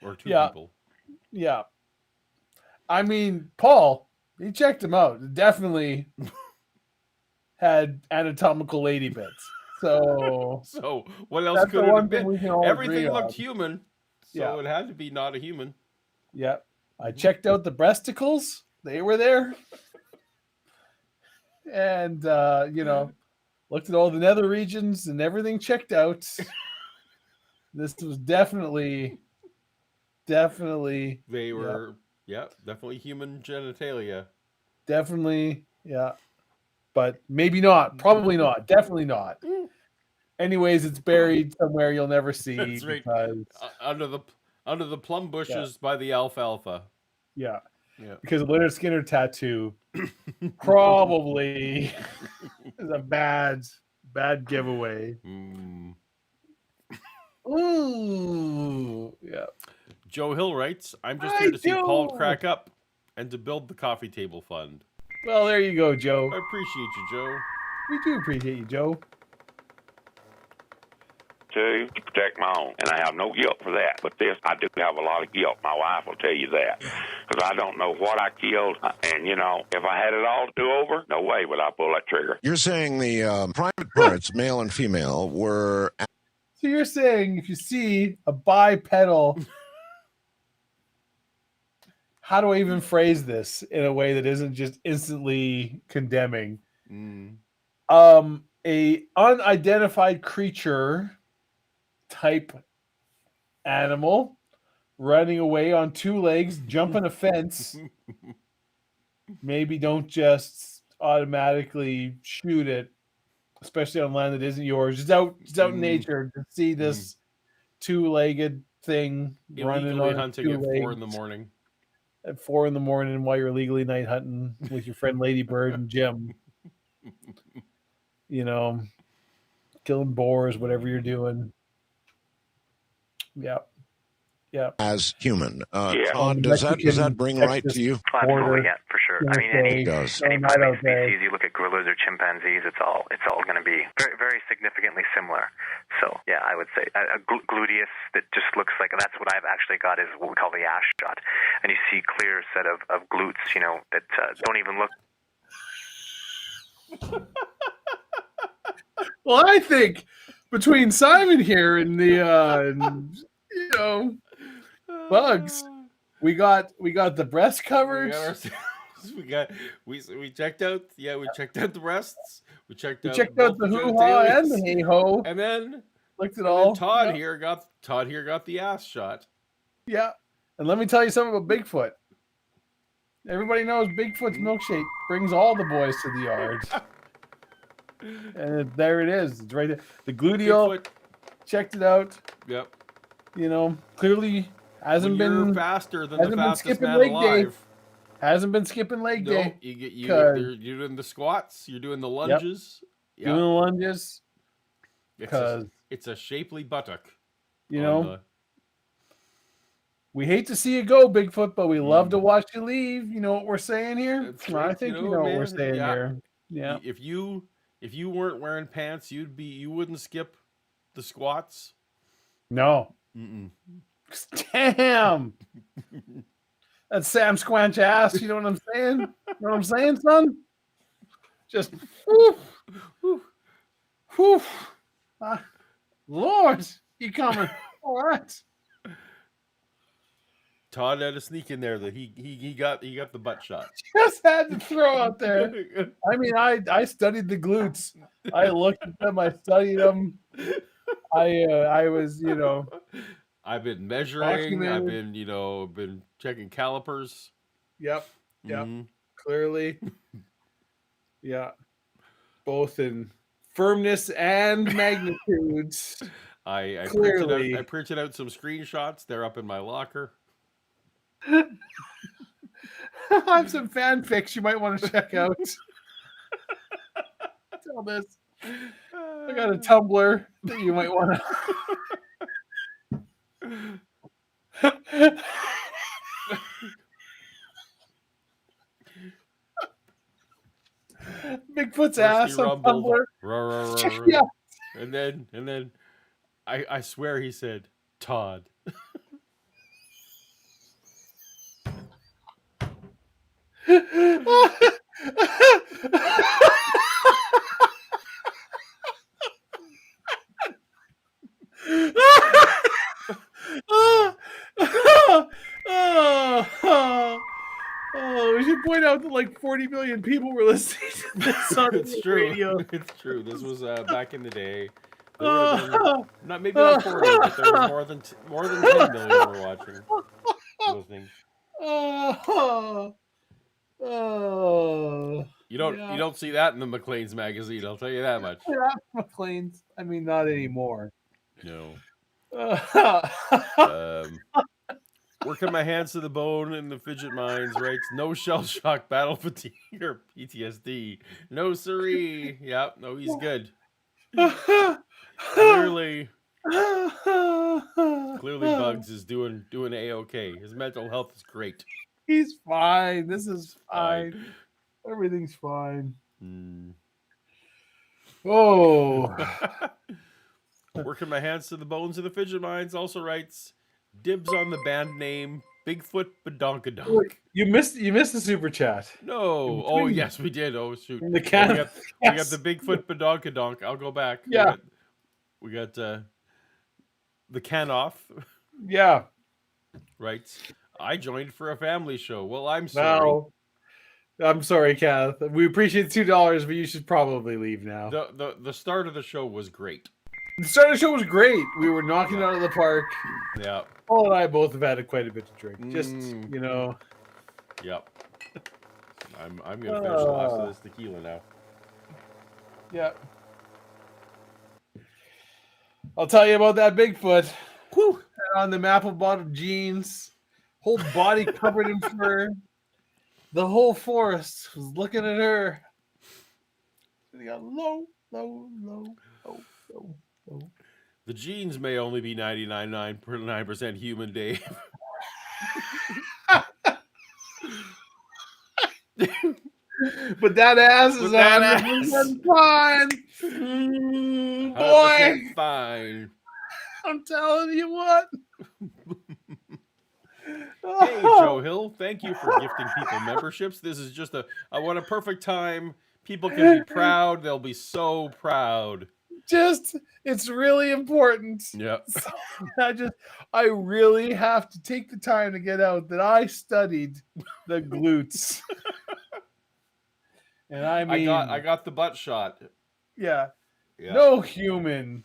Or two people. Yeah. I mean, Paul, he checked him out. Definitely had anatomical lady bits. So what else could it have been? Everything looked on. Human. So it had to be not a human. Yeah. I checked out the breasticles. They were there. And, looked at all the nether regions and everything checked out. This was definitely. They were, definitely human genitalia. Definitely, yeah. But maybe not. Probably not. Definitely not. Anyways, it's buried somewhere you'll never see. That's right. Because, under the plum bushes by the alfalfa. Yeah. Because a Leonard Skinner tattoo probably is a bad giveaway. Ooh, yeah. Joe Hill writes, I'm just here to see Paul crack up and to build the coffee table fund. Well, there you go, Joe. I appreciate you, Joe. We do appreciate you, Joe. To protect my own, and I have no guilt for that. But this, I do have a lot of guilt. My wife will tell you that, because I don't know what I killed, and if I had it all to do over, no way would I pull that trigger. You're saying the private parts, male and female, were... So you're saying if you see a bipedal... How do I even phrase this in a way that isn't just instantly condemning? A unidentified creature type animal running away on two legs, jumping a fence. Maybe don't just automatically shoot it especially on land that isn't yours. Just out in nature to see this two-legged thing running Illegally on hunting two at 4 legs in the morning. at 4 a.m. while you're illegally night hunting with your friend Ladybird and Jim. You know, killing boars, whatever you're doing. Yeah. Yeah. As human. Yeah. Todd, does that bring right to you? Absolutely, yeah, for sure. I mean, any does. primate species, you look at gorillas or chimpanzees, it's all going to be very, very significantly similar. So, yeah, I would say a gluteus that just looks like, that's what I've actually got, is what we call the ash shot. And you see clear set of glutes, that don't even look. Well, I think between Simon here and the bugs, we got the breast covered. We checked out. Yeah, we checked out the breasts. We checked out the hoo-ha and the hey-ho. And then looked at all. Todd here got the ass shot. Yeah. And let me tell you something about Bigfoot. Everybody knows Bigfoot's milkshake brings all the boys to the yard. And there it is. It's right there. The gluteal. Bigfoot. Checked it out. Yep. Clearly hasn't been faster than the fastest man alive. Day. Hasn't been skipping leg day. You're doing the squats. You're doing the lunges. Yep. Doing the lunges. It's a shapely buttock. We hate to see you go, Bigfoot, but we love to watch you leave. You know what we're saying here? Right. I think you know what we're saying here. Yeah. If you weren't wearing pants, you wouldn't skip the squats. No. Damn. That's Sam Squanch ass. You know what I'm saying? You know what I'm saying, son? Just whew. Lord, you coming? All right. Todd had a sneak in there that he got the butt shot. Just had to throw out there. I mean, I studied the glutes. I looked at them. I studied them. I was, I've been measuring. I've been, been checking calipers. Yep. Clearly. Yeah. Both in firmness and magnitudes. I printed out some screenshots. They're up in my locker. I have some fanfics you might want to check out. Tell this. I got a Tumblr that you might want to. Bigfoot's ass on Tumblr. Yeah. And then I swear he said Todd. We should point out that like 40 million people were listening to this on It's true. radio. It's true. This was back in the day. Maybe not 40, but there was more than 10 million were watching, listening. You don't see that in the McLean's magazine. I'll tell you that much. Yeah, McLean's. I mean, not anymore. No. Working my hands to the bone in the fidget mines, writes no shell shock, battle fatigue, or PTSD. No siree. Yep. No, he's good. Clearly, Bugs is doing A-okay. His mental health is great. He's fine. This is fine. Everything's fine. Oh. Working my hands to the bones of the fidget mines also writes dibs on the band name Bigfoot Badonkadonk. You missed the super chat. No. Oh yes, we did. Oh shoot. The can. We got the Bigfoot Badonkadonk. I'll go back. Yeah. We got the can off. Yeah. Right. I joined for a family show. Well, I'm sorry. No. I'm sorry, Kath. We appreciate $2, but you should probably leave now. The start of the show was great. The start of the show was great. We were knocking it out of the park. Yeah. Paul and I both have had quite a bit to drink. Just, Yep. I'm gonna finish the last of this tequila now. Yeah. I'll tell you about that Bigfoot. Whew. Had on the apple bottom jeans, whole body covered in fur. The whole forest was looking at her. They got low. The genes may only be 99.9% human, Dave. But that ass is But that 100% fine. Boy, 100% fine. I'm telling you what. Hey, Joe Hill, thank you for gifting people memberships. This is just what a perfect time. People can be proud. They'll be so proud. It's really important. Yeah. So I really have to take the time to get out that I studied the glutes. And I mean, I got the butt shot. Yeah. Yeah. No human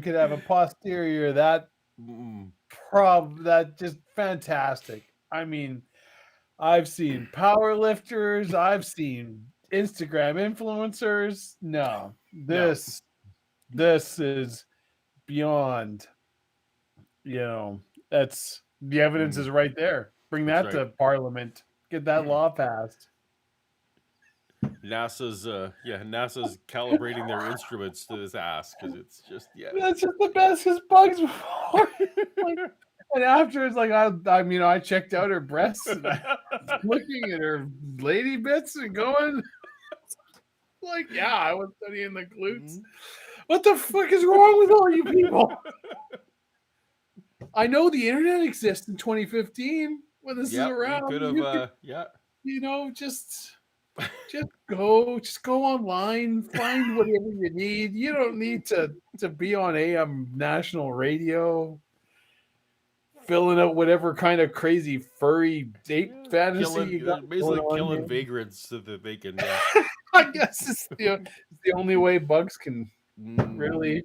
could have a posterior that just fantastic. I mean, I've seen power lifters, I've seen Instagram influencers. No, this is beyond, that's the evidence is right there. Bring that to Parliament. Get that law passed. NASA's calibrating their instruments to this ass because it's just That's just the best because bugs before. And after it's like I checked out her breasts and I was looking at her lady bits and going like, yeah, I was studying the glutes. What the fuck is wrong with all you people? I know the internet exists in 2015 when this is around. Could have, just go online, find whatever you need. You don't need to be on AM national radio, filling out whatever kind of crazy furry ape fantasy you got. Basically killing vagrants so that they can. I guess it's the only way bugs can really,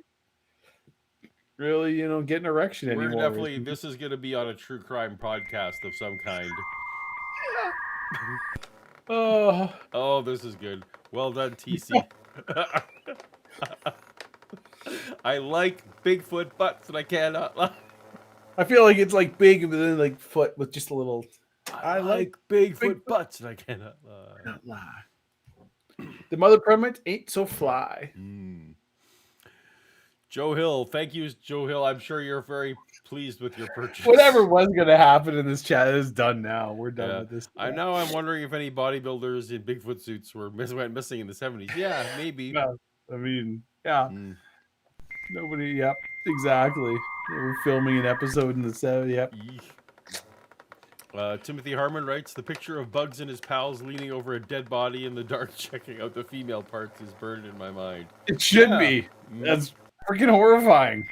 get an erection anymore. This is going to be on a true crime podcast of some kind. Oh, this is good. Well done, TC. I like Bigfoot butts, and I cannot lie. I feel like it's like big, but then like foot with just a little. I like Bigfoot butts, and I cannot lie. Not lie. The mother primate ain't so fly. Joe Hill, thank you, Joe Hill. I'm sure you're very pleased with your purchase. Whatever was going to happen in this chat is done now. We're done with this. I'm wondering if any bodybuilders in Bigfoot suits went missing in the 70s. Yeah, maybe. No, I mean, yeah. Nobody, yep, exactly. They were filming an episode in the 70s, yep. Timothy Harmon writes, the picture of Bugs and his pals leaning over a dead body in the dark checking out the female parts is burned in my mind. It should be. That's freaking horrifying.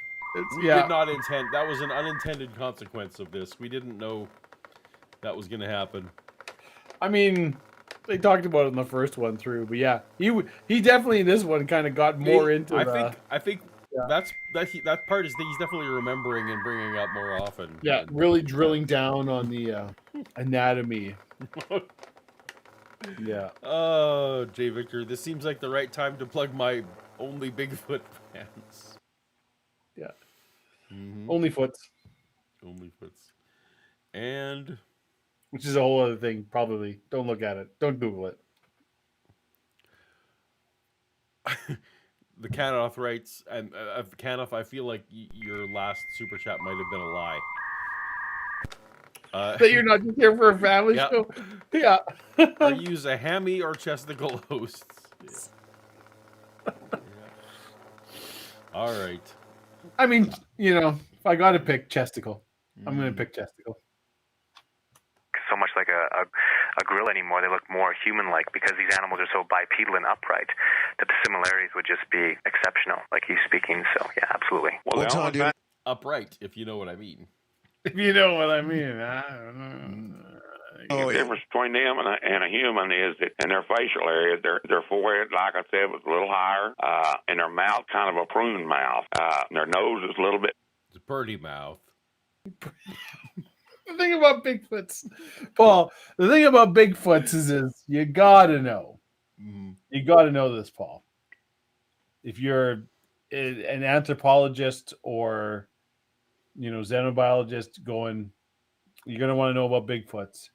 We did not intend. That was an unintended consequence of this. We didn't know that was going to happen. I mean, they talked about it in the first one through, but yeah, he definitely in this one kind of got more into. I think that part is that he's definitely remembering and bringing up more often. Yeah, really drilling down on the anatomy. Yeah. Oh, Jay Victor, this seems like the right time to plug my only Bigfoot fans. Yeah. Only foots. And which is a whole other thing, probably. Don't look at it. Don't Google it. The Canoff writes, and Canoff, I feel like your last super chat might have been a lie. That you're not just here for a family show? Yeah. Are you a hammy or chesticle hosts? Yeah. All right. I mean, if I got to pick chesticle, I'm going to pick chesticle. So much like a gorilla anymore, they look more human-like because these animals are so bipedal and upright that the similarities would just be exceptional, like he's speaking. So, yeah, absolutely. Well, upright, if you know what I mean. If you know what I mean. I don't know. The difference between them and a human is that in their facial area, their forehead, like I said, was a little higher, and their mouth kind of a prune mouth. And their nose is a little bit. It's a birdie mouth. The thing about Bigfoots, Paul, is you got to know. You got to know this, Paul. If you're an anthropologist or xenobiologist going, you're gonna want to know about Bigfoots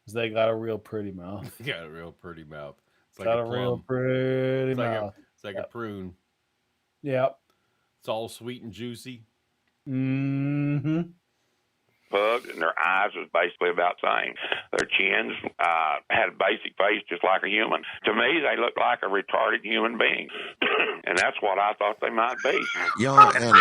because they got a real pretty mouth. Got a real pretty mouth. It's like Got a a real plum. pretty It's like mouth. a prune. Yep. It's all sweet and juicy. Mm-hmm. Bugs, and their eyes was basically about the same. Their chins had a basic face just like a human. To me, they looked like a retarded human being, and that's what I thought they might be. Yeah, and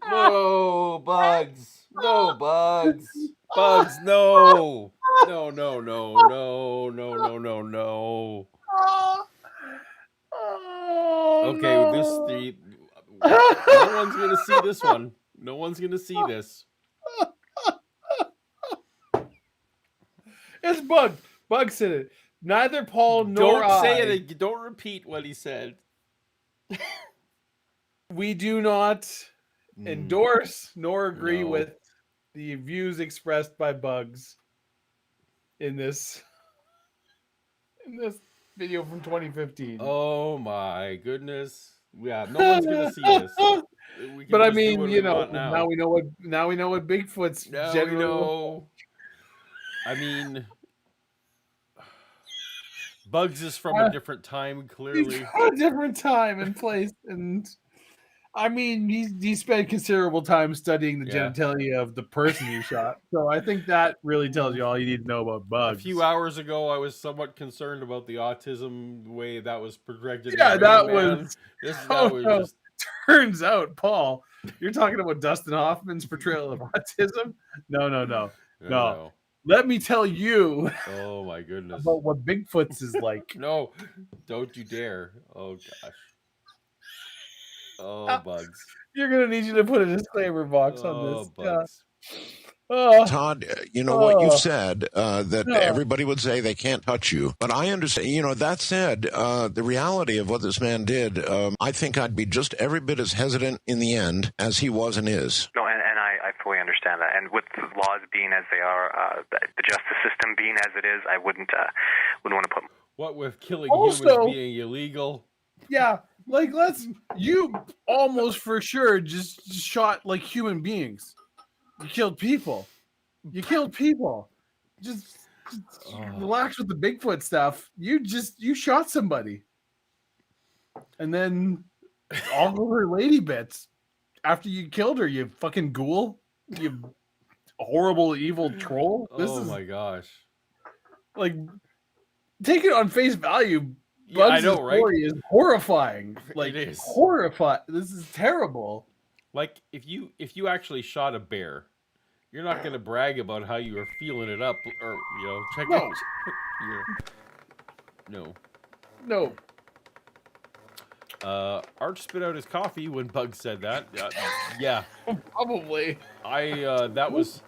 No bugs. No bugs. Bugs. No. No. No. No. No. No. No. No. No. Okay, no one's gonna see this one. No one's gonna see this. It's Bug. Bug said it. Neither Paul nor Don't say I. it. Don't repeat what he said. We do not endorse nor agree No. with the views expressed by Bugs in this video from 2015. Oh my goodness! Yeah, no one's gonna see this. We can But I just do mean, what we want now we know what Bigfoot's Now generally. we know. I mean, Bugs is from a different time, clearly. He's from a different time and place, and I mean, he spent considerable time studying the genitalia of the person he shot. So I think that really tells you all you need to know about Bugs. A few hours ago, I was somewhat concerned about the autism way that was projected. Yeah, that was. Just... Turns out, Paul, you're talking about Dustin Hoffman's portrayal of autism. No. Let me tell you. Oh my goodness. About what Bigfoot's is like. No, don't you dare. Oh gosh. Oh, Bugs. You're gonna need you to put a disclaimer box on this. Bugs. Todd, what you've said, that everybody would say they can't touch you. But I understand, that said, the reality of what this man did, I think I'd be just every bit as hesitant in the end as he was and is. No, and I fully understand that. And with the laws being as they are, the justice system being as it is, I wouldn't want to put... What with killing humans being illegal? Yeah, you almost for sure just shot like human beings. You killed people. Just relax with the Bigfoot stuff. You shot somebody. And then all over her lady bits. After you killed her, you fucking ghoul. You horrible, evil troll. My gosh. Like, take it on face value. Yeah, Bugs' I know, right? story is horrifying. Like, it is horrifying. This is terrible. Like, if you actually shot a bear, you're not going to brag about how you were feeling it up, or check out. No. Art spit out his coffee when Bug said that. Yeah, probably. That was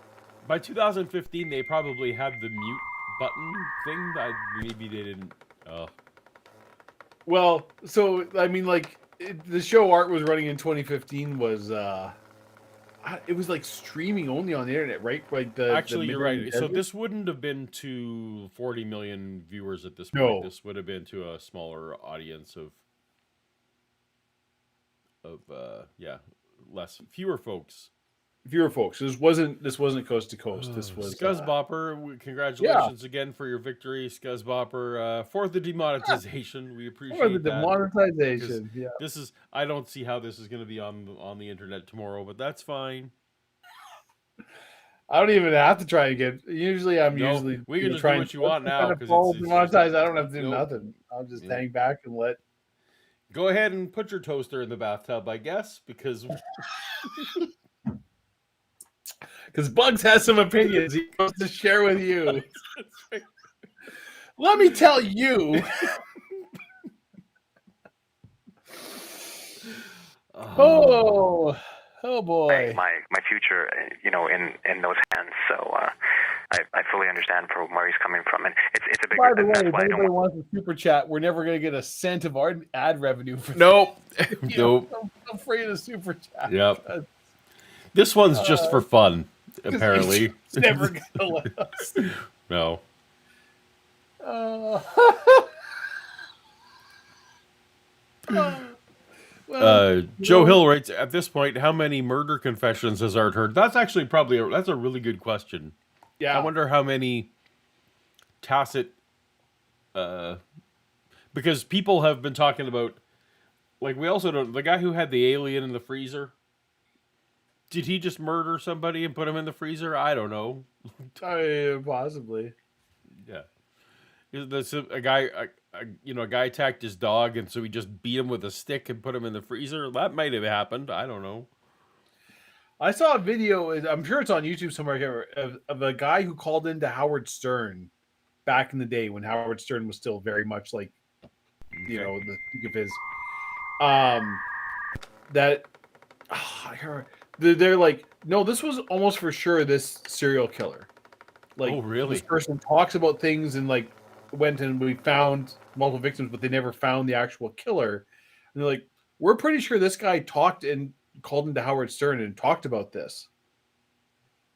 by 2015. They probably had the mute button thing. Maybe they didn't. Well, so I mean, like the show Art was running in 2015 was it was like streaming only on the internet, right? Like actually, you're right. So this wouldn't have been to 40 million viewers at this point. No. This would have been to a smaller audience of fewer folks. This wasn't coast to coast. This was Scuzzbopper. Congratulations again for your victory, Scuzzbopper. For the demonetization, we appreciate for the that. demonetization. Yeah, this is. I don't see how this is going to be on the internet tomorrow, but that's fine. I don't even have to try to get. Usually, we can just do what you want now because it's demonetized. I don't have to do nothing. I'll just hang back and let. Go ahead and put your toaster in the bathtub, I guess, because. Because Bugs has some opinions he wants to share with you. Let me tell you. Oh boy. My future, in those hands. So I fully understand from where he's coming from, and it's a big. By the way, if anybody wants a super chat, we're never going to get a cent of our ad revenue for. Nope. I'm afraid of super chat. Yep. This one's just for fun, apparently. It's never going to let us. No. Joe Hill writes, at this point, how many murder confessions has Art heard? That's actually that's a really good question. Yeah. I wonder how many tacit, because people have been talking about, like, we also don't, the guy who had the alien in the freezer, did he just murder somebody and put him in the freezer? I don't know. Possibly. Yeah. A guy attacked his dog, and so he just beat him with a stick and put him in the freezer. That might have happened. I don't know. I saw a video. I'm sure it's on YouTube somewhere of a guy who called into Howard Stern back in the day when Howard Stern was still very much like, you know, the peak of his. They're like, no, this was almost for sure this serial killer. Like, oh, really? This person talks about things and like went and we found multiple victims, but they never found the actual killer. And they're like, we're pretty sure this guy talked and called into Howard Stern and talked about this.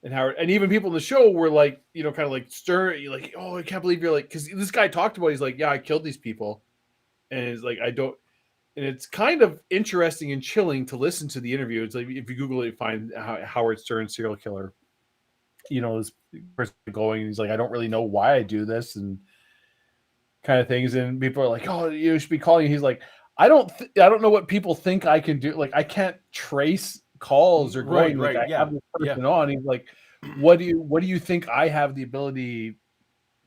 And Howard, and even people in the show were like, you know, kind of like Stern, like, oh, I can't believe you're like, because this guy talked about, he's like, yeah, I killed these people, and it's like, I don't, and it's kind of interesting and chilling to listen to the interview. It's like if you Google it, you find Howard Stern serial killer. You know, this person going, he's like, I don't really know why I do this, and kind of things, and people are like, oh, you should be calling. He's like, I don't know what people think I can do. Like, I can't trace calls or going. Right, like, I have this person on. He's like, what do you think I have the ability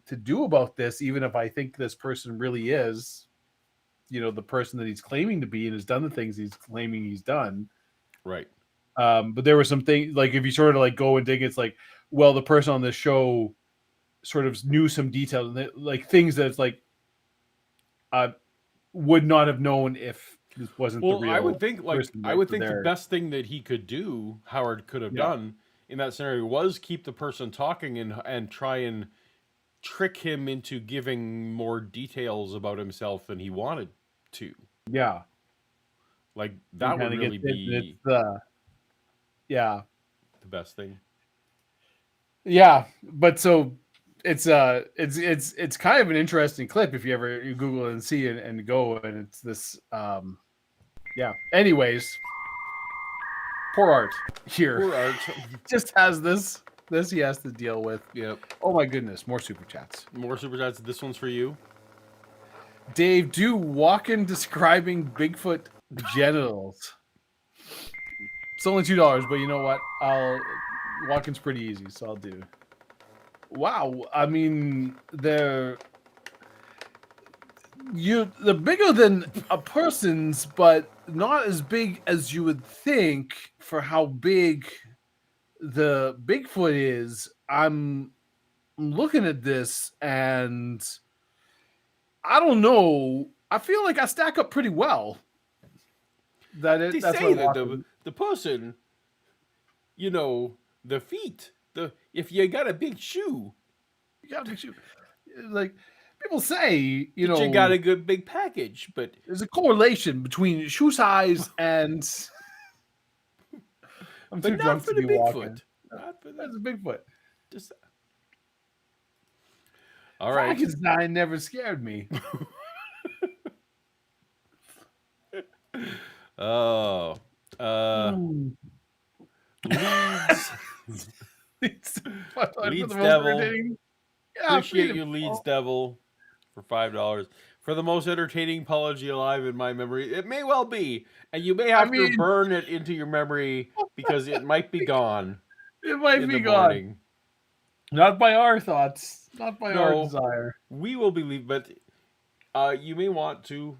to do about this? Even if I think this person really is, you know, the person that he's claiming to be and has done the things he's claiming he's done. Right. But there were some things, like if you sort of like go and dig, it's like, well, the person on the show sort of knew some details, like things that it's like, would not have known if this wasn't the real. I would think the best thing that he could do, Howard could have done in that scenario, was keep the person talking and try and trick him into giving more details about himself than he wanted to. Yeah. Like that would really be the best thing. Yeah, but so it's kind of an interesting clip if you Google it and see it and go, and it's this Anyways, poor Art here. Poor Art just has this he has to deal with. Yep. Oh my goodness, more super chats. This one's for you. Dave, do Walken describing Bigfoot genitals. It's only $2, but you know what? Walken's pretty easy, so I'll do. Wow, I mean, they're bigger than a person's, but not as big as you would think for how big the Bigfoot is. I'm looking at this and I don't know. I feel like I stack up pretty well. That's say that the person, you know, the feet. If you got a big shoe, like people say, you know, you got a good big package, but there's a correlation between shoe size and. I'm too drunk to be Bigfoot. That's a Bigfoot. Just all right. Frankenstein never scared me. Oh, Leeds Devil. Appreciate you, Leeds Devil, for $5 for the most entertaining Paulogia alive in my memory. It may well be, and you may have to burn it into your memory because it might be gone. It might be gone. Morning. Not by our thoughts. Not by our desire. We will believe, but you may want to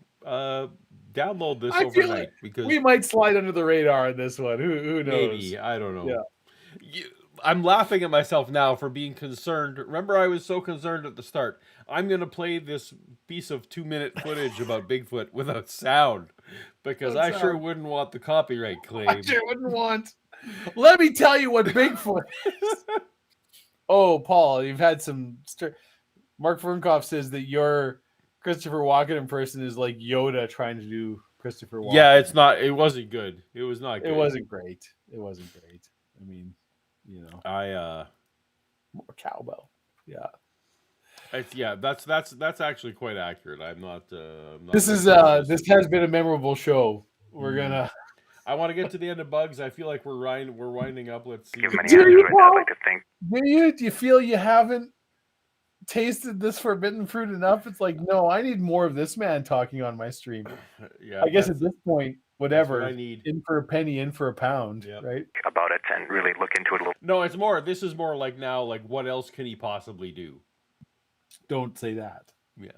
download this overnight because we might slide under the radar on this one. Who knows? Maybe. I don't know. Yeah. I'm laughing at myself now for being concerned. Remember, I was so concerned at the start. I'm going to play this piece of 2-minute footage about Bigfoot without sound because sure wouldn't want the copyright claim. I sure wouldn't want. Let me tell you what Bigfoot is. Oh, Paul, you've had some. Mark Fernkoff says that your Christopher Walken in person is like Yoda trying to do Christopher Walken. Yeah, it's not. It wasn't good. It was not good. It wasn't great. I mean, you know, more cowbell. Yeah. That's actually quite accurate. I'm not. This is this has been a memorable show. We're gonna. I want to get to the end of bugs. I feel like we're winding up. Let's see. Give many Do answers you, to it. Paul? I'd like to think. Do you feel you haven't tasted this forbidden fruit enough? It's like, no, I need more of this man talking on my stream. Yeah, I guess at this point, whatever. That's what I need. In for a penny, in for a pound, right? About it and really look into it a little. No, it's more. This is more like now. Like, what else can he possibly do? Don't say that. Yeah.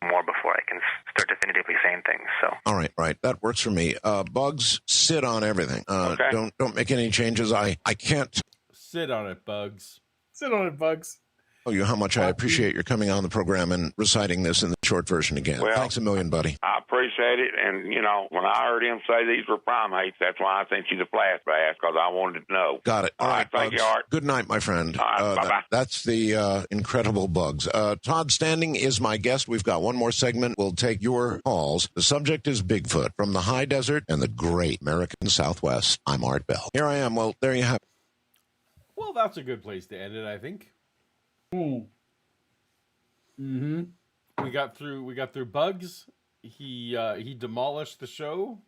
More before I can start definitively saying things. So. All right. That works for me. Bugs, sit on everything. Okay. Don't make any changes. I can't Sit on it, bugs. Sit on it, Bugs. tell you how much I appreciate your coming on the program and reciting this in the short version again. Well, Thanks a million, buddy. I appreciate it, and when I heard him say these were primates, that's why I sent you the flash bass, because I wanted to know. Got it. All right, thank you, Art. Good night, my friend. All right, bye-bye. That's the incredible bugs. Todd Standing is my guest. We've got one more segment. We'll take your calls. The subject is Bigfoot from the high desert and the great American Southwest. I'm Art Bell. Here I am. Well, there you have it. Well, that's a good place to end it, I think. Mm-hmm. We got through bugs. He demolished the show.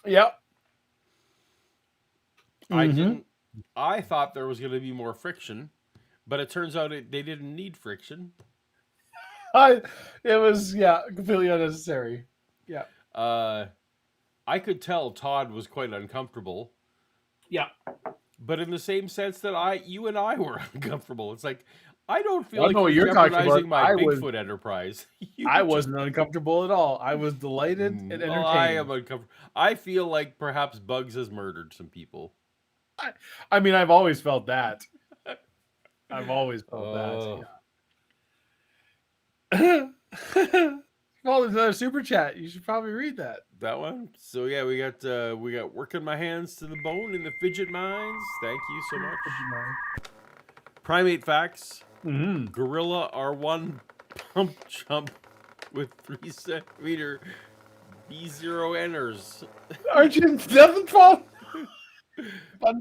Yep. I thought there was going to be more friction, but it turns out they didn't need friction. It was completely unnecessary. Yeah. I could tell Todd was quite uncomfortable. Yeah. But in the same sense that you and I were uncomfortable. It's like, I don't feel I like know what you're you're talking jeopardizing about. my Bigfoot enterprise. I wasn't uncomfortable at all. I was delighted and entertained. Well, I am uncomfortable. I feel like perhaps Bugs has murdered some people. I mean, I've always felt that. I've always felt that. Well, there's another super chat. You should probably read that. That one. So yeah, we got working my hands to the bone in the fidget mines. Thank you so much. Primate facts. Gorilla R1 pump chump with 3 centimeter B0Ners. Aren't you nothing, Paul?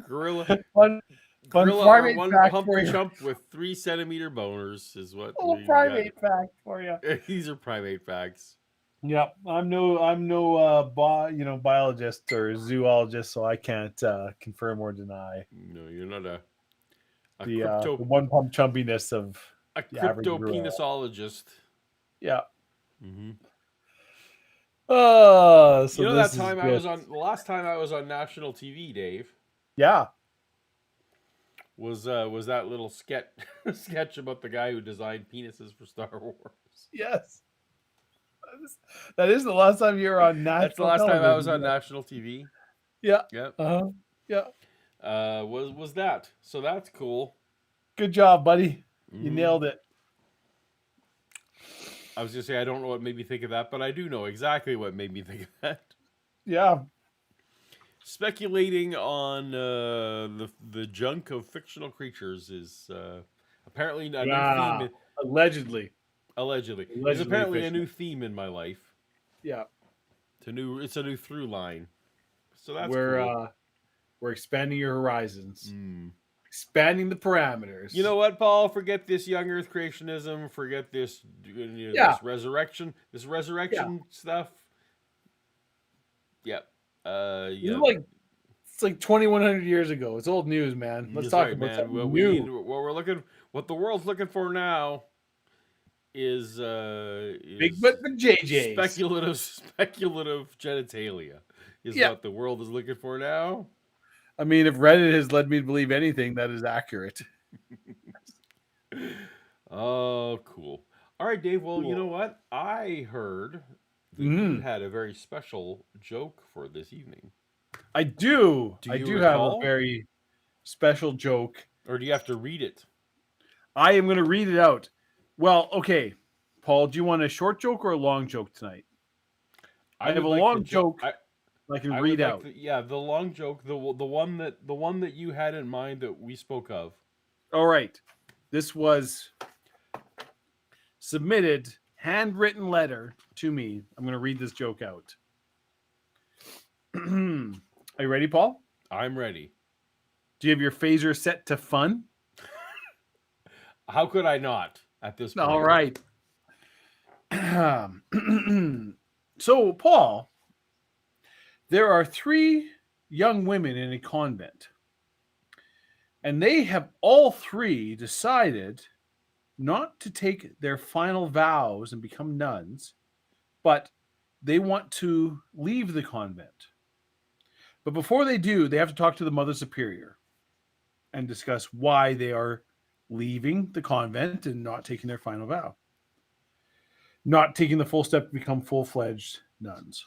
Gorilla Fun R1 fact pump for you. chump with 3 centimeter boners is what. Little primate fact for you. These are primate facts. Yep, I'm no biologist or zoologist, so I can't confirm or deny. No, you're not a the one pump chumpiness of a the average crypto gorilla. penisologist. Yeah. Mm-hmm. So you know that time the last time I was on national TV, Dave. Yeah. Was that little sketch about the guy who designed penises for Star Wars? Yes. That is the last time you were on national. That's the last time I was on national TV. Yeah. Yep. Yeah. Was that? So that's cool. Good job, buddy. You nailed it. I was gonna say I don't know what made me think of that, but I do know exactly what made me think of that. Yeah. Speculating on the junk of fictional creatures is apparently a new theme. Allegedly. It's apparently a new theme in my life. Yeah. It's a new through line. So that's cool. We're expanding your horizons. Expanding the parameters. You know what, Paul? Forget this young Earth creationism. Forget this, this resurrection. This resurrection stuff. Yep. It's like 2,100 years ago. It's old news, man. Let's talk about something new. What the world's looking for now is Bigfoot and JJ's. Speculative genitalia is what the world is looking for now. I mean, if Reddit has led me to believe anything, that is accurate. Oh, cool. All right, Dave. Well, you know what? I heard that you had a very special joke for this evening. I do. Do I you do recall? have a very special joke. Or do you have to read it? I am going to read it out. Well, okay. Paul, do you want a short joke or a long joke tonight? I have a long joke. I can read out. The long joke, the one that you had in mind that we spoke of. All right. This was submitted, handwritten letter to me. I'm going to read this joke out. Are you ready, Paul? I'm ready. Do you have your phaser set to fun? How could I not at this point? All right. So, Paul, there are 3 young women in a convent, and they have all 3 decided not to take their final vows and become nuns, but they want to leave the convent. But before they do, they have to talk to the Mother Superior and discuss why they are leaving the convent and not taking their final vow, not taking the full step to become full-fledged nuns.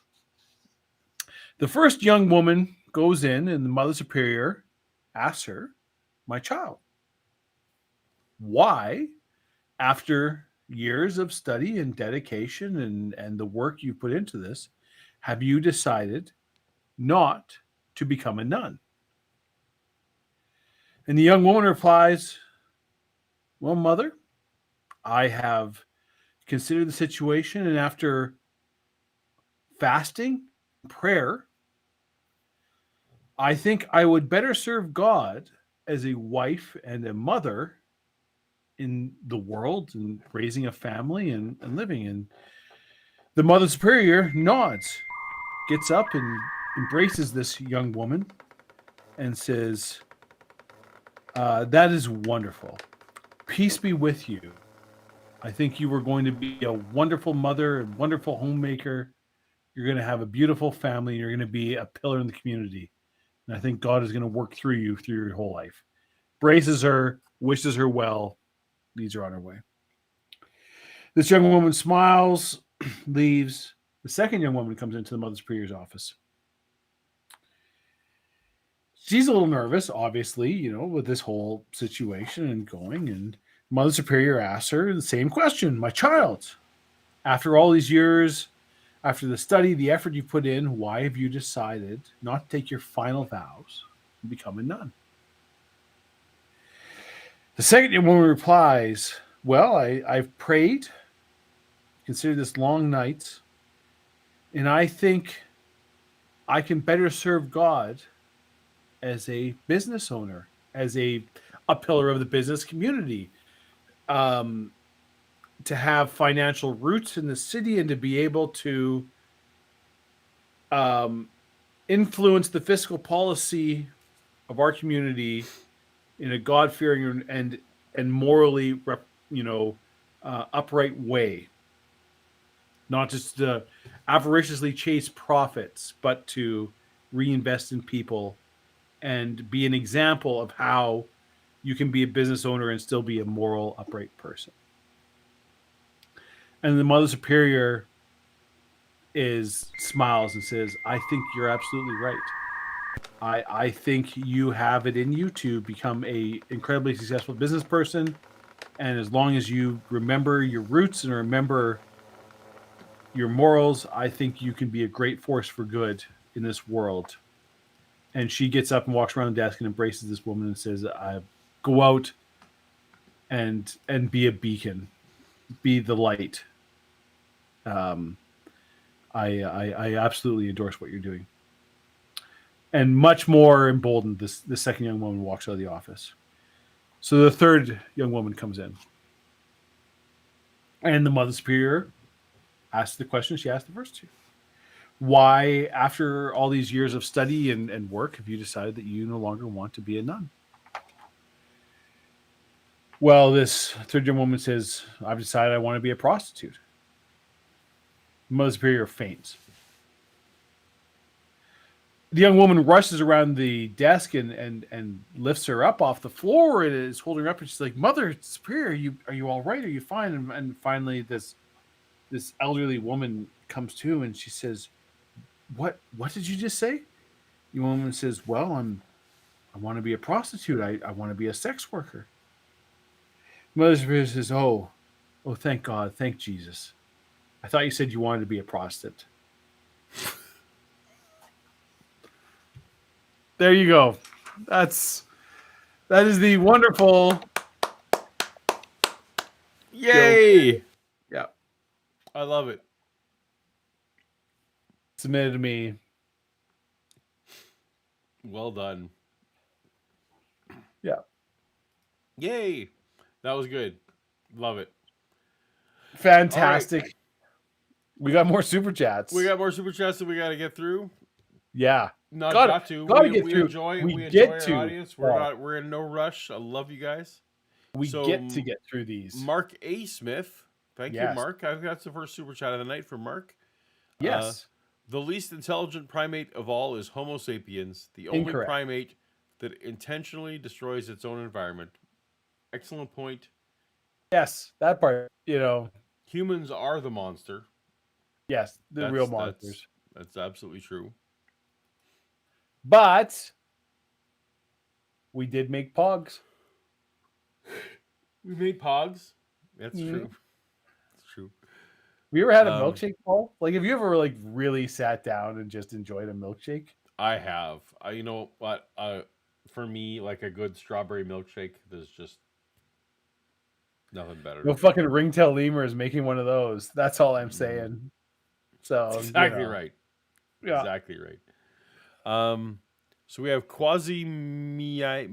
The first young woman goes in, and the Mother Superior asks her, "My child, why, after years of study and dedication and the work you put into this, have you decided not to become a nun?" And the young woman replies, "Well, Mother, I have considered the situation, and after fasting, prayer, I think I would better serve God as a wife and a mother in the world and raising a family and living." And the Mother Superior nods, gets up and embraces this young woman and says, "That is wonderful. Peace be with you. I think you are going to be a wonderful mother, a wonderful homemaker. You're going to have a beautiful family. You're going to be a pillar in the community. And I think God is going to work through you through your whole life." Braces her, wishes her well, leads her on her way. This young woman smiles, leaves. The second young woman comes into the Mother Superior's office. She's a little nervous, obviously, with this whole situation and going. And Mother Superior asks her the same question. "My child, after all these years, after the study, the effort you put in, why have you decided not to take your final vows and become a nun?" The second young woman replies, "Well, I've prayed, considered this long nights, and I think I can better serve God as a business owner, as a pillar of the business community, to have financial roots in the city and to be able to influence the fiscal policy of our community in a God-fearing and morally, upright way. Not just to avariciously chase profits, but to reinvest in people and be an example of how you can be a business owner and still be a moral, upright person." And the Mother Superior smiles and says, "I think you're absolutely right. I think you have it in you to become a incredibly successful business person. And as long as you remember your roots and remember your morals, I think you can be a great force for good in this world." And she gets up and walks around the desk and embraces this woman and says, "Go out and be a beacon, be the light. I absolutely endorse what you're doing." And much more emboldened, the second young woman walks out of the office. So the third young woman comes in. And the Mother Superior asks the question she asked the first two. "Why, after all these years of study and work, have you decided that you no longer want to be a nun?" Well, this third young woman says, "I've decided I want to be a prostitute." The Mother Superior faints. The young woman rushes around the desk and lifts her up off the floor and is holding her up. And she's like, "Mother Superior, are you all right? Are you fine?" And finally, this elderly woman comes to and she says, What did you just say?" The woman says, "Well, I want to be a prostitute. I want to be a sex worker." Mother Superior says, Oh, thank God. Thank Jesus. I thought you said you wanted to be a prostitute." There you go. That is the wonderful. Yay! Yeah. I love it. Submitted to me. Well done. Yeah. Yay! That was good. Love it. Fantastic. All right. We got more super chats. We got more super chats that we got to get through. Yeah. Not Gotta- got to. gotta we get we through. enjoy We we get enjoy to. our audience. We're in no rush. I love you guys. We So, get to get through these. Mark A. Smith. Thank you, Yes. Mark. I think that's the first super chat of the night from Mark. Yes. The least intelligent primate of all is Homo sapiens, the only Incorrect. primate that intentionally destroys its own environment. Excellent point. Yes, that part, you know. Humans are the monster. Yes, the real monsters. That's absolutely true. But we did make pogs. We made pogs. That's Mhm. true. That's true. Have you ever had a Um, milkshake, Paul? Like, have you ever like really sat down and just enjoyed a milkshake? I have. You know what? For me, like a good strawberry milkshake, there's just nothing better. No fucking ringtail lemur is making one of those. That's all I'm saying. So That's exactly you know. right. Yeah. Exactly right. So we have Quasi Miao.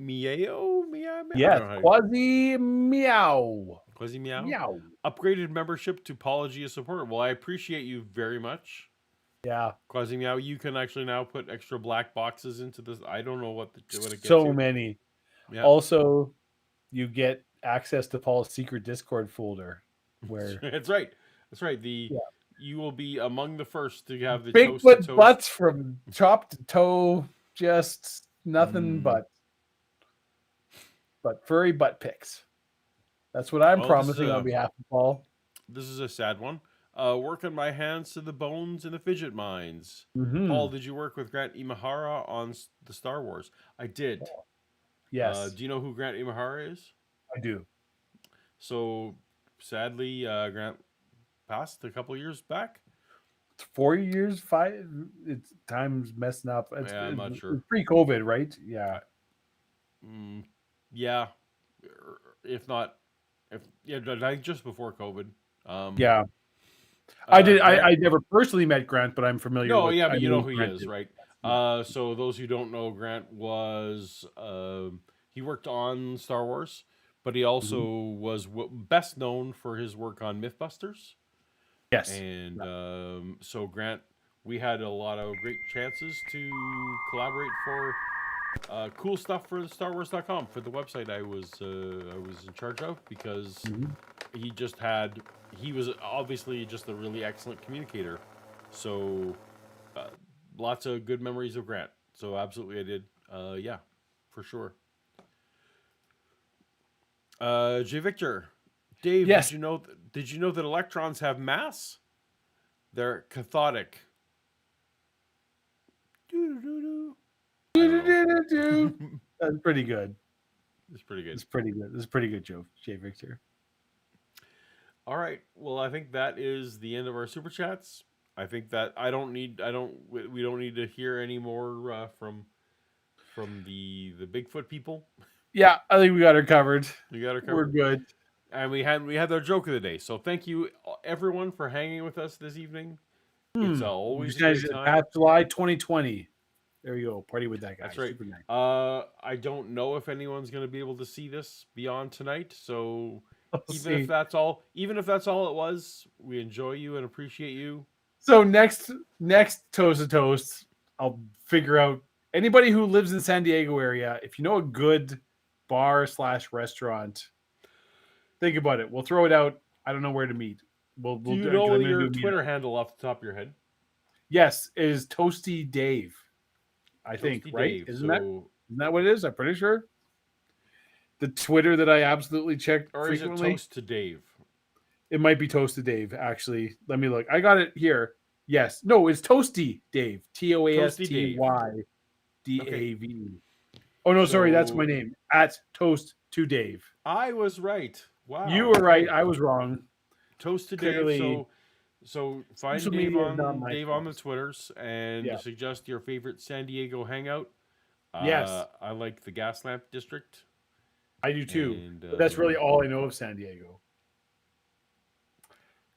Yes, Quasi Meow. Quasi Meow. Meow. Upgraded membership to Paulogia support. Well, I appreciate you very much. Yeah. Quasi Meow, you can actually now put extra black boxes into this. I don't know what it gets So you. many. Yeah. Also, you get access to Paul's secret Discord folder where That's right. That's right. You will be among the first to have the Bigfoot toast-to-toast. butts from top to toe, just nothing but furry butt pics. That's what I'm Well, promising on behalf of Paul. This is a sad one. Working my hands to the bones in the fidget mines. Mhm. Paul, did you work with Grant Imahara on the Star Wars? I did. Yes, Do you know who Grant Imahara is? I do. So, sadly, Grant passed a couple years back. 4 years, 5. It's time's messing up. I'm not sure. Pre-COVID, right? Yeah. Yeah. If not, I think just before COVID. Yeah. I did. Grant- I never personally met Grant, but I'm familiar. No, with, yeah, I but you know who he Grant is, is. right? So those who don't know, Grant was he worked on Star Wars, but he also was best known for his work on MythBusters. Yes. And so Grant, we had a lot of great chances to collaborate for cool stuff for the StarWars.com for the website I was in charge of because he was obviously just a really excellent communicator. So lots of good memories of Grant. So absolutely I did. Yeah, for sure. J. Victor, Dave, Yes. did you know that electrons have mass? They're cathodic. That's pretty good. It's pretty good. It's pretty good. It's a pretty good joke, J. Victor. All right. Well, I think that is the end of our super chats. I think that we don't need to hear any more from the Bigfoot people. Yeah, I think we got her covered. We got her We're covered. good. And we had our joke of the day. So thank you everyone for hanging with us this evening. It's always a great time. Past July 2020. There you go. Party with that guy. That's right. Super nice. I don't know if anyone's going to be able to see this beyond tonight. So even see. if that's all it was, we enjoy you and appreciate you. So next Toast to Toast, I'll figure out anybody who lives in San Diego area. If you know a good bar/restaurant, think about it. We'll throw it out. I don't know where to meet. Do you know your Twitter handle off the top of your head? Yes, it is Toasty Dave. I think, Toasty right? Dave. Isn't that what it is? I'm pretty sure. The Twitter that I absolutely checked Or frequently. is it Toast to Dave? It might be Toasted Dave, actually. Let me look. I got it here. Yes. No, it's Toasty Dave. TOASTYDAV. Okay. Oh, no, sorry. That's So- my name. At Toast to Dave. I was right. Wow. You were right. I was wrong. Toast to Clearly, Dave. So find social Dave media is not on my Dave on the fault. Twitters and Yeah. suggest your favorite San Diego hangout. Yes. I like the Gaslamp District. I do too. And, But that's really all I know of San Diego.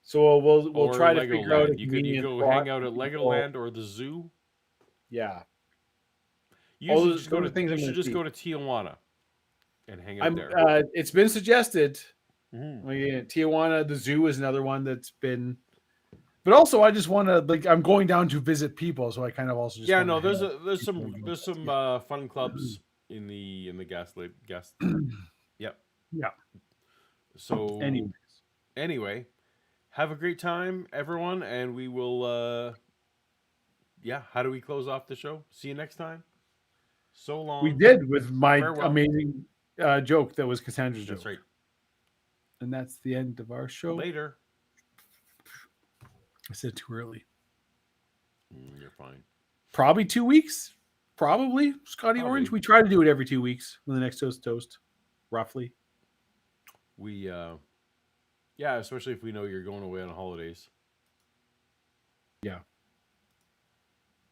So we'll or try to Legoland. figure out a You convenient go spot hang out at for people. Legoland or the zoo. Yeah. You All should those- just go those to are things I'm you should gonna just see. go to Tijuana and hang out there. It's been suggested. Mhm. Tijuana, the zoo is another one that's been But also, I just want to like I'm going down to visit people, so I kind of also just Yeah, wanna no, there's have some people fun clubs in the gas. Yep. yeah. So Anyways, anyway, have a great time, everyone, and we will. Yeah, how do we close off the show? See you next time. So long. we did with my Farewell. amazing joke that was Cassandra's joke. That's right. And that's the end of our show. Later. I said too early. You're fine. Probably 2 weeks. Probably Scotty Probably. Orange. We try to do it every 2 weeks with the next toast, roughly. We yeah, especially if we know you're going away on holidays. Yeah.